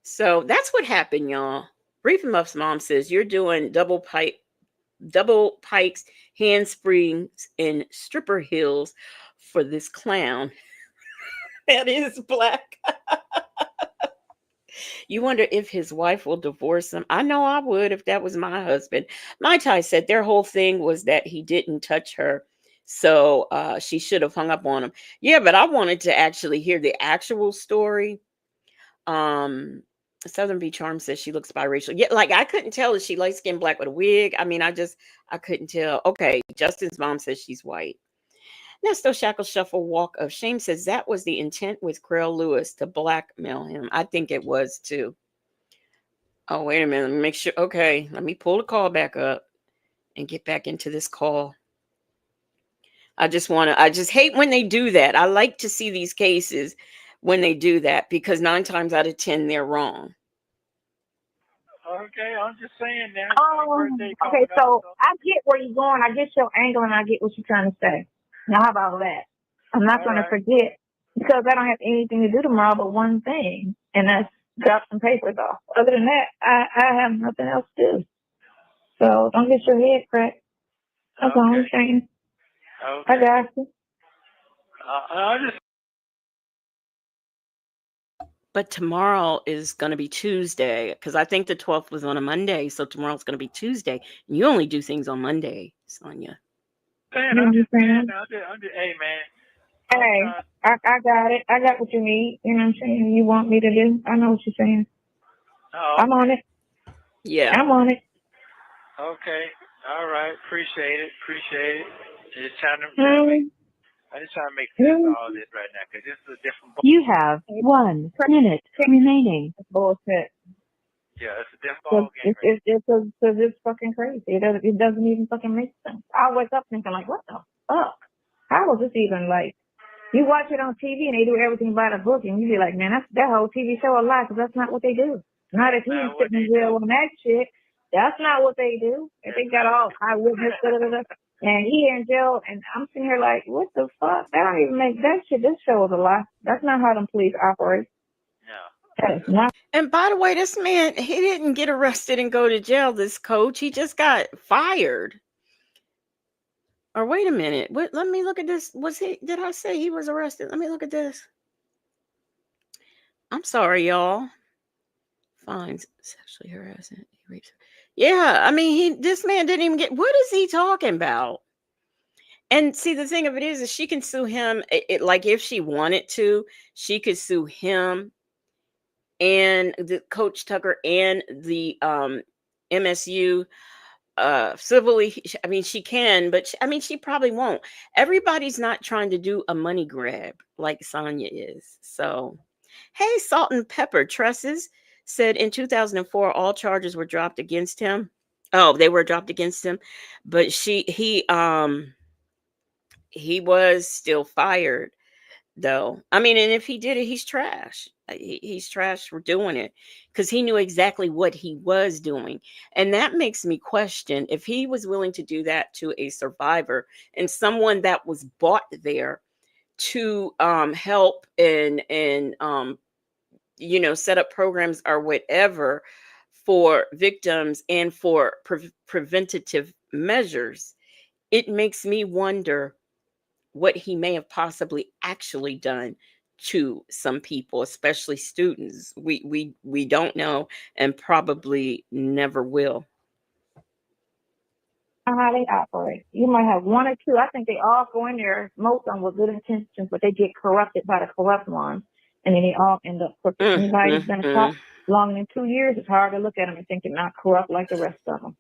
So that's what happened, y'all. Brief and Muff's mom says you're doing double pikes, handsprings, and stripper heels for this clown that is black. You wonder if his wife will divorce him. I know I would if that was my husband. Mai Tai said their whole thing was that he didn't touch her, so she should have hung up on him. Yeah, but I wanted to actually hear the actual story. Southern Beach Charm says she looks biracial. Yeah, like I couldn't tell if she light skinned black with a wig. I mean, I couldn't tell. Okay, Justin's mom says she's white. Nesto Shackle Shuffle Walk of Shame says that was the intent with Creel Lewis to blackmail him. I think it was too. Oh, wait a minute. Let me make sure. Okay, let me pull the call back up and get back into this call. I just hate when they do that. I like to see these cases when they do that because 9 times out of 10 they're wrong. Okay, I'm just saying now. Okay, so I get where you're going. I get your angle and I get what you're trying to say. Now, how about that? I'm not going to forget because I don't have anything to do tomorrow but one thing, and that's drop some papers off. Other than that, I have nothing else to do. So don't get your head cracked. That's all I'm saying. Okay. I got you. I just. But tomorrow is going to be Tuesday because I think the 12th was on a Monday. So tomorrow's going to be Tuesday. And you only do things on Monday, Sonya. I'm just, hey, man. Hey, I got it. I got what you need. You know what I'm saying? You want me to do? I know what you're saying. Oh, I'm on it. Yeah. I'm on it. Okay. All right. Appreciate it. Just trying to. I'm just trying to make sense of all this right now because this is a different. You have 1 minute remaining. Bullshit. Yeah, it's a different ball game. It's fucking crazy. It doesn't even fucking make sense. I wake up thinking like, what the fuck? How was this even like? You watch it on TV and they do everything by the book, and you be like, man, that whole TV show a lie, because that's not what they do. Not if he's sitting in jail on that shit. That's not what they do. If they got all eyewitness, and he in jail, and I'm sitting here like, what the fuck? That don't even make that shit. This show is a lie. That's not how them police operate. No. And by the way, this man, he didn't get arrested and go to jail, this coach. He just got fired. Or wait a minute. Let me look at this. Did I say he was arrested? Let me look at this. I'm sorry, y'all. Fines, sexually harassing, rapes. Yeah, I mean, this man didn't even get. What is he talking about? And see, the thing of it is she can sue him. Like if she wanted to, she could sue him and the Coach Tucker and the MSU civilly. I mean, she can, but she probably won't. Everybody's not trying to do a money grab like Sonya is. So, hey, Salt and Pepper Tresses said in 2004 all charges were dropped against him. Oh, they were dropped against him, but he was still fired though. I mean, and if he did it, he's trash. He's trash for doing it because he knew exactly what he was doing. And that makes me question if he was willing to do that to a survivor and someone that was bought there to help and set up programs or whatever for victims and for preventative measures. It makes me wonder what he may have possibly actually done to some people, especially students. We don't know and probably never will. How they operate. You might have one or two. I think they all go in there, most of them with good intentions, but they get corrupted by the corrupt ones, and then they all end up crooked. Anybody that's been caught longer than 2 years, it's hard to look at them and think they're not corrupt like the rest of them.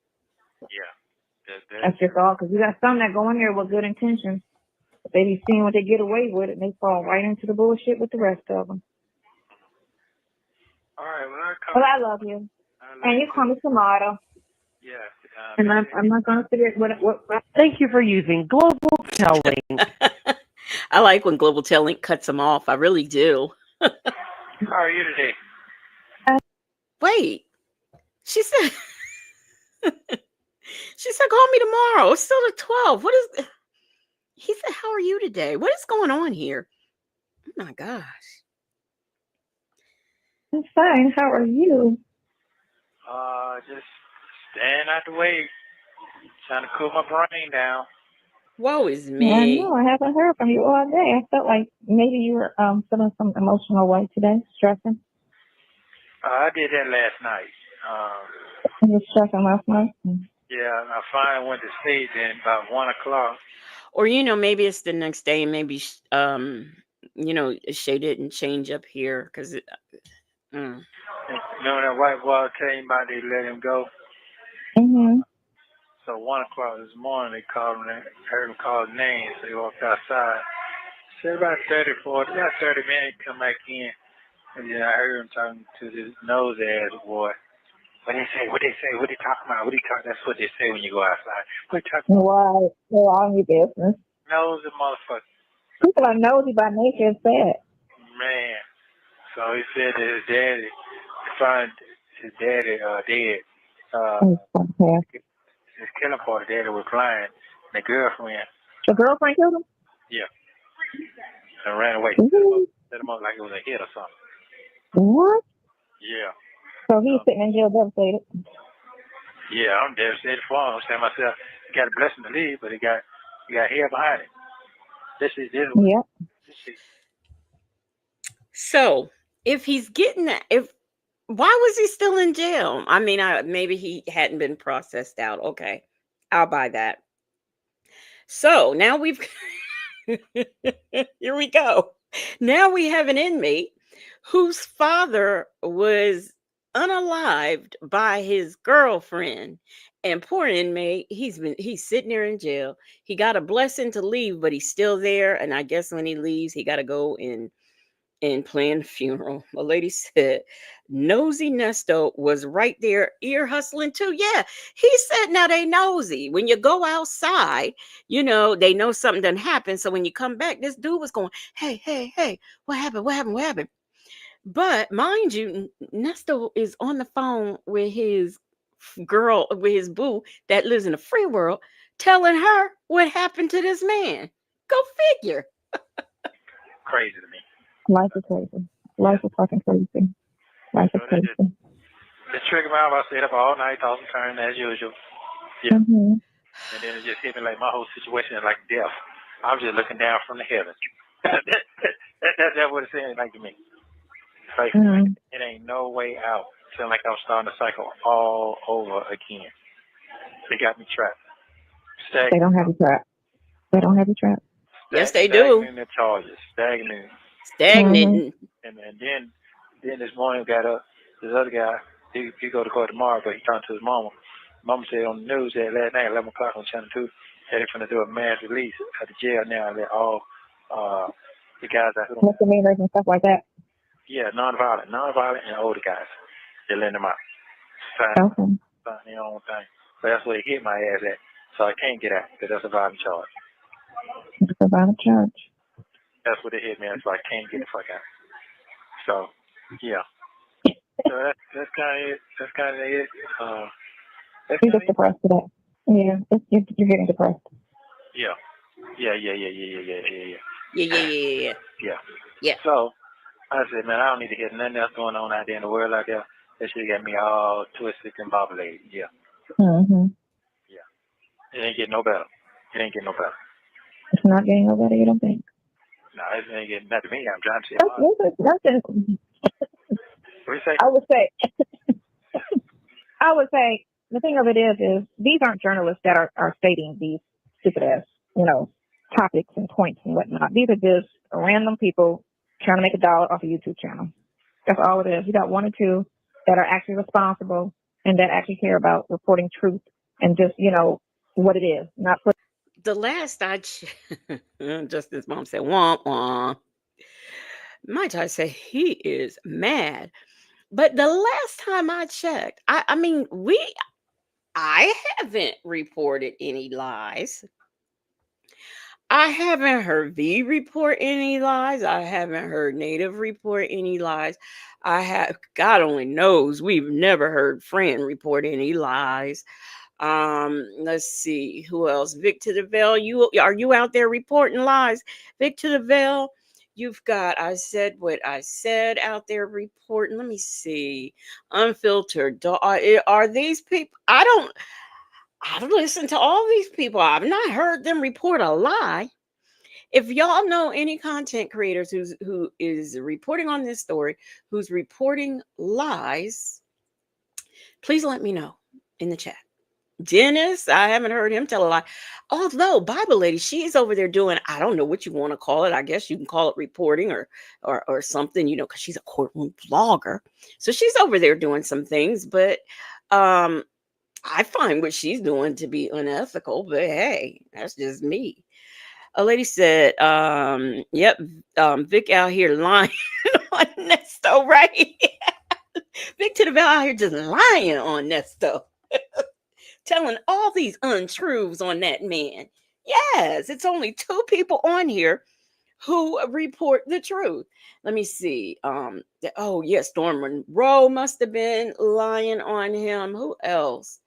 Yeah. That's just all, because you got some that go in there with good intentions, but they be seeing what they get away with, and they fall right into the bullshit with the rest of them. All right. Well, I love you. And you call me Tomato. Yeah. And I'm not going to forget what. Thank you for using Global Telling. I like when Global Telling cuts them off. I really do. How are you today? Wait. She said, call me tomorrow. It's still the 12th. What is, he said, how are you today? What is going on here? Oh my gosh. I'm fine. How are you? Just staying out the way. Trying to cool my brain down. Woe is me. I know. I haven't heard from you all day. I felt like maybe you were feeling some emotional way today, stressing. I did that last night. You were stressing last night? Yeah, I finally went to sleep then about 1 o'clock. Or, maybe it's the next day and maybe, Shay didn't change up here because it. You know that white boy came by, they let him go. Mm-hmm. So 1 o'clock this morning, they called him, heard him call names. So he walked outside. Said about 30 minutes, come back in. And then I heard him talking to this nose ass boy. What they say? What they talking about? That's what they say when you go outside. What they talking about? Why? They're all in your business. Nosy motherfucker. People are nosy by nature, it's bad. Man. So he said that his daddy found his daddy dead. His killing party, daddy was flying. And the girlfriend. The girlfriend killed him? Yeah. And ran away. Mm-hmm. Set him up like it was a hit or something. What? Yeah. So he's sitting in jail devastated. Yeah, I'm devastated for him. I'm saying myself, he got a blessing to leave, but he got hair behind it. This is Yep. So if he's getting that, why was he still in jail? I mean, maybe he hadn't been processed out. Okay, I'll buy that. So now we've here we go. Now we have an inmate whose father was unalived by his girlfriend. And poor inmate, he's sitting there in jail. He got a blessing to leave, but he's still there. And I guess when he leaves, he got to go and plan funeral. A lady said, nosy Nesto was right there, ear hustling too. Yeah, he said, now they nosy. When you go outside, they know something done happened. So when you come back, this dude was going, hey, hey, hey, what happened? What happened? What happened? But mind you, Nesto is on the phone with his girl, with his boo that lives in the free world, telling her what happened to this man. Go figure. Crazy to me. Life is crazy. Life is fucking crazy. Life is crazy. The trigger mouth, I stayed up all night, tossing and turning as usual. Yeah. Mm-hmm. And then it just hit me like my whole situation is like death. I'm just looking down from the heavens. That's what it seemed like to me. Like, it ain't no way out. It seemed like I was starting to cycle all over again. They got me trapped. They don't have you trapped. They don't have you trapped. Yes, they do. Stagnating the charges. Stagnating. And then this morning got up. This other guy, he go to court tomorrow, but he talked to his mama. Mama said on the news that last night, 11 o'clock on Channel 2, that they're going to do a mass release out of jail now and let all the guys out who misdemeanors and stuff like that. Yeah, non-violent and older guys. They're letting them out. Sign their own thing. But that's where they hit my ass at. So I can't get out because that's a violent charge. It's a violent charge. That's what they hit me at, so I can't get the fuck out. So, yeah. So that's kind of it. That's kind of it. You're just depressed today. Yeah, you're getting depressed. Yeah. So I said, man, I don't need to hear nothing else going on out there in the world out there. That shit got me all twisted and bobbleheaded. Yeah. Yeah. It ain't getting no better. It's not getting no better, you don't think? No, it ain't getting better to me. I'm trying to say. What do you say? I would say the thing of it is these aren't journalists that are stating these stupid ass, topics and points and whatnot. These are just random people trying to make $1 off a YouTube channel. That's all it is. You got one or two that are actually responsible and that actually care about reporting truth and just, what it is. Not for the last just this mom said, wah, wah. My child said he is mad. But the last time I checked, I haven't reported any lies. I haven't heard V report any lies. I haven't heard Native report any lies. God only knows, we've never heard Fran report any lies. Let's see who else. Vic to the Veil. Are you out there reporting lies? Vic to the Veil. You've got, I said what I said out there reporting. Let me see. Unfiltered. Are these people? I've listened to all these people. I've not heard them report a lie. If y'all know any content creators who is reporting on this story, who's reporting lies, please let me know in the chat. Dennis, I haven't heard him tell a lie. Although Bible Lady, she's over there doing, I don't know what you want to call it. I guess you can call it reporting or something, because she's a courtroom vlogger. So she's over there doing some things, but I find what she's doing to be unethical, but hey, that's just me. A lady said, yep, Vic out here lying on Nesto, right? Vic to the Veil out here just lying on Nesto. Telling all these untruths on that man. Yes, it's only 2 people on here who report the truth. Let me see. Storm Monroe must have been lying on him. Who else?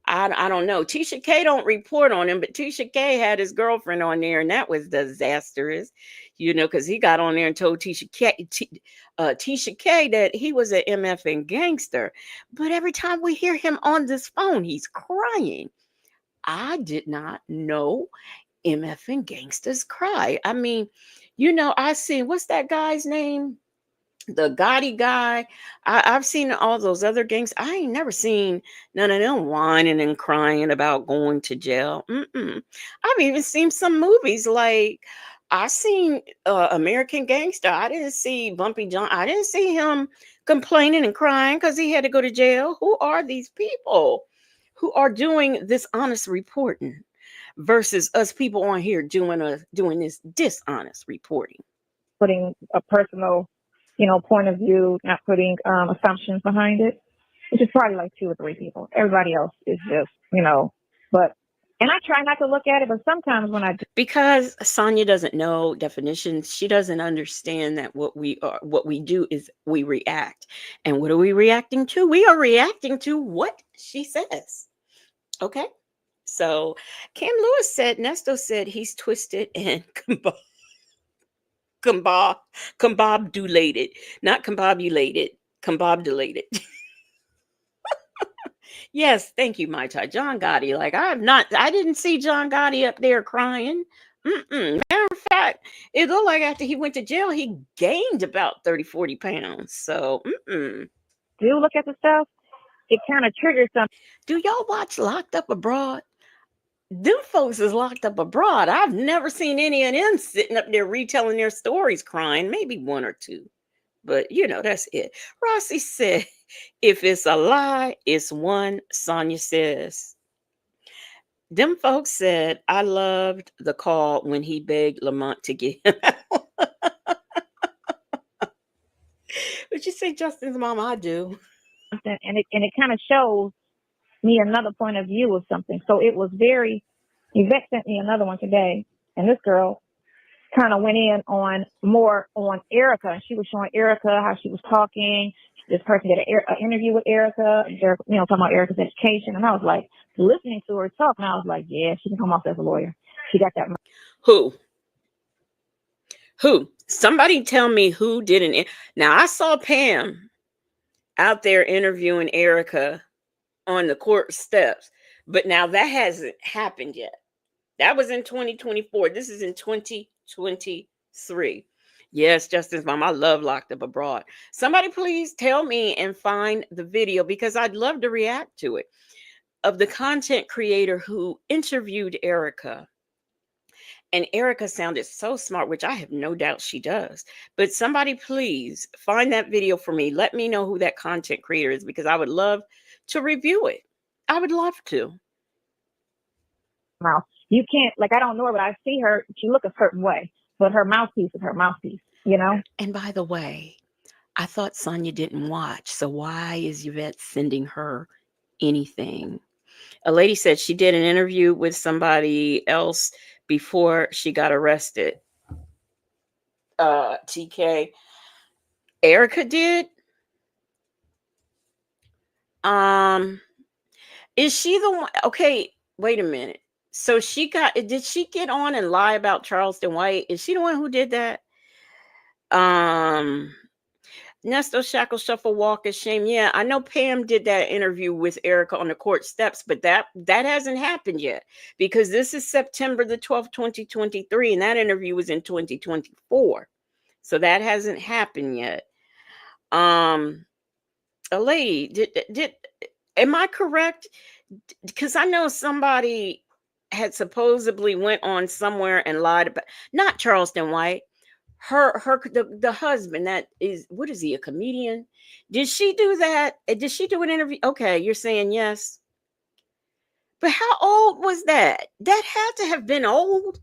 I don't know. Tisha K don't report on him, but Tisha K had his girlfriend on there, and that was disastrous, because he got on there and told Tisha K that he was an MFing gangster. But every time we hear him on this phone, he's crying. I did not know MFing gangsters cry. I mean, I seen, what's that guy's name? The Gotti guy. I've seen all those other gangs. I ain't never seen none of them whining and crying about going to jail. I've even seen some movies like I seen American Gangster. I didn't see Bumpy John. I didn't see him complaining and crying because he had to go to jail. Who are these people who are doing this honest reporting versus us people on here doing this dishonest reporting? Putting a personal, point of view, not putting assumptions behind it, which is probably like 2 or 3 people. Everybody else is just, but, and I try not to look at it, but sometimes when I do. Because Sonya doesn't know definitions, she doesn't understand that what we do is we react. And what are we reacting to? We are reacting to what she says. Okay? So Cam Lewis said, Nesto said he's twisted and combobulated, not combobulated, combobulated. Yes, thank you, Mai Tai. John Gotti. Like I didn't see John Gotti up there crying. Matter of fact, it looked like after he went to jail, he gained about 30, 40 pounds. So, Do you look at the stuff? It kind of triggers something. Do y'all watch Locked Up Abroad? Them folks is locked up abroad. I've never seen any of them sitting up there retelling their stories crying, maybe 1 or 2. But, that's it. Rossi said, if it's a lie, it's one. Sonya says, them folks said, I loved the call when he begged Lamont to get him out. Would you say Justin's mom? I do. And it kind of shows me another point of view of something. So it was very, Yvette sent me another one today, and this girl kind of went in on more on Erica. She was showing Erica how she was talking. This person did an interview with Erica, talking about Erica's education. And I was like, listening to her talk, and I was like, yeah, she can come off as a lawyer. She got that. Who? Somebody tell me who didn't. Now, I saw Pam out there interviewing Erica on the court steps, but now that hasn't happened yet. That was in 2024. This is in 2023. Yes, Justin's mom. I love Locked Up Abroad. Somebody please tell me and find the video because I'd love to react to it. Of the content creator who interviewed Erica. And Erica sounded so smart, which I have no doubt she does. But somebody please find that video for me. Let me know who that content creator is because I would love to review it. I would love to. Wow. You can't, I don't know her, but I see her. She look a certain way, but her mouthpiece is her mouthpiece, And by the way, I thought Sonya didn't watch. So why is Yvette sending her anything? A lady said she did an interview with somebody else before she got arrested. TK. Erica did. Is she the one? Okay, wait a minute. So did she get on and lie about Charleston White? Is she the one who did that? Nesto Shackle Shuffle Walk of Shame. Yeah, I know Pam did that interview with Erica on the court steps, but that hasn't happened yet because this is September the 12th, 2023, and that interview was in 2024. So that hasn't happened yet. A lady, am I correct? Because I know somebody had supposedly went on somewhere and lied about, not Charleston White, the husband that is, what is he, a comedian? Did she do that? Did she do an interview? Okay, you're saying yes. But how old was that? That had to have been old.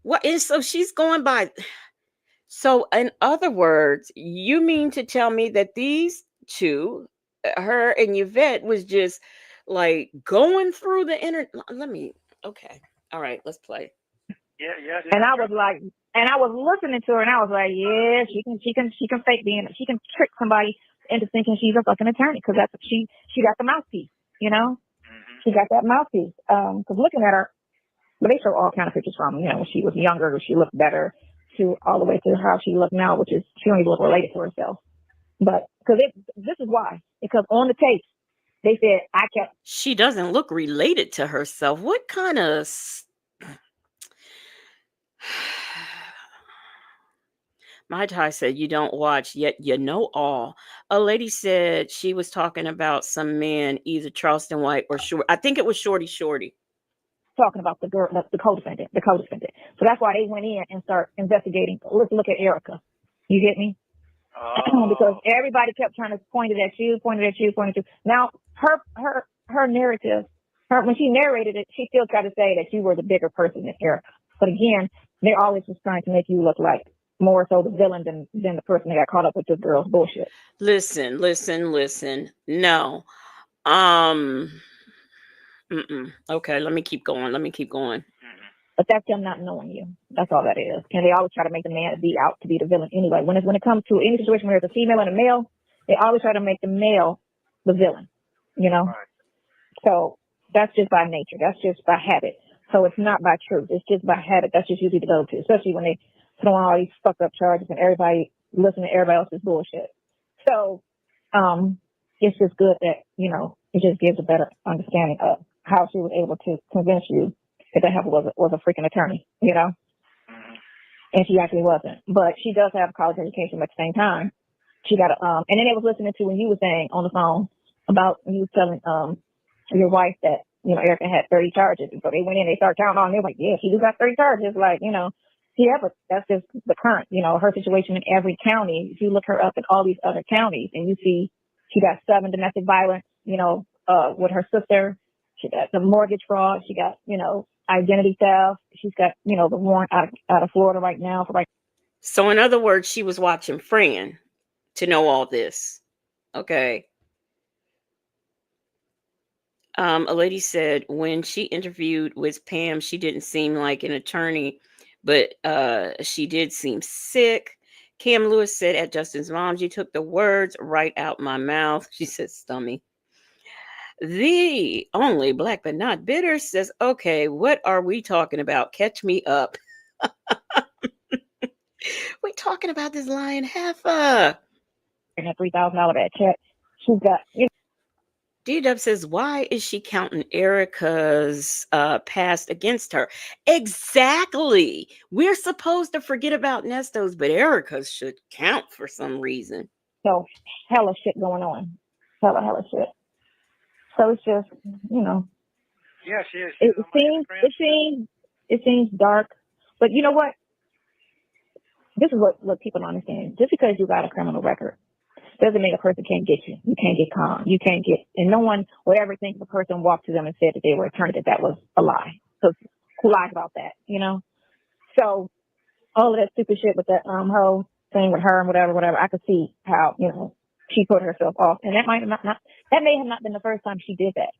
What? And so she's going by. So in other words, you mean to tell me that these two, her and Yvette, was just like going through the internet? Okay. All right, let's play. Yeah. And I was like, and I was listening to her, and I was like, yeah, she can fake being, she can trick somebody into thinking she's a fucking attorney because that's what she got the mouthpiece, she got that mouthpiece. Because looking at her, but they show all kind of pictures from, when she was younger, she looked better, to all the way to how she looked now, which is she don't even look related to herself. But because this is why, because on the tape they said I kept. She doesn't look related to herself. What kind of My Ty said you don't watch, yet you know all. A lady said she was talking about some man, either Charleston White or Short. I think it was Shorty. Talking about the girl, the co-defendant. So that's why they went in and start investigating. Let's look at Erica. You get me? Because everybody kept trying to point it at you. Now her narrative, when she narrated it, she still tried to say that you were the bigger person than Erica. But again, they always was trying to make you look like more so the villain than the person that got caught up with this girl's bullshit. Listen. No. Okay, let me keep going. But that's them not knowing you. That's all that is. And they always try to make the man be out to be the villain anyway. When it comes to any situation where there's a female and a male, they always try to make the male the villain, Right. So that's just by nature. That's just by habit. So it's not by truth. It's just by habit. That's just usually the go-to, especially when they throw on all these fucked up charges and everybody listen to everybody else's bullshit. So it's just good that, it just gives a better understanding of how she was able to convince you that heifer was a freaking attorney, and she actually wasn't. But she does have a college education, but at the same time, she got and then they was listening to when you were saying on the phone about when you was telling your wife that, Erica had 30 charges. And so they went in, they started counting on, and they were like, yeah, she do got 30 charges. Like, yeah, but that's just the current, her situation in every county. If you look her up in all these other counties and you see she got 7 domestic violence, with her sister. She got some mortgage fraud. She got, identity theft. She's got, the warrant out of Florida right now. So in other words, she was watching Fran to know all this. Okay. A lady said when she interviewed with Pam, she didn't seem like an attorney, but she did seem sick. Cam Lewis said at Justin's mom, you took the words right out my mouth. She said, stummy. The only black but not bitter says, okay, what are we talking about? Catch me up. We're talking about this lying heifer. And a $3,000 bad check. She's got, D-Dub says, why is she counting Erica's past against her? Exactly. We're supposed to forget about Nesto's, but Erica's should count for some reason. So hella shit going on. Hella shit. So it's just, Yeah, she is. It seems dark, but you know what? This is what people don't understand. Just because you got a criminal record doesn't mean a person can't get you. You can't get calm. You can't get, and no one would ever think the person walked to them and said that they were attorney, that was a lie. So who lied about that, So all of that stupid shit with that whole thing with her and whatever, I could see how, she put herself off. And that may have not been the first time she did that,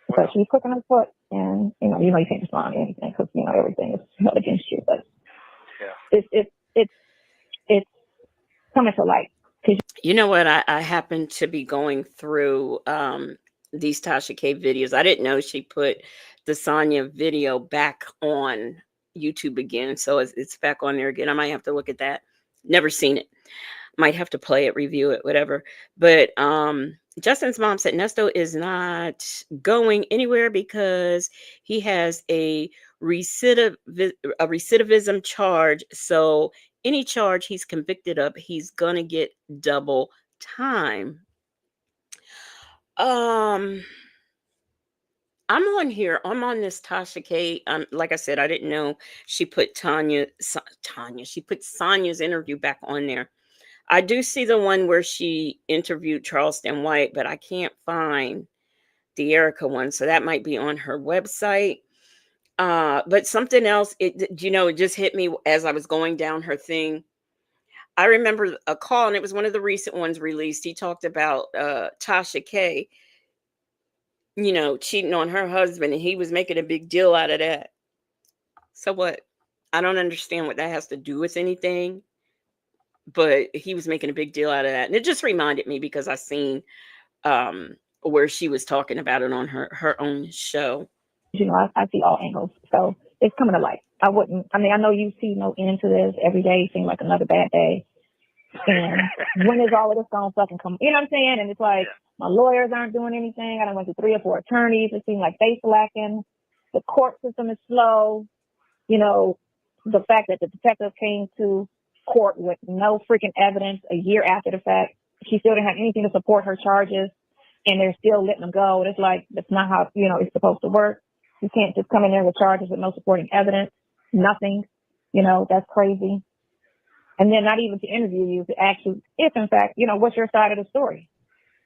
But she put on her foot, and you can't respond to anything because everything is held against you. But it's coming to light. You know what? I happened to be going through these Tasha K videos. I didn't know she put the Sonya video back on YouTube again, so it's back on there again. I might have to look at that. Never seen it. Might have to play it, review it, whatever. But Justin's mom said Nesto is not going anywhere because he has a recidivism charge. So any charge he's convicted of, he's gonna get double time. I'm on here. I'm on this Tasha K. Like I said, I didn't know she put She put Sonya's interview back on there. I do see the one where she interviewed Charleston White, but I can't find the Erica one. So that might be on her website. But something else, it just hit me as I was going down her thing. I remember a call, and it was one of the recent ones released. He talked about Tasha K, cheating on her husband, and he was making a big deal out of that. So what? I don't understand what that has to do with anything. But he was making a big deal out of that. And it just reminded me because I seen where she was talking about it on her own show. I see all angles. So it's coming to light. I mean, I know you see no end to this. Every day seems like another bad day. And when is all of this going to fucking come? You know what I'm saying? And it's like, my lawyers aren't doing anything. I done went to 3 or 4 attorneys. It seems like they slacking. The court system is slow. You know, the fact that the detective came to court with no freaking evidence a year after the fact. She still didn't have anything to support her charges, and they're still letting them go. And it's like, that's not how, it's supposed to work. You can't just come in there with charges with no supporting evidence, nothing. That's crazy. And then not even to interview you, to ask you if, in fact, what's your side of the story?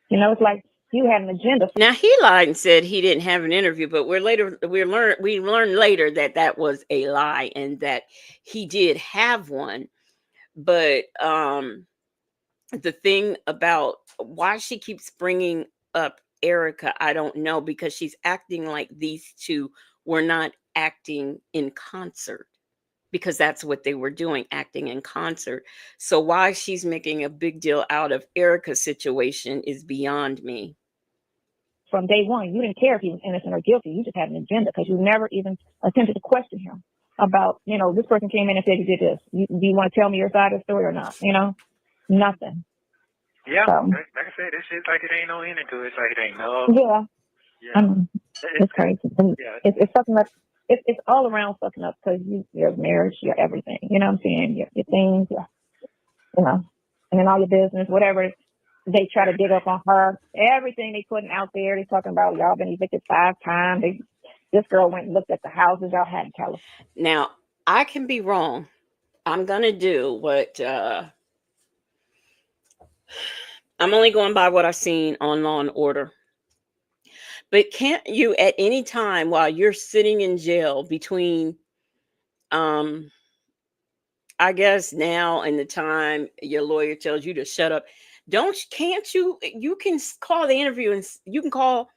It's like you had an agenda. Now he lied and said he didn't have an interview, but we learned later that that was a lie and that he did have one. But the thing about why she keeps bringing up Erica, I don't know, because she's acting like these two were not acting in concert, because that's what they were doing, acting in concert. So why she's making a big deal out of Erica's situation is beyond me. From day one, you didn't care if he was innocent or guilty. You just had an agenda because you never even attempted to question him about, this person came in and said you did this. Do you want to tell me your side of the story or not? Nothing. Yeah, like I said, it's just like it ain't no ending to it. It's like it ain't no. It's crazy. And it's fucking up. It's all around fucking up because your marriage, your everything. You know what I'm saying? Your things, and then all your business, whatever. They try to dig up on her. Everything they putting out there, they talking about y'all been evicted 5 times. This girl went and looked at the houses y'all had in California. Now, I can be wrong. I'm going to do what... I'm only going by what I've seen on Law and Order. But can't you at any time while you're sitting in jail between... I guess now and the time your lawyer tells you to shut up, can't you can call the interview and you can call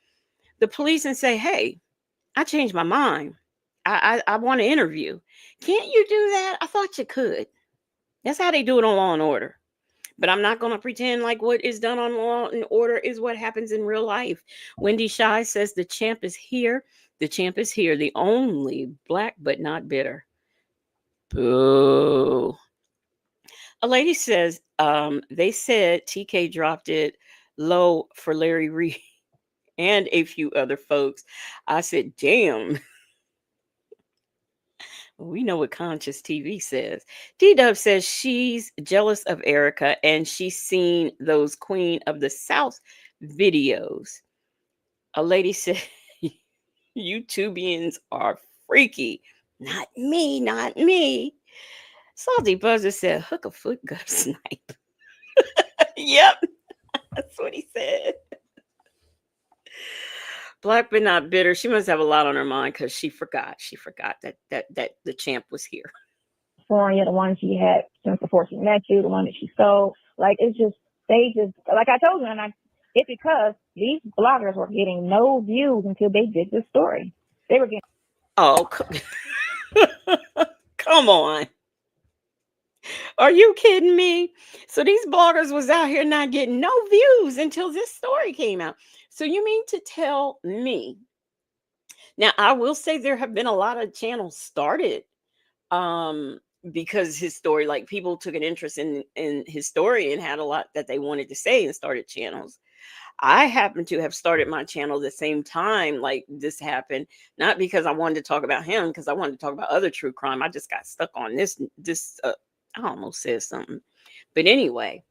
the police and say, hey, I changed my mind. I want to interview. Can't you do that? I thought you could. That's how they do it on Law and Order. But I'm not going to pretend like what is done on Law and Order is what happens in real life. Wendy Shy says the champ is here. The champ is here. The only black but not bitter. Boo. A lady says, they said TK dropped it low for Larry Reed and a few other folks. I said, damn. We know what Conscious TV says. D-Dub says she's jealous of Erica and she's seen those Queen of the South videos. A lady said, YouTubians are freaky. Not me, not me. Salty Buzzer said, hook a foot, gut snipe. Yep, that's what he said. Black but not bitter. She must have a lot on her mind because she forgot. She forgot that the champ was here. Sonya, the one she had since before she met you, the one that she sold. Like, it's just, they just, like I told you, and it's because these bloggers were getting no views until they did this story. They were getting. Oh, come on. Are you kidding me? So these bloggers was out here not getting no views until this story came out. So you mean to tell me? Now, I will say there have been a lot of channels started because his story, like people took an interest in his story and had a lot that they wanted to say and started channels. I happen to have started my channel the same time like this happened, not because I wanted to talk about him, because I wanted to talk about other true crime. I just got stuck on this I almost said something, but anyway,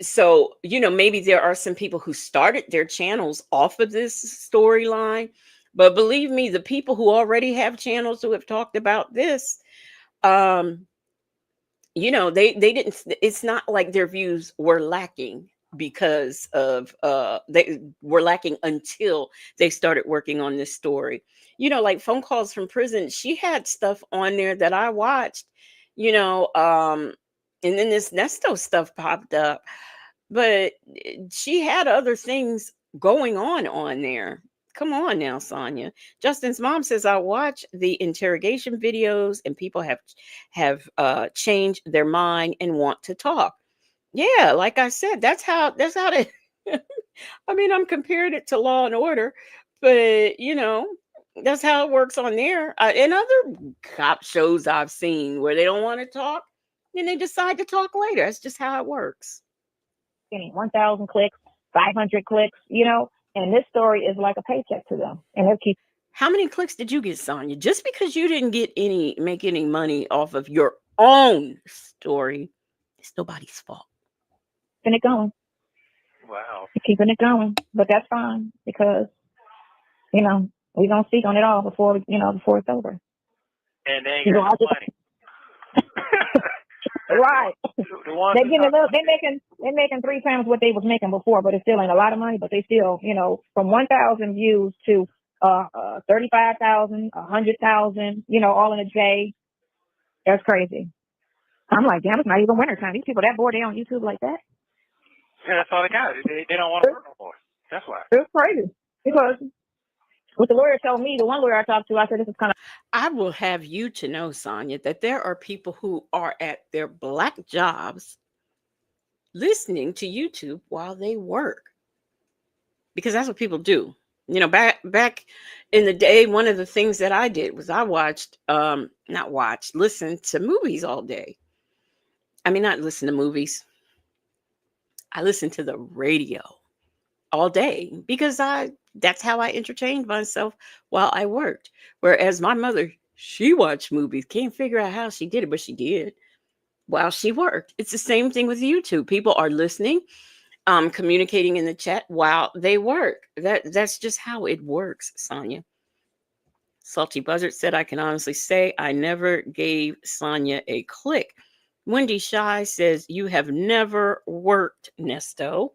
so, maybe there are some people who started their channels off of this storyline, but believe me, the people who already have channels who have talked about this, they didn't, it's not like their views were lacking because of, they were lacking until they started working on this story. Like Phone Calls from Prison, she had stuff on there that I watched, and then this Nesto stuff popped up, but she had other things going on there. Come on now, Sonya. Justin's mom says, I watch the interrogation videos and people have changed their mind and want to talk. Yeah, like I said, that's how they I mean, I'm comparing it to Law and Order, but that's how it works on there. In other cop shows I've seen where they don't want to talk, then they decide to talk later. That's just how it works. 1,000 clicks, 500 clicks, and this story is like a paycheck to them. And they keep. How many clicks did you get, Sonya? Just because you didn't make any money off of your own story, it's nobody's fault. Keeping it going. Wow. Keeping it going, but that's fine because we're gonna speak on it all before it's over. And they ain't got no money. Right. They're making 3 times what they was making before, but it still ain't a lot of money. But they still, from 1,000 views to 35,000, 100,000, all in a day. That's crazy. I'm like, damn, it's not even winter time. These people that bored, they on YouTube like that. Yeah, that's all they got. They don't want to work no more. That's why. It's crazy because what the lawyer told me, the one lawyer I talked to, I said this is kind of. I will have you to know, Sonya, that there are people who are at their black jobs listening to YouTube while they work, because that's what people do. Back in the day, one of the things that I did was I listened to movies all day. I mean, not listen to movies. I listened to the radio all day because that's how I entertained myself while I worked. Whereas my mother, she watched movies, can't figure out how she did it, but she did while she worked. It's the same thing with YouTube. People are listening, communicating in the chat while they work. That's just how it works, Sonya. Salty Buzzard said, I can honestly say I never gave Sonya a click. Wendy Shy says, you have never worked, Nesto.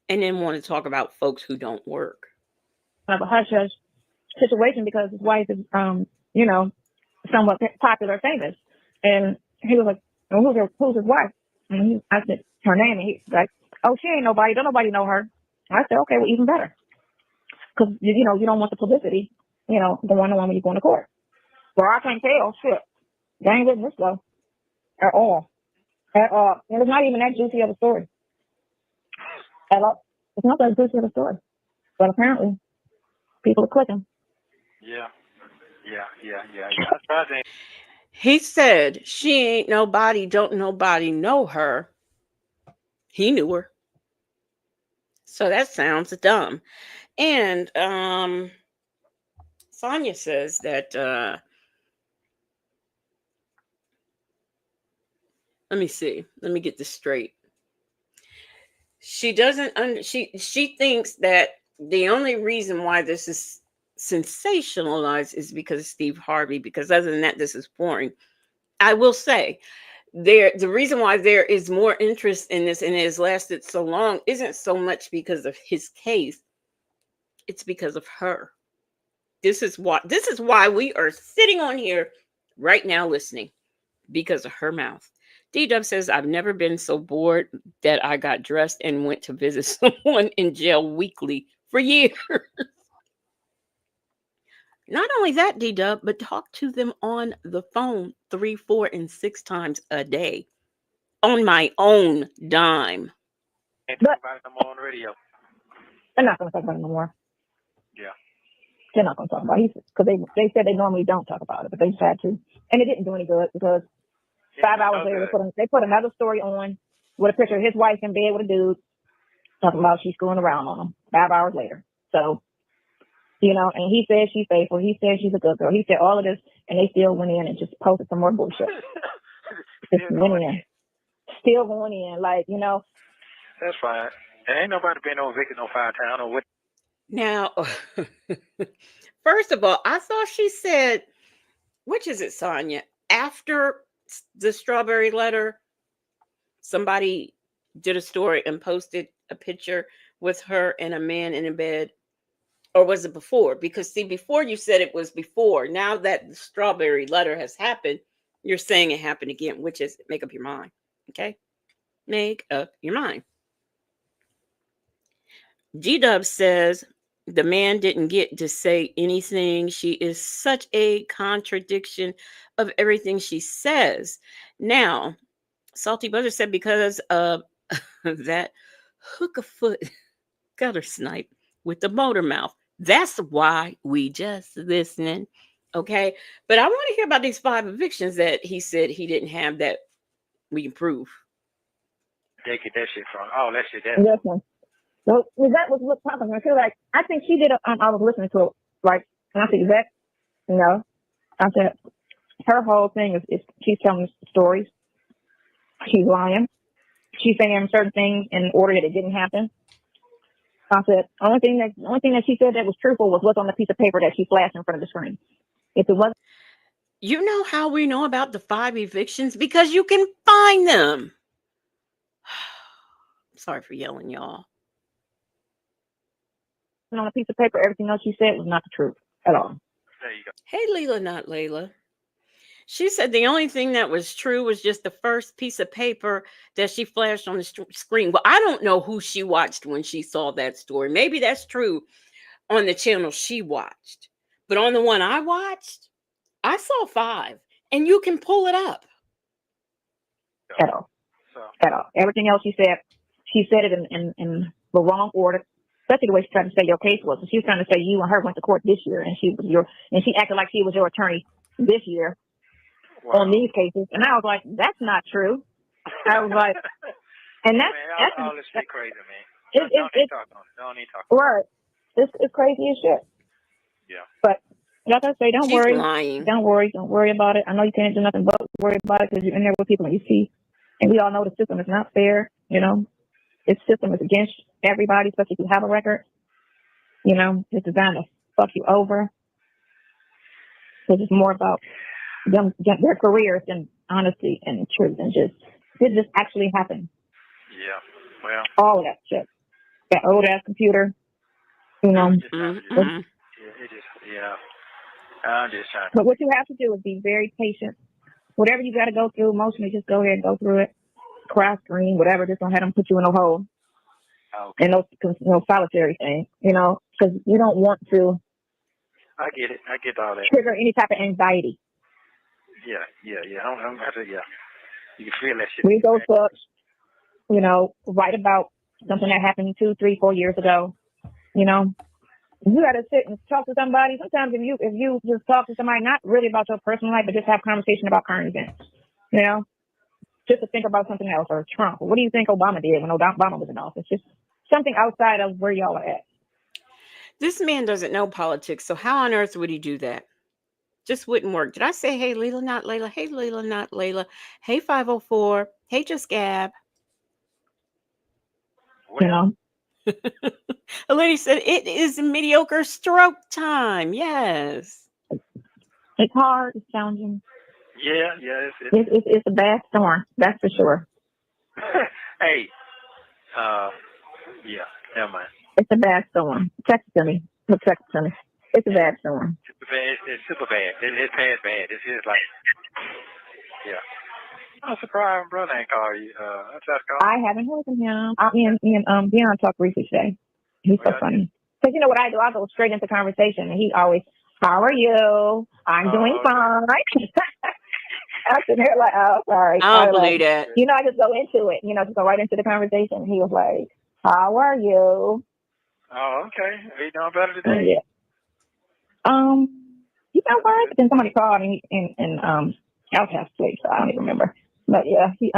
And then want to talk about folks who don't work. Of a hush hush situation because his wife is, somewhat popular, famous, and he was like, well, "Who's his wife?" And I said her name, and he's like, "Oh, she ain't nobody. Don't nobody know her." I said, "Okay, well, even better, because you don't want the publicity, the one when you go into court." Well, I can't tell shit. They ain't written this though, at all, and it's not even that juicy of a story. At all. It's not that juicy of a story, but apparently. People are clicking. Yeah. That's right. He said, she ain't nobody, don't nobody know her. He knew her. So that sounds dumb. And Sonya says that, let me see. Let me get this straight. She doesn't, she thinks that the only reason why this is sensationalized is because of Steve Harvey, because other than that, this is boring. I will say the reason why there is more interest in this and it has lasted so long isn't so much because of his case. It's because of her. This is why we are sitting on here right now listening, because of her mouth. D-Dub says, I've never been so bored that I got dressed and went to visit someone in jail weekly for years. Not only that, D-Dub, but talk to them on the phone 3, 4, and 6 times a day on my own dime. Ain't talking about it no more on the radio. They're not going to talk about it no more. Yeah. They're not going to talk about it because they said they normally don't talk about it, but they just had to. And it didn't do any good because 5 hours later, they put another story on with a picture of his wife in bed with a dude talking about she's screwing around on him 5 hours later. So, and he said she's faithful. He said she's a good girl. He said all of this, and they still went in and just posted some more bullshit. Just went in. Still going in, That's fine. And ain't nobody been no victim no 5 times or what. Now, first of all, I thought she said, which is it, Sonya? After the strawberry letter, somebody did a story and posted a picture with her and a man in a bed. Or was it before? Because see, before you said it was before. Now that the strawberry letter has happened, you're saying it happened again, which is make up your mind. Okay? Make up your mind. G-Dub says the man didn't get to say anything. She is such a contradiction of everything she says. Now, Salty Butter said because of that hook a foot gutter snipe with the motor mouth. That's why we just listening. Okay. But I want to hear about these 5 evictions that he said he didn't have that we can prove. They get that shit from. Oh, that shit. Yes, one. So that was what happened. I feel like I think she did. I was listening to it, like, and I said, that, you know, I said her whole thing is she's telling stories. She's lying. She's saying certain things in order that it didn't happen. I said the only thing that she said that was truthful was what's on the piece of paper that she flashed in front of the screen. If it wasn't, You know how we know about the 5 evictions? Because you can find them. Sorry for yelling, y'all. on a piece of paper, everything else she said was not the truth at all. There you go. Hey, Leela, not Layla. She said the only thing that was true was just the first piece of paper that she flashed on the screen. Well, I don't know who she watched when she saw that story. Maybe that's true on the channel she watched. But on the one I watched, I saw 5. And you can pull it up. At all. At all. Everything else she said it in the wrong order. Especially the way she tried to say your case was. She was trying to say you and her went to court this year, and she acted like she was your attorney this year on these cases. And I was like, that's not true. I was like, and that's all this shit crazy, man. Don't need talk. Right. It's crazy as shit. Yeah. But like I say, don't She's worry. lying. Don't worry about it. I know you can't do nothing but worry about it because you're in there with people and you see, and we all know the system is not fair. You know, this system is against everybody, especially if you have a record. You know, it's designed to fuck you over. So it's more about them, their careers than honesty and truth and did this actually happen? Yeah. Well. All of that shit. That old ass computer. You know. Yeah. I'm just trying. But what you have to do is be very patient. Whatever you got to go through emotionally, just go ahead and go through it. Cry, scream, whatever. Just don't have them put you in a hole. Okay. And those solitary things, you know, because you don't want to. I get it. I get all that. Trigger any type of anxiety. Yeah. I'm to, yeah. You can feel that shit. Read those books. You know, write about something that happened 2, 3, 4 years ago. You know, you got to sit and talk to somebody. Sometimes if you just talk to somebody, not really about your personal life, but just have conversation about current events. You know, just to think about something else, or Trump. What do you think Obama did when Obama was in office? Just something outside of where y'all are at. This man doesn't know politics, so how on earth would he do that? Just wouldn't work. Did I say, hey, Leela, not Layla? Hey, Leela, not Layla. Hey, 504. Hey, Just Gab. You know? A lady said, it is mediocre stroke time. Yes. It's hard. It's challenging. Yeah. It's a bad storm. That's for sure. Hey. Yeah. Never mind. It's a bad storm. Text it to me. Text it to me. It's a bad storm. It's super bad. It's past bad. It's just like, yeah. I'm surprised my brother ain't called you. I tried to call. I haven't heard from him. Me and Dion talked briefly today. He's so funny. Because you know what I do? I go straight into conversation, and he always, how are you? I'm doing fine. I'm sitting here like, oh, sorry. I don't believe that. You know, I just go into it. You know, just go right into the conversation. He was like, how are you? Oh, okay. Are you doing better today? Yeah. He's doing fine. But then somebody called and Outhouse Place. So I don't even remember. But yeah, okay.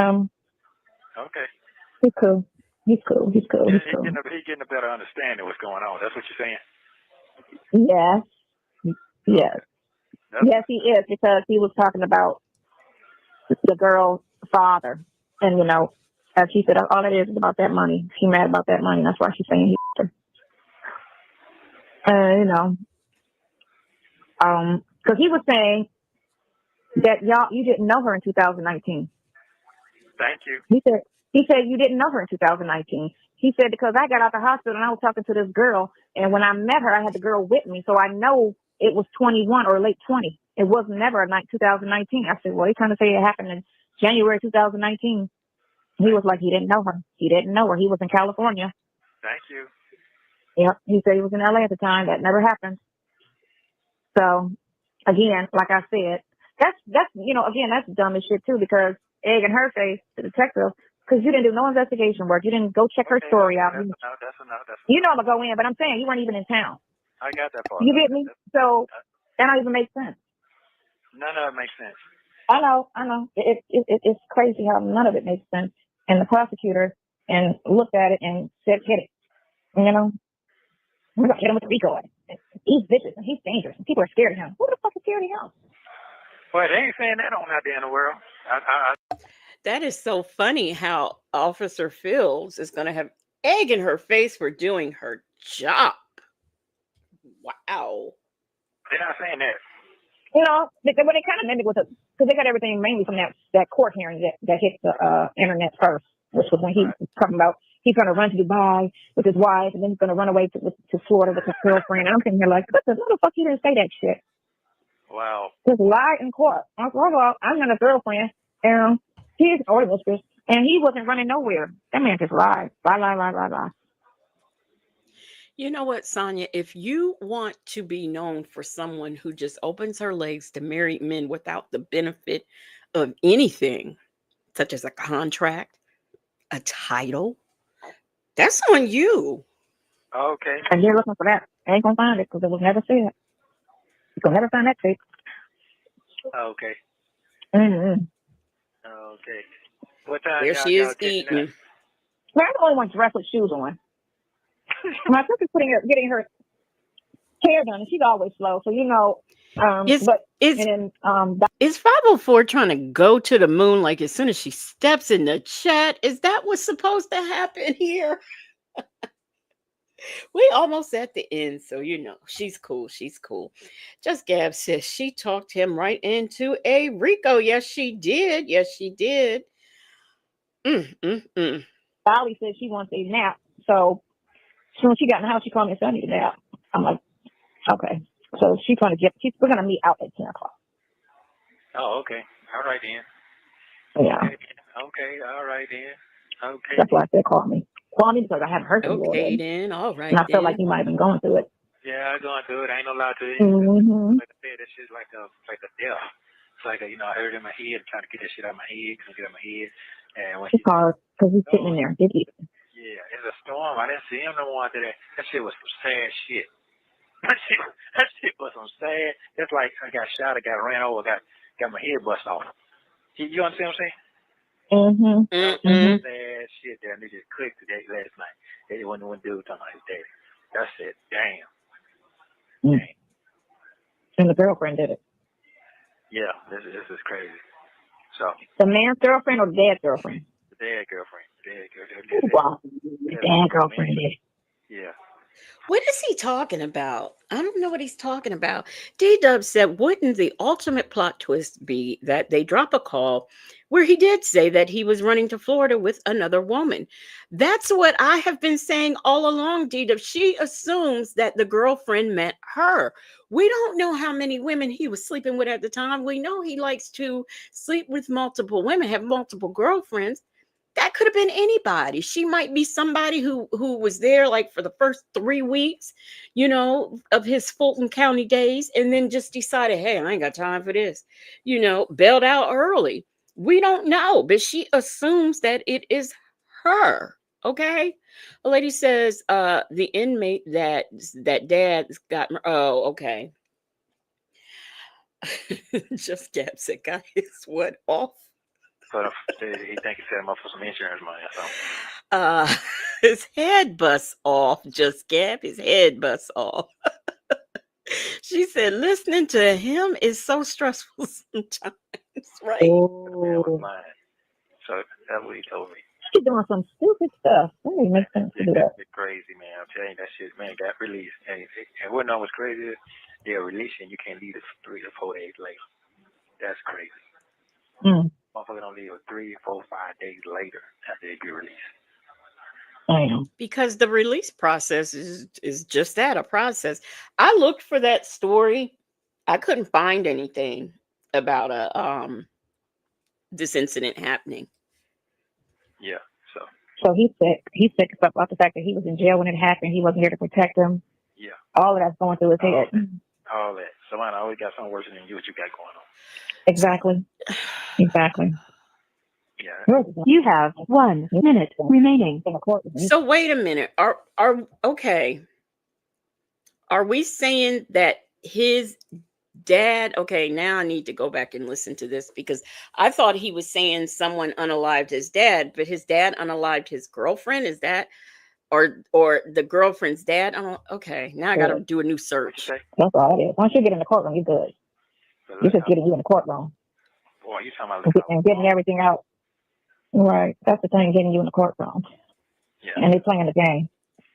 He's cool. He's cool. He's getting a better understanding of what's going on. That's what you're saying? Yes. Yes, he is, because he was talking about the girl's father. And, you know, as she said, all it is about that money. She's mad about that money. That's why she's saying he her. You know, because he was saying that you didn't know her in 2019. Thank you. He said you didn't know her in 2019. He said, because I got out the hospital and I was talking to this girl, and when I met her, I had the girl with me, so I know it was 21 or late 20. It was never 2019. I said, well, he's trying to say it happened in January 2019. He was like, he didn't know her. He didn't know her. He was in California. Thank you. Yep. He said he was in LA at the time. That never happened. So, again, like I said, that's you know, again, that's dumb as shit too, because egg in her face, the detective, because you didn't do no investigation work. You didn't go check her story out. That's enough. You know I'm gonna go in, but I'm saying you weren't even in town. I got that part. You get me? So that don't even make sense. None of it makes sense. I know. It's crazy how none of it makes sense. And the prosecutor and looked at it and said, hit it. You know? We're gonna hit him with the RICO. He's vicious and he's dangerous and people are scared of him. Who the fuck is scared of him? Well, they ain't saying that on out there in the world. That is so funny how Officer Fields is going to have egg in her face for doing her job. Wow. They're not saying that. You know, but they kind of mimic with it because they got everything mainly from that court hearing that hit the internet first, which was when he was talking about he's going to run to Dubai with his wife and then he's going to run away to Florida with his girlfriend. And I'm thinking like, what the motherfucker? You didn't say that shit. Wow. Just lie in court. First of all, I'm not a girlfriend, and he's oil mistress, and he wasn't running nowhere. That man just lied. Lie. You know what, Sonya? If you want to be known for someone who just opens her legs to married men without the benefit of anything, such as a contract, a title, that's on you. Okay. And you're looking for that. I ain't gonna find it because it was never said. You're gonna never find that tape. Okay. Mm-hmm. Okay. What time? There she is eating. Well, I'm the only one dressed with shoes on. My sister's getting her hair done, and she's always slow. So you know, Is 504 trying to go to the moon like as soon as she steps in the chat? Is that what's supposed to happen here? We almost at the end, so you know she's cool. Just Gab says she talked him right into a RICO. Yes, she did. Dolly said she wants a nap, so when she got in the house, she called me and said I need a nap. I'm like, okay. So she's trying to we're gonna meet out at 10 o'clock. Oh, okay. All right then. Yeah. Okay. All right then. Okay. That's why I said call me because I haven't heard from you Okay already. then. All right. And I felt like you might have been going through it. Yeah, I'm going through it. I ain't no lie to you. Mm-hmm. Like I said, that shit's like a death. It's like I heard it in my head, trying to get that shit out of my head, And when it's hard because he's sitting in there. Yeah, it's a storm. I didn't see him no more after that. That shit was some sad shit. That shit was some sad. It's like I got shot, I got ran over, got my head bust off. You understand what I'm saying? Mm-hmm. That sad shit there. And they just clicked today last night. They didn't want to do talking about his daddy. That's it. Damn. And the girlfriend did it. Yeah, this is crazy. So the man's girlfriend or the dad's girlfriend? The dad girlfriend. Wow. The dad girlfriend did it. Yeah. What is he talking about? I don't know what he's talking about. D-Dub said, wouldn't the ultimate plot twist be that they drop a call where he did say that he was running to Florida with another woman? That's what I have been saying all along, D-Dub. She assumes that the girlfriend meant her. We don't know how many women he was sleeping with at the time. We know he likes to sleep with multiple women, have multiple girlfriends. That could have been anybody. She might be somebody who was there like for the first 3 weeks, of his Fulton County days, and then just decided, hey, I ain't got time for this, bailed out early. We don't know, but she assumes that it is her. Okay. A lady says, the inmate that dad's got. Oh, okay. Just Gab said, got his what off? So he think he set him up for some insurance money or something. His head busts off. Just Gab, his head busts off. She said, listening to him is so stressful sometimes, right? Oh. So that's what he told me. He's doing some stupid stuff. That doesn't make sense to do that. That's crazy, man. I'm telling you, that shit, man, got released. And what was crazy is they're releasing, you can't leave it 3 to 4 days later. That's crazy. Motherfucker don't leave 3, 4, 5 days later after they get released. Because the release process is just that, a process. I looked for that story. I couldn't find anything about this incident happening. Yeah. So he's sick. He's sick about the fact that he was in jail when it happened. He wasn't here to protect him. Yeah. All of that's going through his head. All that. Somebody always got something worse than what you got going on. Exactly. Yeah. You have 1 minute remaining. So wait a minute. Are okay. Are we saying that his dad, okay, now I need to go back and listen to this because I thought he was saying someone unalived his dad, but his dad unalived his girlfriend. Is that or the girlfriend's dad? Okay, now I got to do a new search. That's all it is. Once you get in the courtroom, you're good. You're just getting you in the courtroom Boy, you talking about and getting everything out. Right. That's the thing, getting you in the courtroom. Yeah. And they're playing the game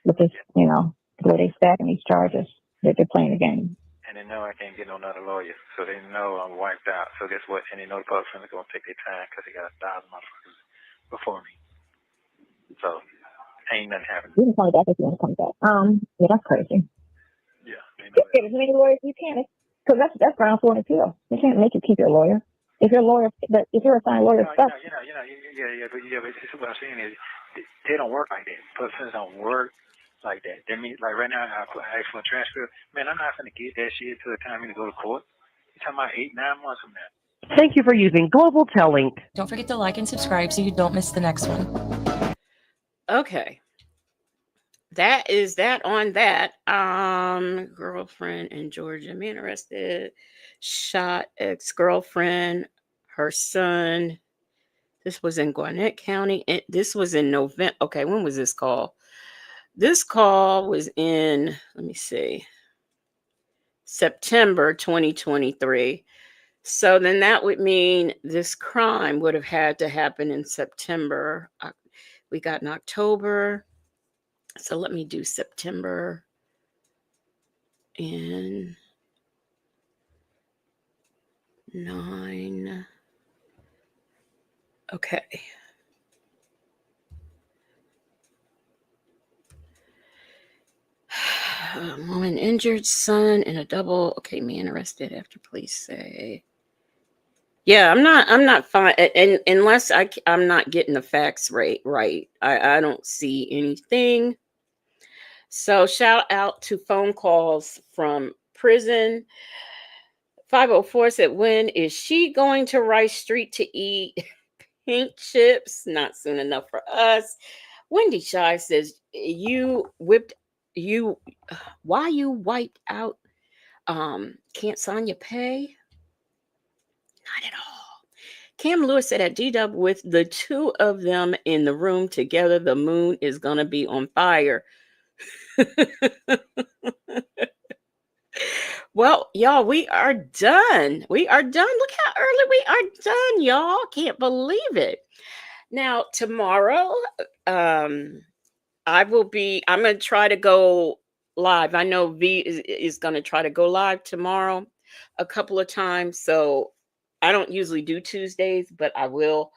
with this, you know, the way they stacking these charges, that they're playing the game. And they know I can't get no another lawyer, so they know I'm wiped out. So guess what? And they know the public are going to take their time because they got 1,000 motherfuckers before me. So ain't nothing happening. You can call me back if you want to come back. Yeah, that's crazy. Yeah. Get as many lawyers as you can, because that's ground for an appeal. They can't make you keep your lawyer. If your lawyer, but if you're assigned lawyer stuff. But this is what I'm saying is they don't work like that. Persons don't work like that. That means, like right now, I ask for a transcript. Man, I'm not going to get that shit till the time to go to court. You're talking about 8-9 months from now. Thank you for using Global Tel Link. Don't forget to like and subscribe so you don't miss the next one. Okay. That is that on that. Girlfriend in Georgia, man arrested, shot ex-girlfriend, her son. This was in Gwinnett County. This was in November. Okay, when was this call? This call was in, let me see, September 2023. So then that would mean this crime would have had to happen in September. We got in October. So let me do September and 9. Okay. Woman injured, son in a double. Okay, man arrested after police say. Yeah, I'm not fine, and unless I'm not getting the facts right. I don't see anything. So shout out to phone calls from prison. 504 said, when is she going to Rice Street to eat pink chips? Not soon enough for us. Wendy Shy says, why you wiped out can't Sonya pay? Not at all. Cam Lewis said at GW, with the two of them in the room together, the moon is gonna be on fire. Well, y'all, we are done. We are done. Look how early we are done, y'all. Can't believe it. Now, tomorrow, I'm going to try to go live. I know V is going to try to go live tomorrow a couple of times. So I don't usually do Tuesdays, but I will,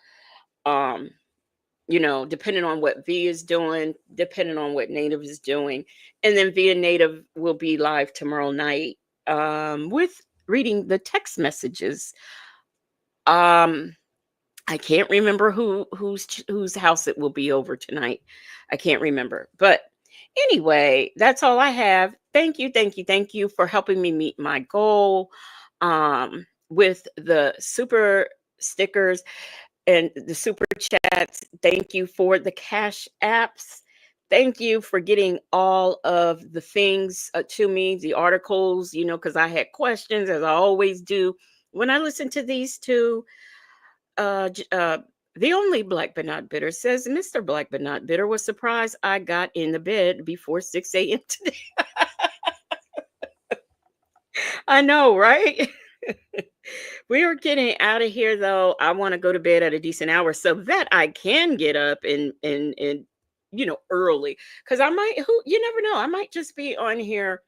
depending on what V is doing, depending on what Native is doing. And then V and Native will be live tomorrow night with reading the text messages. I can't remember whose house it will be over tonight. I can't remember. But anyway, that's all I have. Thank you for helping me meet my goal with the super stickers and the super chats. Thank you for the cash apps. Thank you for getting all of the things to me, the articles, because I had questions, as I always do. When I listen to these two, the only Black but not bitter says, Mr. Black but not bitter was surprised I got in the bed before 6 a.m. today. I know, right? We are getting out of here, though. I want to go to bed at a decent hour so that I can get up and early, because I might, you never know, I might just be on here,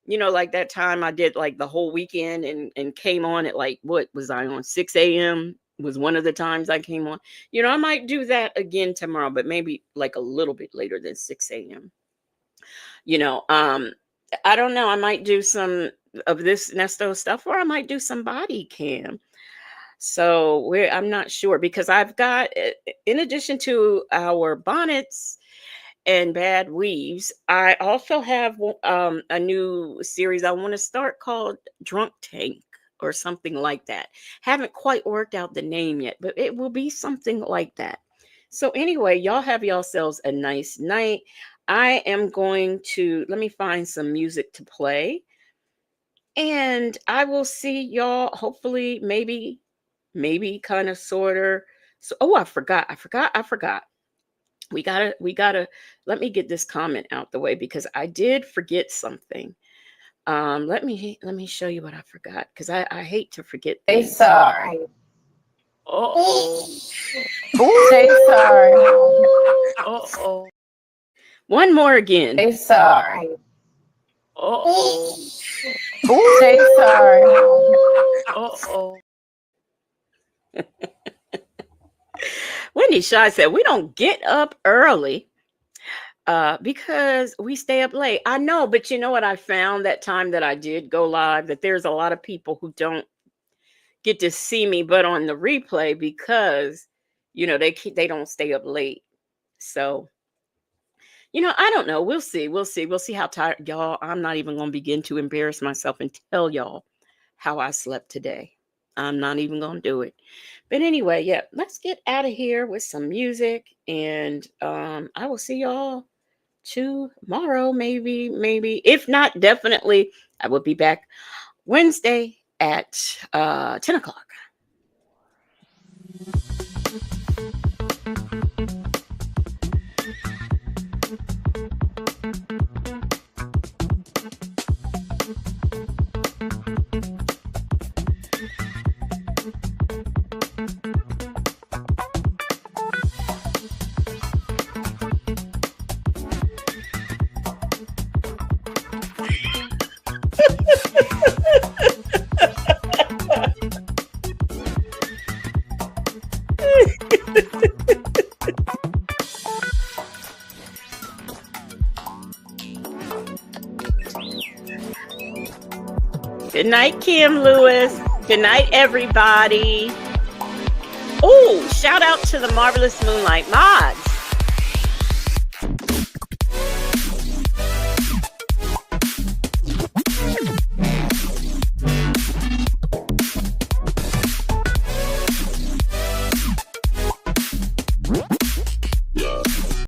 like that time I did like the whole weekend and came on at like, what was I on, 6 a.m. was one of the times I came on. I might do that again tomorrow, but maybe like a little bit later than 6 a.m. I don't know. I might do some of this Nesto stuff, or I might do some body cam. So I'm not sure, because I've got, in addition to our bonnets and bad weaves, I also have a new series I want to start called Drunk Tank. or something like that. Haven't quite worked out the name yet, but it will be something like that. So anyway, y'all have yourselves a nice night. I am going to, let me find some music to play. And I will see y'all hopefully, maybe kind of sort of. So, oh, I forgot. We gotta let me get this comment out the way because I did forget something. Let me show you what I forgot because I hate to forget things. Sorry. Oh. Say sorry. Uh-oh. One more again. Say sorry. Uh-oh. Say sorry. Uh-oh. Wendy Shaw said, we don't get up early because we stay up late. I know, but you know what I found that time that I did go live, that there's a lot of people who don't get to see me, but on the replay because, you know, they don't stay up late. So, you know, I don't know. We'll see. We'll see how tired y'all. I'm not even going to begin to embarrass myself and tell y'all how I slept today. I'm not even going to do it. But anyway, yeah, let's get out of here with some music. And I will see y'all tomorrow, maybe. If not, definitely, I will be back Wednesday at 10 o'clock. Good night, Kim Lewis. Good night, everybody. Oh, shout out to the Marvelous Moonlight Mods.